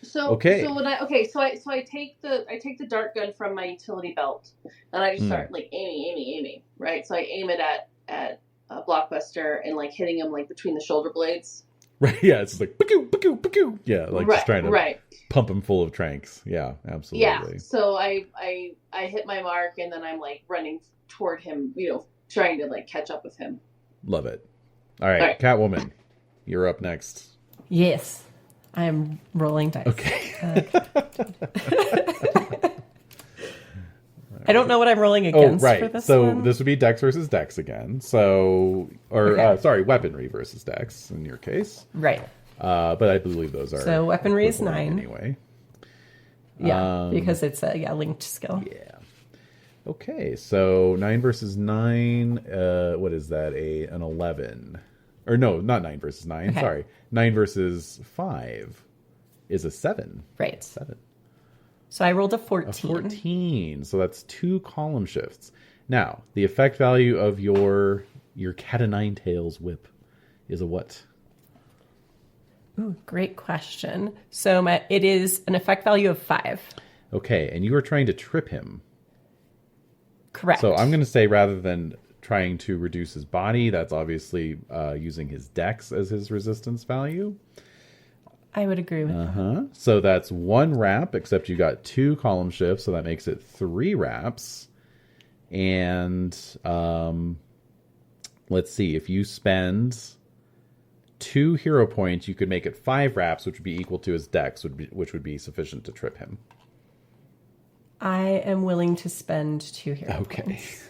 So So I take the dart gun from my utility belt and I just start aiming. Right. So I aim it at Blockbuster and hitting him hitween the shoulder blades. Right. Yeah. It's just picoo. Yeah. Just trying to pump him full of tranks. Yeah. Absolutely. Yeah. So I hit my mark and then I'm running toward him, trying to catch up with him. Love it. All right. Catwoman, you're up next. Yes. I am rolling dice. Okay. I don't know what I'm rolling against for this one. This would be Dex versus Dex again. So, weaponry versus Dex in your case. Right. But I believe those are... So weaponry is 9. Anyway. Yeah, because it's a linked skill. Yeah. Okay, so 9 versus 9, what is that? An 11. Or no, not 9 versus 9, okay. Sorry. 9 versus 5 is a 7. Right. 7. So I rolled a 14. A 14. So that's 2 column shifts. Now, the effect value of your cat-o'-nine-tails whip is a what? Ooh, great question. So it is an effect value of 5. Okay, and you are trying to trip him. Correct. So I'm going to say rather than trying to reduce his body, that's obviously using his dex as his resistance value. I would agree with that. So that's 1 wrap, except you got 2 column shifts, so that makes it 3 wraps. And let's see, if you spend 2 hero points, you could make it 5 wraps, which would be equal to his dex, which would be sufficient to trip him. I am willing to spend 2 hero points.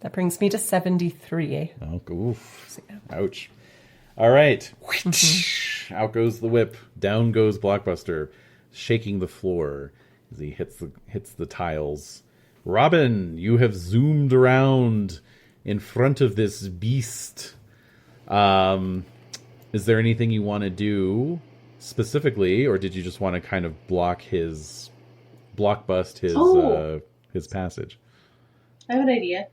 That brings me to 73. Oh, oof. Ouch. All right. Out goes the whip. Down goes Blockbuster, shaking the floor as he hits the tiles. Robin, you have zoomed around in front of this beast. Is there anything you want to do specifically, or did you just want to kind of blockbust his passage? I have an idea.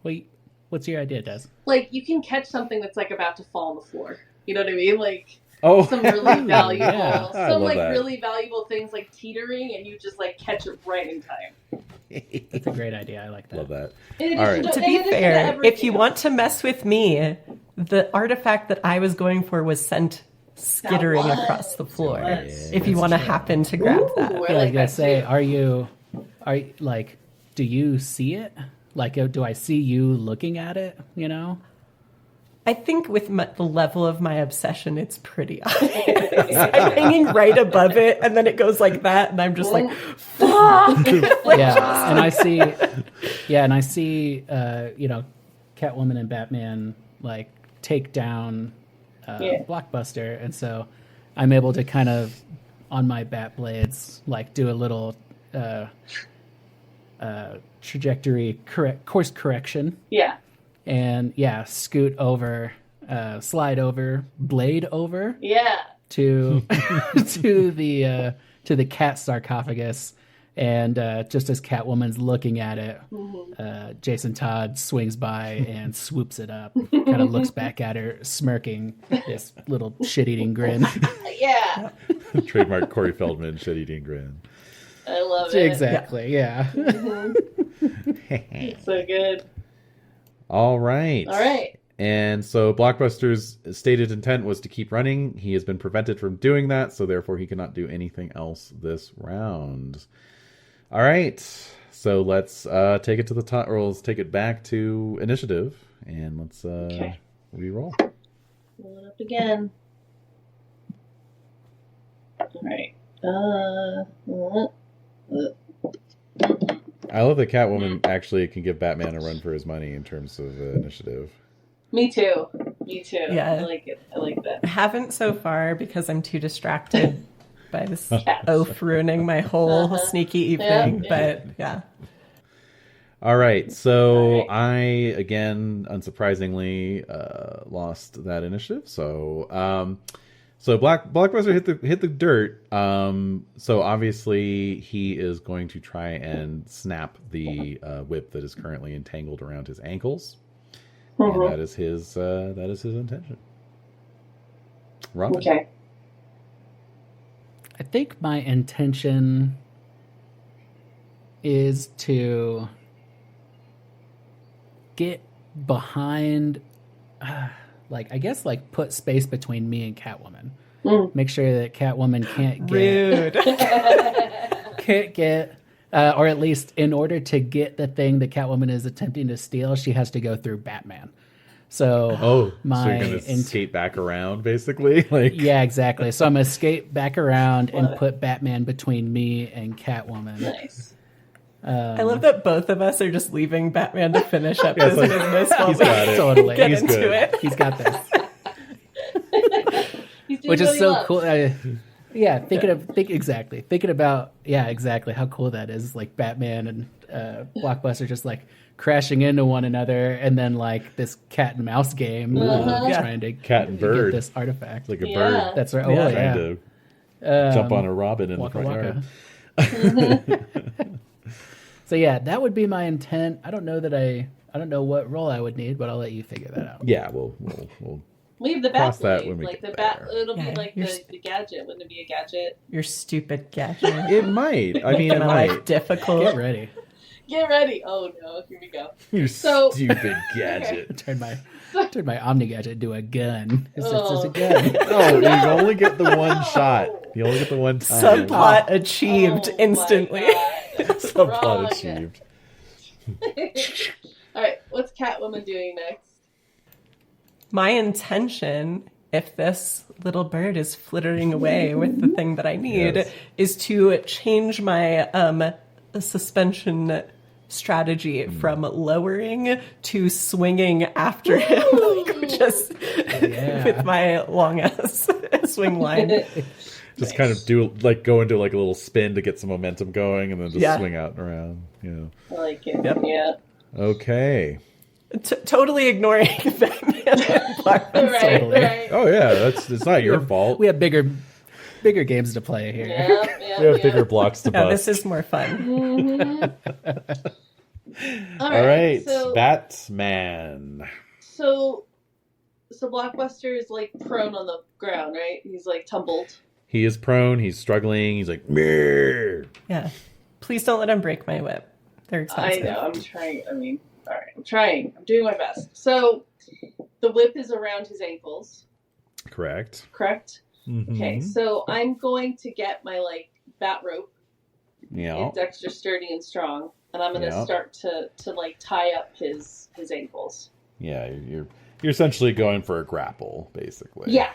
Wait, what's your idea, Des? Like, you can catch something that's like about to fall on the floor. You know what I mean? Like, some really valuable, really valuable things like teetering, and you just like catch it right in time. That's a great idea. I like that. Love that. All right. To be fair, if you want to mess with me, the artifact that I was going for was sent skittering across the floor. If you want to happen to grab that. I was gonna say, are you like, do you see it? Like, do I see you looking at it? You know? I think with the level of my obsession, it's pretty obvious. I'm hanging right above it, and then it goes like that, and I'm just like, fuck! And I see, Catwoman and Batman, like, take down Blockbuster, and so I'm able to kind of, on my bat blades, like, do a little course correction. Yeah. And scoot over, slide over, blade over. Yeah. To the cat sarcophagus, and just as Catwoman's looking at it, Jason Todd swings by and swoops it up. Kind of looks back at her, smirking this little shit-eating grin. Yeah. Trademark Corey Feldman shit-eating grin. I love it. Exactly. Yeah. It's so good. All right. All right. And so Blockbuster's stated intent was to keep running. He has been prevented from doing that, so therefore he cannot do anything else this round. All right. So let's take it to the top, or let's take it back to initiative, and let's re-roll. Roll it up again. All right. I love that Catwoman actually can give Batman a run for his money in terms of initiative. Me too. Yeah. I like it. I like that. I haven't so far because I'm too distracted by this oaf ruining my whole sneaky evening. But yeah. All right. So I, again, unsurprisingly, lost that initiative. So Blockbuster hit the dirt. So obviously he is going to try and snap the whip that is currently entangled around his ankles. And that is his intention. Robin. Okay. I think my intention is to get behind, put space between me and Catwoman. Make sure that Catwoman can't get, or at least in order to get the thing that Catwoman is attempting to steal, she has to go through Batman. So so you're going to skate back around, basically? Yeah, exactly. So I'm going to skate back around and put Batman between me and Catwoman. Nice. I love that both of us are just leaving Batman to finish up his business while he's got it. Totally. Get into it. He's got this. Which is so cool. Thinking about exactly how cool that is. Like Batman and Blockbuster just like crashing into one another, and then like this cat and mouse game trying to cat and bird get this artifact. Like a bird. That's right. Trying to jump on a robin in the front yard. So yeah, that would be my intent. I don't know what role I would need, but I'll let you figure that out. Yeah, we'll leave the cross bat that when we like get the bat. there. It'll be like the gadget. Wouldn't it be a gadget? Your stupid gadget. It might. I mean, it my might. life difficult. Get ready. Get ready. Oh no, here we go. You stupid gadget. Turn my Omni gadget into a gun. It's just a gun. No, you only get the one shot. You only get the one time. Subplot achieved instantly. Subplot achieved. All right, what's Catwoman doing next? my intention, if this little bird is flittering away with the thing that I need, is to change my suspension strategy from lowering to swinging after him, just with my long ass swing line. Just kind of go into like a little spin to get some momentum going, and then just swing out and around. I like it. Yep. Yeah. Okay. Totally ignoring Batman and Blockbuster. Right. Oh yeah, it's not your fault. We have bigger games to play here. Yeah, We have bigger blocks to bust. This is more fun. All right, so, Batman. So Blockbuster is like prone on the ground, right? He's like tumbled. He is prone. He's struggling. He's like, meh. Yeah. Please don't let him break my whip. They're expensive. I know. I'm trying. I mean, all right. I'm trying. I'm doing my best. So the whip is around his ankles. Correct. Mm-hmm. Okay. So I'm going to get my bat rope. Yeah. It's extra sturdy and strong, and I'm going to start to tie up his ankles. Yeah. You're essentially going for a grapple, basically. Yeah.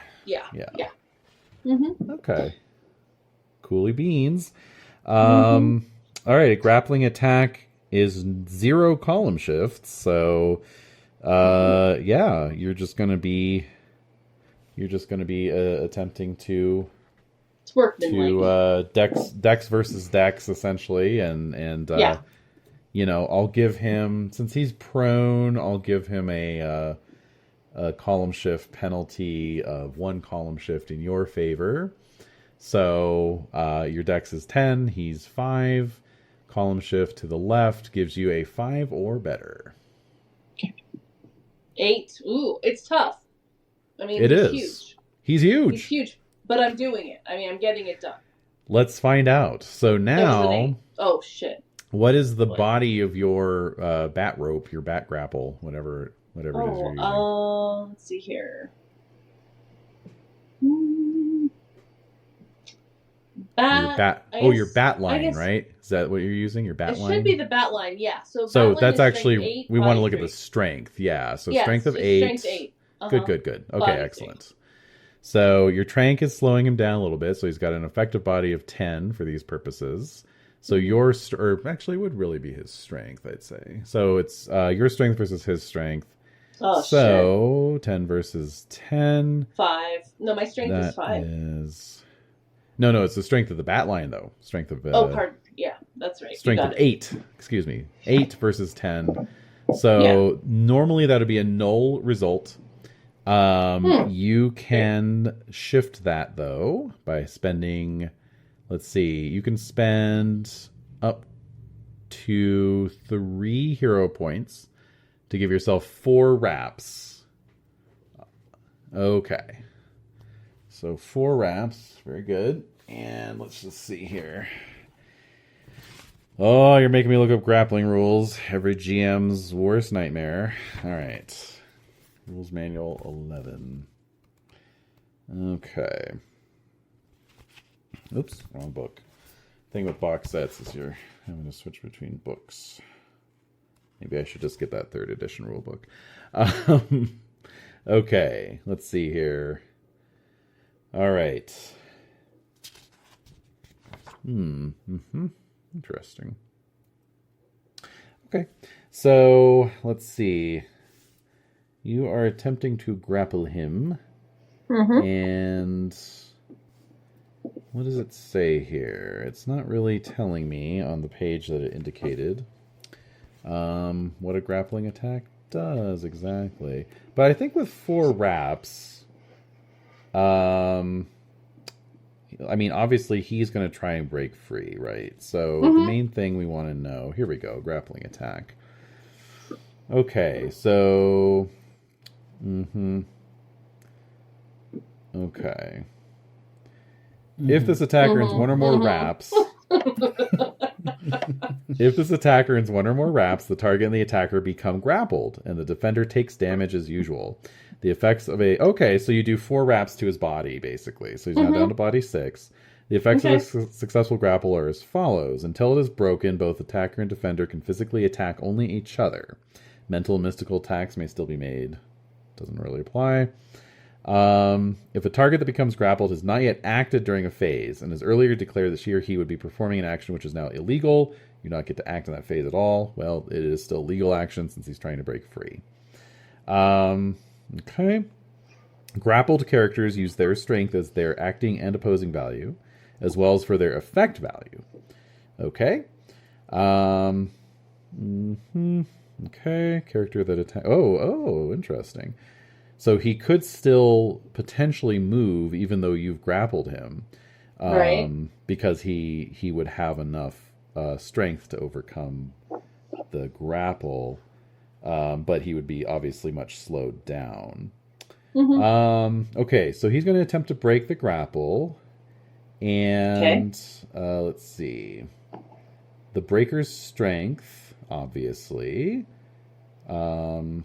Mm-hmm. Okay. Coolie beans. All right. A grappling attack is 0 column shifts. So, you're just going to be attempting to dex versus dex essentially. And I'll give him, since he's prone, I'll give him a column shift penalty of 1 column shift in your favor. So your dex is 10, he's 5. Column shift to the left gives you a 5 or better. 8. Ooh, it's tough. I mean, he's huge. He's huge. He's huge, but I'm doing it. I mean, I'm getting it done. Let's find out. So now, oh shit! What is the body of your bat rope, your bat grapple, whatever it is you're using? Let's see here. Your bat line, right? Is that what you're using? Your bat line? It should be the bat line, yeah. So that's actually, 8, we want to look 3. at the strength. Yeah, so strength of 8. Strength 8. Good. Okay, excellent. 3. So your trank is slowing him down a little bit, so he's got an effective body of 10 for these purposes. So actually would really be his strength, I'd say. So it's your strength versus his strength. Oh, so 10 versus 10. 5. No, my strength is 5. No, it's the strength of the bat line, though. Strength of... pardon. Yeah, that's right. Strength of 8. Excuse me. 8 versus 10. So normally that would be a null result. You can shift that, though, by spending... Let's see. You can spend up to 3 hero points to give yourself 4 wraps. Okay. So 4 wraps. Very good. And let's just see here. Oh, you're making me look up grappling rules. Every GM's worst nightmare. All right. Rules Manual 11. Okay. Oops, wrong book. Thing with box sets is you're having to switch between books. Maybe I should just get that 3rd edition rule book. Okay, let's see here. All right. Interesting. Okay, so let's see. You are attempting to grapple him. And what does it say here? It's not really telling me on the page that it indicated what a grappling attack does exactly. But I think with 4 wraps, I mean, obviously he's going to try and break free, right? So the main thing we want to know, here we go, grappling attack. Okay, so, okay. If this attacker earns 1 or more wraps, the target and the attacker become grappled, and the defender takes damage as usual. The effects of so you do 4 wraps to his body, basically. So he's now down to body 6. The effects of a successful grapple are as follows. Until it is broken, both attacker and defender can physically attack only each other. Mental and mystical attacks may still be made. doesn't really apply. If a target that becomes grappled has not yet acted during a phase and has earlier declared that she or he would be performing an action which is now illegal, you do not get to act in that phase at all. Well, it is still legal action since he's trying to break free. Okay. Grappled characters use their strength as their acting and opposing value, as well as for their effect value. Okay. Okay. Character that attack. Oh, interesting. So he could still potentially move even though you've grappled him. Right. Because he would have enough strength to overcome the grapple. But he would be obviously much slowed down. Mm-hmm. Okay, so he's going to attempt to break the grapple. And let's see. The breaker's strength, obviously. Okay.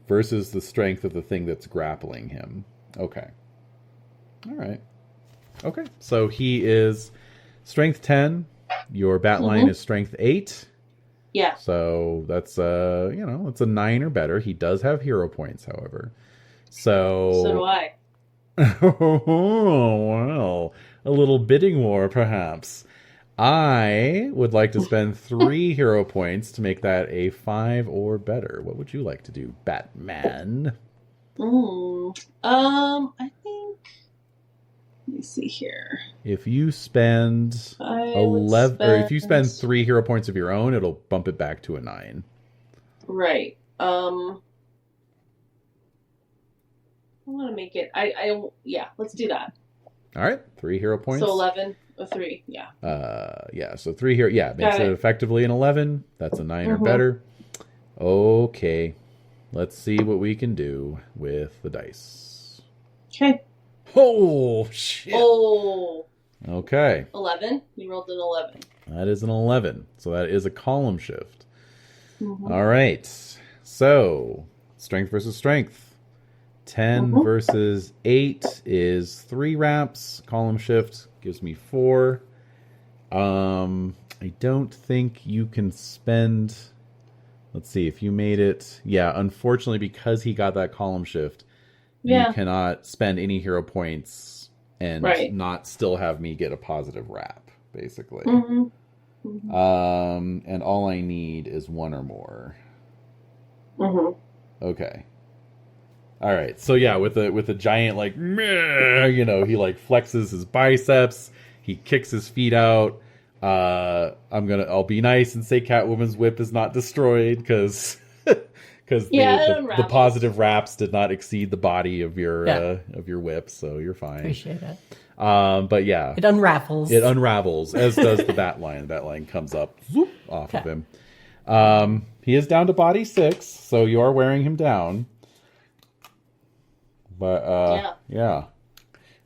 Versus the strength of the thing that's grappling him. Okay. All right. Okay. So he is strength 10. Your bat line is strength 8. Yeah. So that's it's a 9 or better. He does have hero points, however. So do I. Oh, well. A little bidding war, perhaps. I would like to spend 3 hero points to make that a 5 or better. What would you like to do, Batman? I think. Let me see here. If you spend 11, or if you spend 3 hero points of your own, it'll bump it back to a 9. Right. I want to make it. Yeah. Let's do that. All right, 3 hero points. So 11. A 3, yeah. Yeah, so 3 here. Yeah, makes it effectively an 11. That's a 9 or better. Okay. Let's see what we can do with the dice. Okay. Oh, shit. Oh. Okay. 11? You rolled an 11. That is an 11. So that is a column shift. All right. So, strength versus strength. 10 versus 8 is 3 wraps. Column shift gives me 4. I don't think you can spend... Let's see, if you made it... Yeah, unfortunately, because he got that column shift, you cannot spend any hero points and not still have me get a positive wrap, basically. And all I need is 1 or more. Okay. All right, so yeah, with a giant like, he like flexes his biceps, he kicks his feet out. I'll be nice and say Catwoman's whip is not destroyed because the positive wraps did not exceed the body of your whip, so you're fine. Appreciate it. But yeah, it unravels. It unravels, as does the bat line. The bat line comes up off of him. He is down to body 6, so you are wearing him down. But yeah.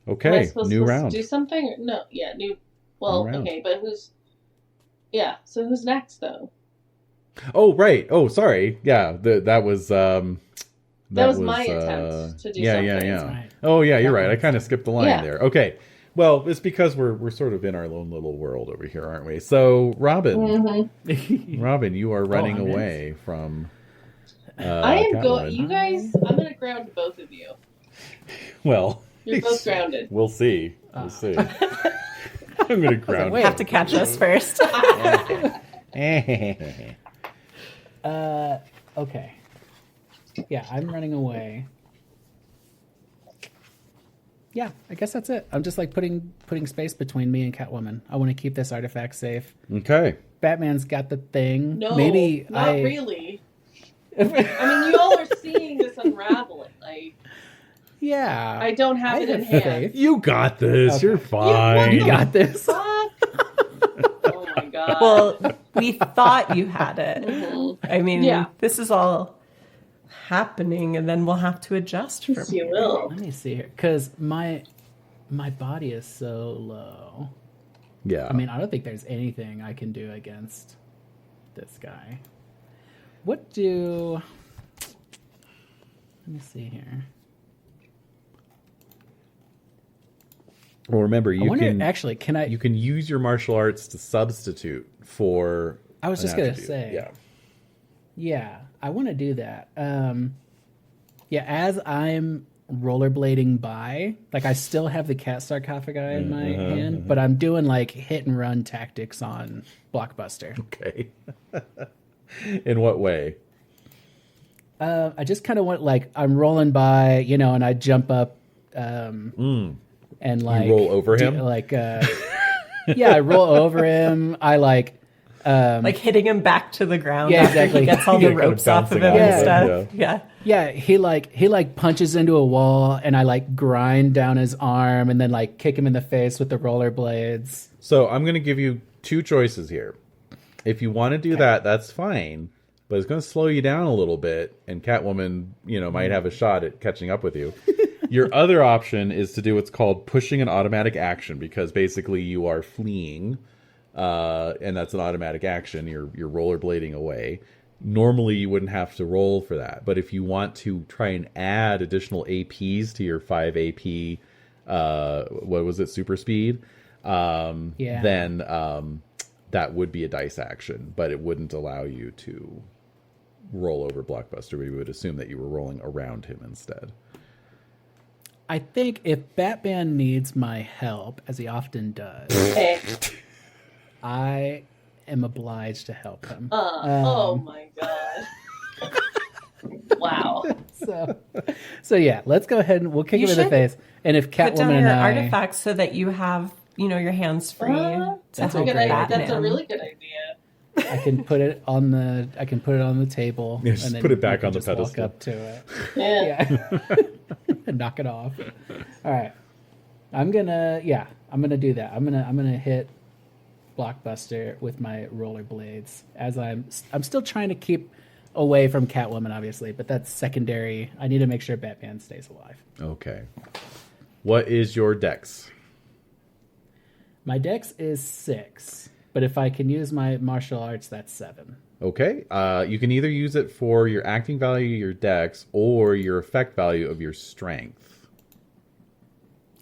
Okay, new round. Do something? No, yeah, new. Well, okay, but who's? Yeah, so who's next though? Oh right. Oh sorry. Yeah, that was that was my attempt to do something. Yeah. Right. Oh yeah, you're right. I kind of skipped the line there. Okay. Well, it's because we're sort of in our own little world over here, aren't we? So Robin, Robin, you are running away from. I am going. You guys, I'm going to ground both of you. Well, you're both grounded. We'll see. We'll see. I'm going to ground. We have to catch us first. Okay. Yeah, I'm running away. Yeah, I guess that's it. I'm just like putting space between me and Catwoman. I want to keep this artifact safe. Okay. Batman's got the thing. No, maybe not really. I mean, you all are seeing this unraveling. Yeah. I don't have it in hand. You got this. Okay. You're fine. You got this. Oh my god. Well, we thought you had it. I mean, this is all happening, and then we'll have to adjust from here. You will. Let me see here, because my body is so low. Yeah. I mean, I don't think there's anything I can do against this guy. Let me see here. Well, remember, you can use your martial arts to substitute for. I was just gonna say, yeah, I want to do that. Yeah, as I'm rollerblading by, like I still have the cat sarcophagi in my hand, but I'm doing like hit and run tactics on Blockbuster. Okay. In what way? I just kind of went like I'm rolling by, you know, and I jump up and like You roll over him? Yeah, I roll over him. I like hitting him back to the ground. Yeah, after exactly. He gets all the ropes off of him and stuff. Yeah. he like punches into a wall, and I like grind down his arm, and then like kick him in the face with the rollerblades. So I'm going to give you two choices here. If you want to do that, that's fine, but it's going to slow you down a little bit, and Catwoman, you know, might have a shot at catching up with you. Your other option is to do what's called pushing an automatic action, because basically you are fleeing, and that's an automatic action. You're rollerblading away. Normally you wouldn't have to roll for that, but if you want to try and add additional APs to your 5 AP, what was it, super speed? Then that would be a dice action, but it wouldn't allow you to roll over Blockbuster. We would assume that you were rolling around him instead. I think if Batman needs my help, as he often does, I am obliged to help him. Oh my god. Wow. So yeah, let's go ahead and we'll kick him in the face. And if Catwoman put down and your I artifacts so that you have, you know, your hands free to That's help a great Batman. That's a really good idea. I can put it on the table. Yeah, just and then put it back you can on the just walk pedestal. up to it. Yeah. And knock it off. All right. I'm gonna do that. I'm gonna hit Blockbuster with my rollerblades as I'm still trying to keep away from Catwoman, obviously, but that's secondary. I need to make sure Batman stays alive. Okay. What is your dex? My dex is 6, but if I can use my martial arts, that's 7. Okay. You can either use it for your acting value, your dex, or your effect value of your strength.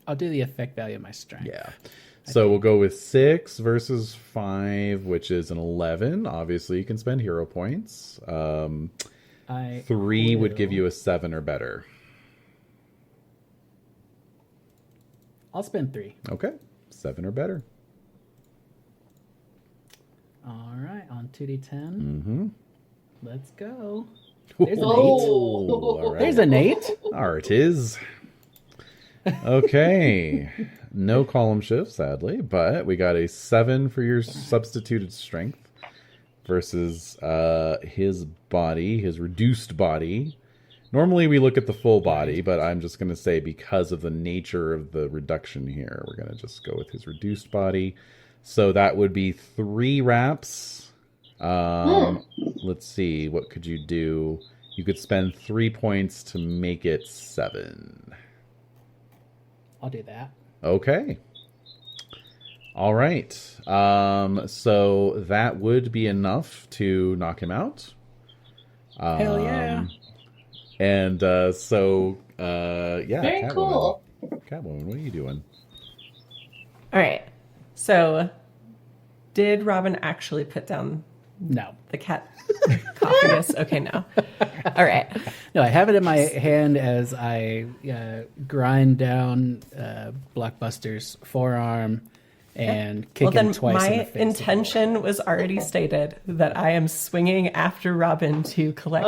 I'll do the effect value of my strength. Yeah. So we'll go with 6 versus 5, which is an 11. Obviously, you can spend hero points. 3 would give you a 7 or better. I'll spend 3. Okay. 7 or better. All right, on 2d10. Mm-hmm. Let's go. There's an 8. All right. There's an 8. Art is. Okay. No column shift, sadly, but we got a 7 for your substituted strength versus his body, his reduced body. Normally we look at the full body, but I'm just going to say because of the nature of the reduction here, we're going to just go with his reduced body. So that would be 3 wraps. Let's see, what could you do? You could spend 3 points to make it 7. I'll do that. Okay. All right. So that would be enough to knock him out. Hell yeah. And yeah. Very Catwoman. cool. Catwoman, what are you doing? All right. So, did Robin actually put down No. the cat cophagus? Okay, no. All right. No, I have it in my hand as I grind down Blockbuster's forearm and kick him twice in the face. My intention was already stated that I am swinging after Robin to collect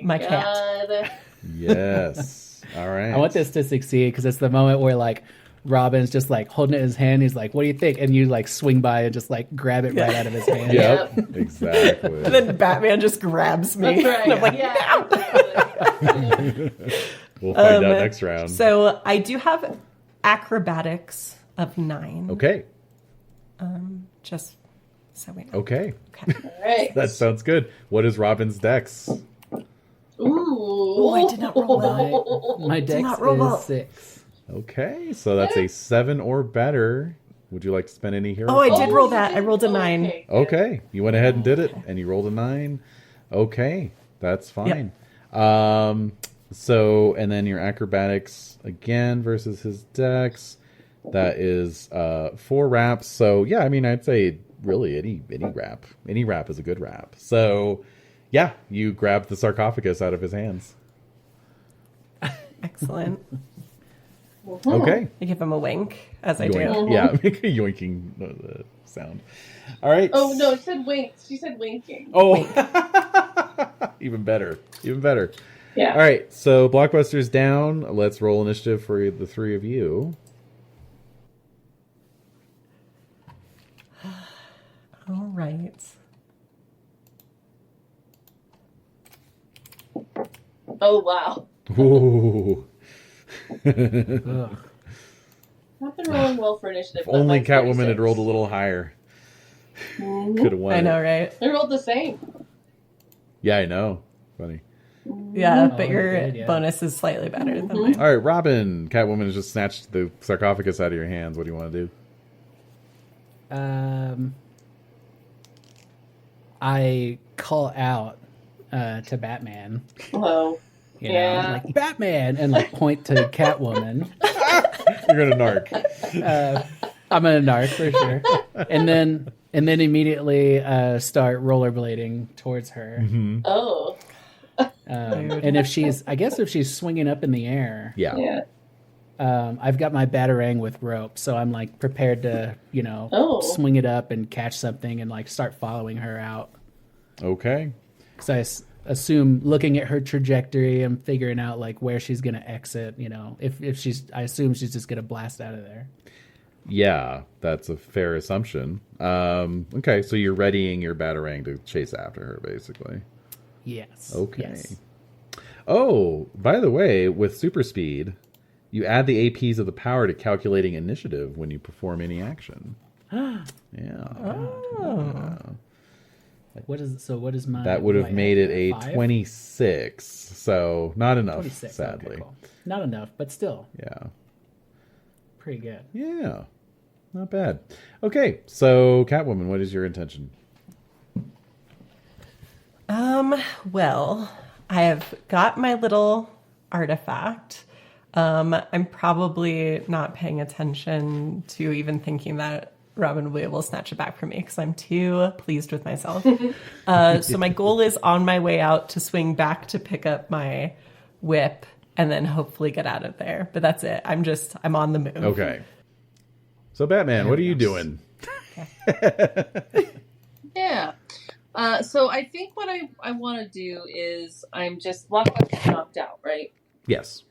my cat. Yes. All right. I want this to succeed because it's the moment where like Robin's just like holding it in his hand. He's like, "What do you think?" And you like swing by and just like grab it right out of his hand. Yep. Exactly. And then Batman just grabs me. That's right. And I'm like, We'll find out next round. So I do have acrobatics of 9. Okay. Just so we know. Okay. Okay. All right. That sounds good. What is Robin's dex? Ooh. I did not roll well. My dex not roll well. is 6. Okay, so that's a 7 or better. Would you like to spend any hero? Oh, I did Oh, roll you that. did? I rolled a 9. Okay, you went ahead and did it, and you rolled a 9. Okay, that's fine. So, and then your acrobatics again versus his dex. That is 4 wraps. So, yeah, I mean, I'd say really any wrap. Any wrap is a good wrap. So, yeah, you grab the sarcophagus out of his hands. Excellent. Okay. I give him a wink as I Yoink. do. Yeah, make a yoinking sound. All right. Oh, no, it said wink. She said winking. Oh, even better. Even better. Yeah. All right, so Blockbuster's down. Let's roll initiative for the three of you. All right. Oh, wow. Ooh. Ugh. I've been rolling well for initiative. If only mine's Catwoman 36. had rolled a little higher. Mhm. Could have won. I know, it. right? They rolled the same. Yeah, I know. Funny. Yeah, Oh, but your good, yeah. bonus is slightly better than mine. All right, Robin. Catwoman has just snatched the sarcophagus out of your hands. What do you want to do? I call out to Batman. Oh. You know, Yeah. like Batman, and like point to Catwoman. You're gonna narc. I'm gonna narc for sure, and then immediately start rollerblading towards her. Oh. And if she's swinging up in the air, Yeah. Yeah. I've got my batarang with rope, so I'm like prepared to, Oh. swing it up and catch something and like start following her out. Okay. Because assume looking at her trajectory and figuring out like where she's gonna exit. I assume she's just gonna blast out of there. Yeah, that's a fair assumption. Okay, so you're readying your batarang to chase after her, basically. Yes. Okay. Yes. Oh, by the way, with super speed, you add the APs of the power to calculating initiative when you perform any action. Yeah. Oh. What is my? That would have made it a 5? 26. So not enough, 26, sadly. okay, cool. Not enough, but still Yeah. pretty good. Yeah. Not bad. Okay, so Catwoman, what is your intention? Well, I have got my little artifact. I'm probably not paying attention to even thinking that Robin will be able to snatch it back from me because I'm too pleased with myself. So my goal is on my way out to swing back to pick up my whip and then hopefully get out of there. But that's it. I'm on the move. Okay. So Batman, what are you doing? Yeah. So I think what I want to do is I'm just Blockbuster's knocked out, right? Yes.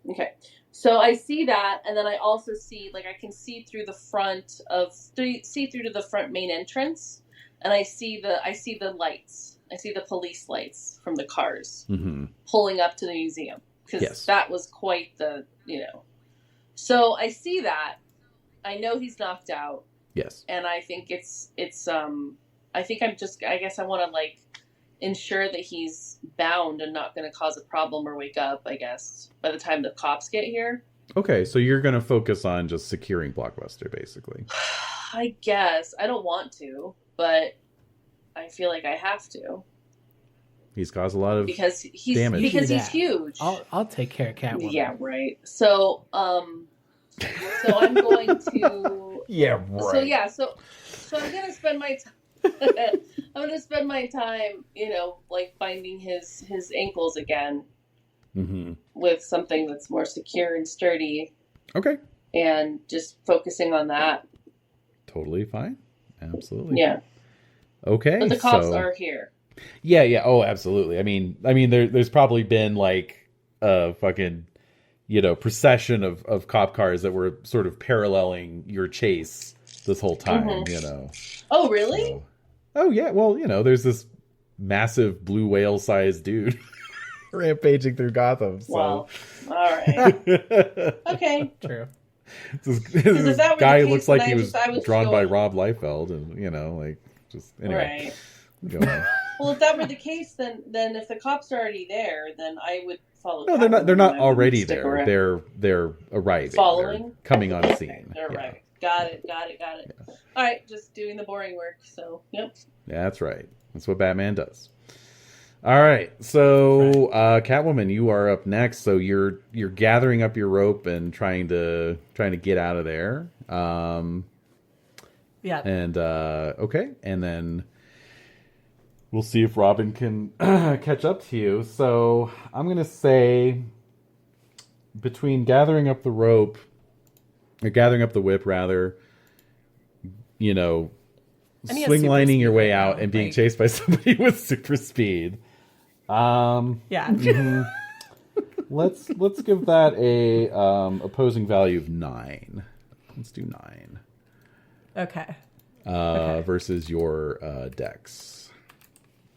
Okay. So I see that, and then I also see, like, I can see through the front to the front main entrance, and I see the lights. I see the police lights from the cars pulling up to the museum because that was quite the. So I see that. I know he's knocked out. Yes. And I think I guess I want to like ensure that he's bound and not going to cause a problem or wake up, I guess, by the time the cops get here. Okay, so you're going to focus on just securing Blockbuster, basically. I guess. I don't want to, but I feel like I have to. He's caused a lot of because he's damage. Because he's huge. I'll take care of Catwoman. Yeah, right. So I'm going to. Yeah, right. So I'm gonna spend my time. I'm gonna spend my time, like binding his ankles again with something that's more secure and sturdy. Okay. And just focusing on that. Totally fine. Absolutely. Yeah. Okay. But the cops are here. Yeah. Oh, absolutely. I mean, there's probably been like a fucking, procession of cop cars that were sort of paralleling your chase this whole time, Oh, really? So, oh, yeah. Well, there's this massive blue whale sized dude rampaging through Gotham. So. Well, all right. Okay. True. This guy looks like he was drawn by Rob Liefeld, and anyway. Right. Well, if that were the case, then if the cops are already there, then I would follow. No, they're not already there. They're arriving. Following. They're coming on the scene. They're arriving. Got it. Yeah. All right, just doing the boring work. So, yep. Yeah, that's right. That's what Batman does. All right, so Catwoman, you are up next. So you're gathering up your rope and trying to get out of there. Yeah. And okay, and then we'll see if Robin can catch up to you. So I'm gonna say between gathering up the rope, or gathering up the whip, rather, you know, And he has swing super lining your speed way right out now, and being like- chased by somebody with super speed. Yeah. Let's give that a opposing value of 9. Let's do 9. Okay. Versus your dex.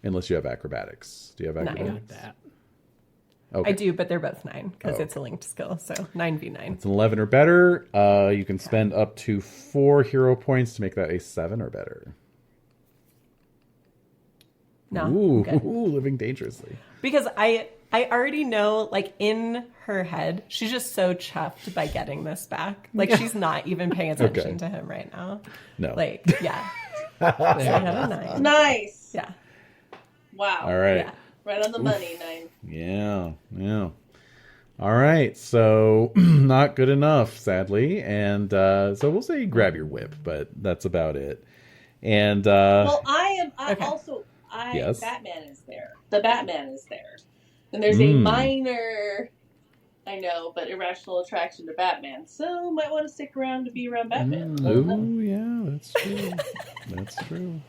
Unless you have acrobatics. Do you have 9. acrobatics? That. Okay. I do, but they're both 9 because Oh, it's a linked skill. So 9v9. It's an 11 or better. You can spend up to 4 hero points to make that a 7 or better. No. Ooh, I'm good. living dangerously. Because I already know, like, in her head, she's just so chuffed by getting this back. Like, she's not even paying attention Okay. to him right now. No. Like, yeah. So I have a 9. Nice. Yeah. Wow. All right. Yeah. Right on the money, 9. Yeah. All right. So not good enough, sadly. And so we'll say grab your whip, but that's about it. And Well, I Okay. also, Yes. Batman is there. The Batman is there. And there's a minor, I know, but irrational attraction to Batman. So might want to stick around to be around Batman. oh yeah, that's true. That's true.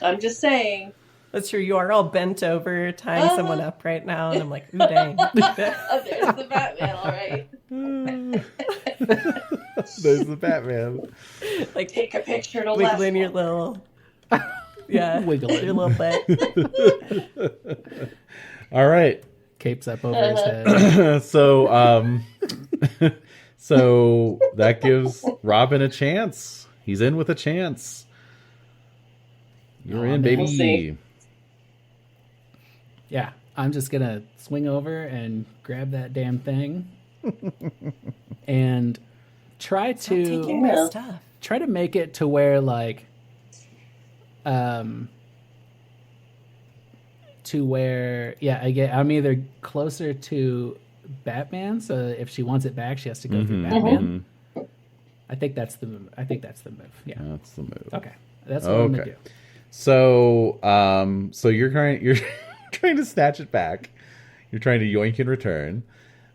I'm just saying. That's true. You are all bent over, tying someone up right now. And I'm like, ooh, dang. Oh, there's the Batman, all right. There's the Batman. Like, Take a picture to wiggling your left. little... Yeah. Wiggling. Your little butt. All right. Capes up over his head. So so that gives Robin a chance. He's in with a chance. You're in, baby. We'll see. Yeah, I'm just gonna swing over and grab that damn thing and try Taking to my stuff. make it to where I'm either closer to Batman, so if she wants it back, she has to go through Batman. I think that's the move. Yeah. That's the move. Okay. That's what I'm gonna do. So so you're trying to snatch it back. You're trying to yoink in return.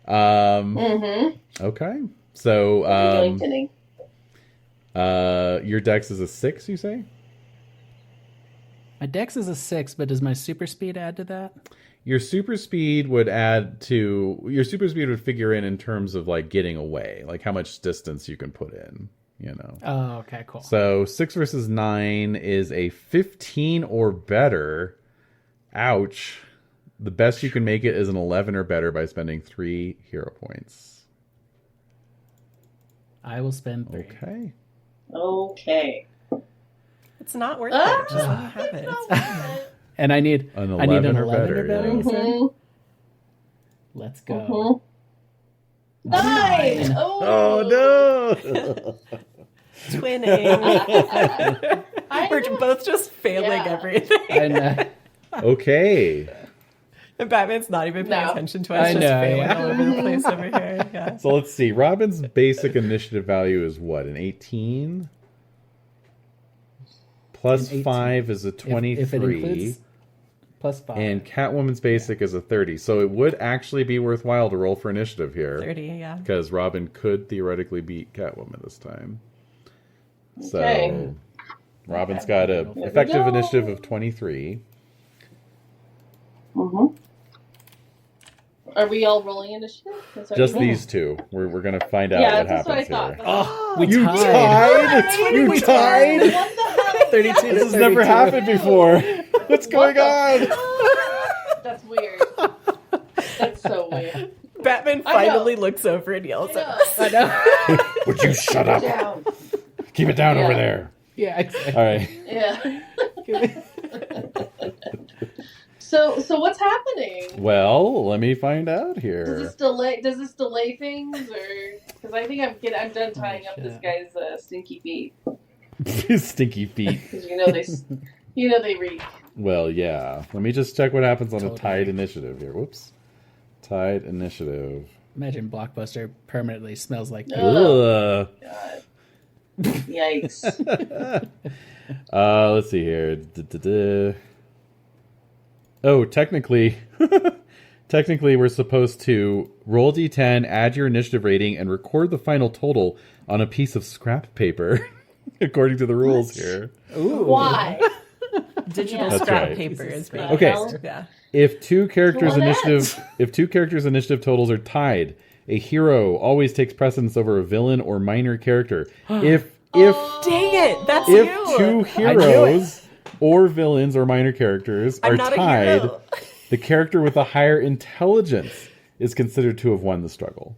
Okay. So Yoinking. your dex is a 6, you say? My dex is a 6, but does my super speed add to that? Your super speed would figure in terms of like getting away, like how much distance you can put in, you know. Oh, okay, cool. So 6 versus 9 is a 15 or better. Ouch. The best you can make it is an 11 or better by spending 3 hero points. I will spend 3. Okay. Okay. It's not worth it. Just let me have it. It's fine. And I need An I need 11 an or 11 better, or better. yeah. You said? Mhm. Let's go. 9. Oh no! Twinning. I We're don't- both just failing Yeah. everything. I know. Okay. And Batman's not even paying No. attention to us. I Just know, failing yeah. all over the place over here. Yeah. So let's see. Robin's basic initiative value is what? An 18? Plus An 18. 5 is a 23. If it includes plus 5. And Catwoman's basic is a 30. So it would actually be worthwhile to roll for initiative here. 30, yeah. Because Robin could theoretically beat Catwoman this time. So Okay. Robin's got a we effective go. initiative of 23. Are we all rolling initiative? Is that Just what you these two. We're going to find out Yeah, what that's what I happens thought. here. we You tied? You mean? tied? What the hell? 32 to This has never 32. happened before. What's going on? That's weird. That's so weird. Batman I know. finally looks over and yells at us. I know. Would you shut up? Down. Keep it down Yeah. over there. Yeah, exactly. All right. Yeah. So what's happening? Well, let me find out Does here. this delay things, or because I think I'm done tying up this guy's stinky feet, Stinky feet. because they reek. Well, yeah. Let me just check what happens on a Totally. tied initiative here. Whoops. Tied initiative. Imagine Blockbuster permanently smells like poop. Ugh. God. Yikes. Let's see here. Oh, technically, technically we're supposed to roll d10, add your initiative rating, and record the final total on a piece of scrap paper, according to the rules here. Ooh. Why? Digital That's scrap right. paper is being Okay. used. Yeah. If two characters' What? initiative totals are tied, a hero always takes precedence over a villain or minor character. If Dang it! That's if you. two heroes or villains or minor characters I'm are not a tied, hero. the character with the higher intelligence is considered to have won the struggle.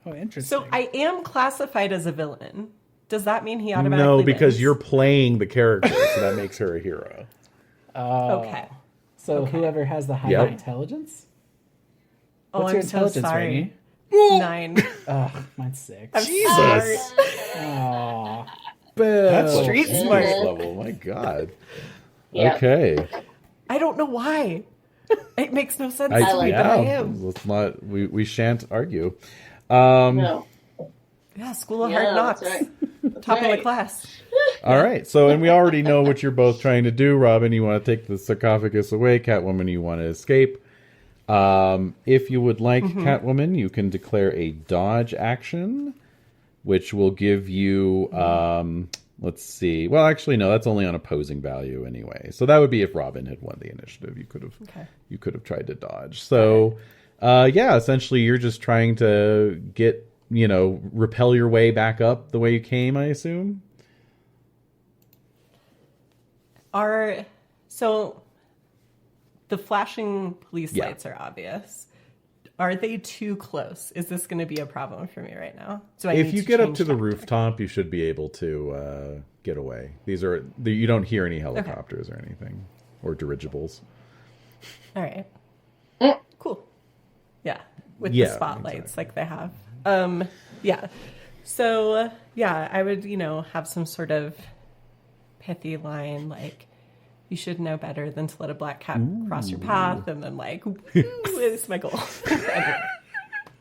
Oh, interesting. So I am classified as a villain. Does that mean he automatically No, because wins? you're playing the character, so that makes her a hero. Okay. So whoever has the higher Yep. intelligence? Oh, What's I'm your so intelligence sorry. rating? 9. Oh, mine's 6. I'm Jesus. sorry. Aw. That's Boo. Street level smart. level. My God. Yeah. Okay. I don't know why. It makes no sense I to me, but I am. Let's not. We shan't argue. No. Yeah, School of Yeah, Hard Knocks. that's right. Top of right. the class. All right. So, and we already know what you're both trying to do. Robin, you want to take the sarcophagus away. Catwoman, you want to escape. If you would like, Catwoman, you can declare a dodge action, which will give you. Let's see. Well, actually, no. That's only on opposing value anyway. So that would be if Robin had won the initiative. You could have tried to dodge. So, yeah. Essentially, you're just trying to get. Repel your way back up the way you came, I assume? So the flashing police Yeah. lights are obvious. Are they too close? Is this going to be a problem for me right now? If you get up to the rooftop, you should be able to get away. You don't hear any helicopters or anything, or dirigibles. All right. Cool. Yeah. With Yeah, the spotlights exactly. like they have. Yeah. So, yeah, I would, have some sort of pithy line like, you should know better than to let a black cat cross your path, and then like, woo, it's my goal.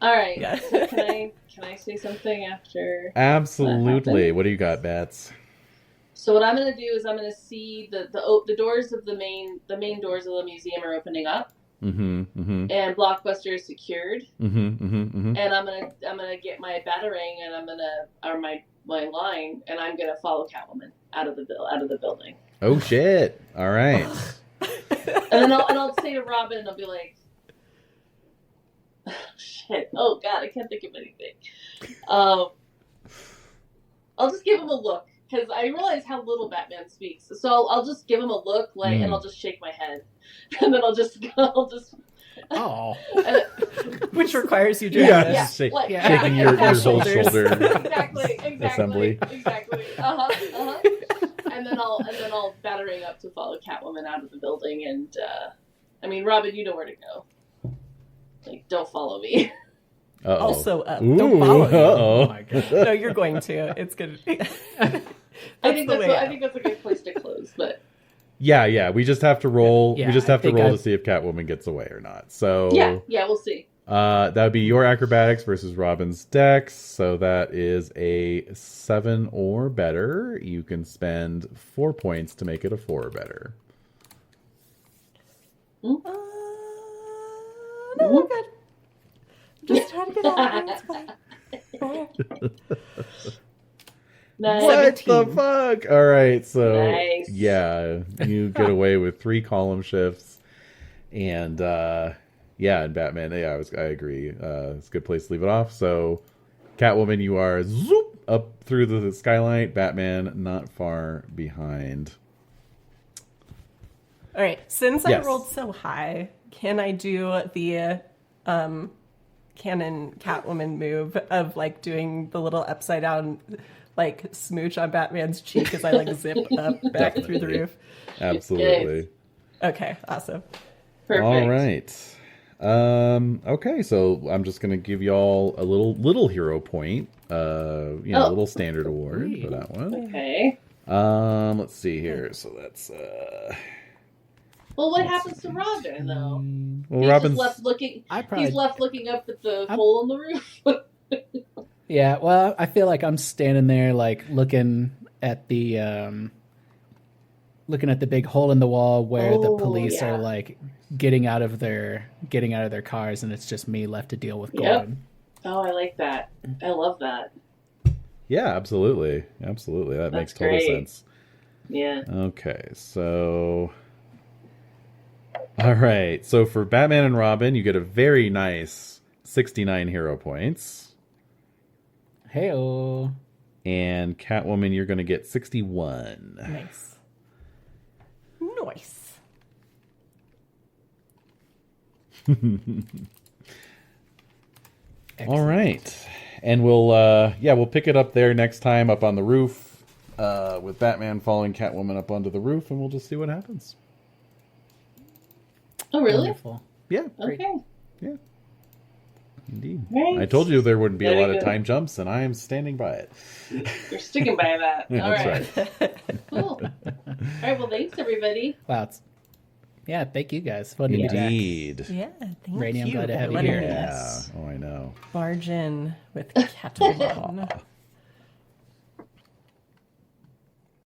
All right. Yeah. So can I say something after? Absolutely. What do you got, Bats? So what I'm going to do is I'm going to see the doors of the main doors of the museum are opening up. Mm-hmm. Mm-hmm. And Blockbuster is secured. Mm-hmm. Mm-hmm. Mm-hmm. And I'm gonna get my batarang and my line, and I'm gonna follow Catwoman out of the building. Oh shit! All right. And then I'll say to Robin, I'll be like, oh, shit, oh god, I can't think of anything. I'll just give him a look because I realize how little Batman speaks. So I'll just give him a look, and I'll just shake my head, and then I'll just. Oh. Which requires you to shaking your whole shoulders. shoulder. Exactly. Assembly. Exactly. And then I'll battering up to follow Catwoman out of the building, and Robin, you know where to go. Like, don't follow me. Uh-oh. Also up. Ooh, Don't follow me. uh-oh. Oh my God. No, you're going to. It's good. I think that's a good place to close, but. Yeah. We just have to roll. Yeah, we just have I to think roll to see if Catwoman gets away or not. So Yeah, we'll see. that would be your acrobatics versus Robin's dex. So that is a 7 or better. You can spend 4 points to make it a 4 or better. No, we're good. Just trying to get out of there. It's fine. Nice. What 17. the fuck? All right, so Nice. yeah, you get away with 3 column shifts, and and Batman. Yeah, I agree. It's a good place to leave it off. So, Catwoman, you are zoop up through the skylight. Batman, not far behind. All right. Since I Yes. rolled so high, can I do the canon Catwoman move of like doing the little upside down like smooch on Batman's cheek as I like zip up back through the roof? Absolutely. Okay, awesome. Perfect. All right. Okay, so I'm just gonna give y'all a little hero point. A little standard award for that one. Okay. Let's see here. So that's Well, what happens to Robin though? well, He's Robin's just left looking. He's left looking up at the hole in the roof. Yeah, well, I feel like I'm standing there, like, looking at the looking at the big hole in the wall where the Oh, police yeah. are like getting out of their cars, and it's just me left to deal with Yep. Gordon. Oh, I like that. I love that. Yeah, absolutely. Absolutely. That makes total great. sense. Yeah. Okay, so. All right. So for Batman and Robin, you get a very nice 69 hero points. Hey-oh. And Catwoman, you're going to get 61. Nice. Nice. All right. And we'll pick it up there next time up on the roof with Batman following Catwoman up onto the roof, and we'll just see what happens. Oh, really? Wonderful. Yeah. Okay. Yeah. Indeed. Right. I told you there wouldn't be a Very lot of good. time jumps, and I am standing by it. You're sticking by that. All That's right. Cool. All right. Well, thanks, everybody. Wow. Yeah, thank you guys. Fun to be back. Indeed. Yeah, thank Rainey, I'm you glad to for have you letting here. me Yeah. Oh, I know. barge in with Catwoman.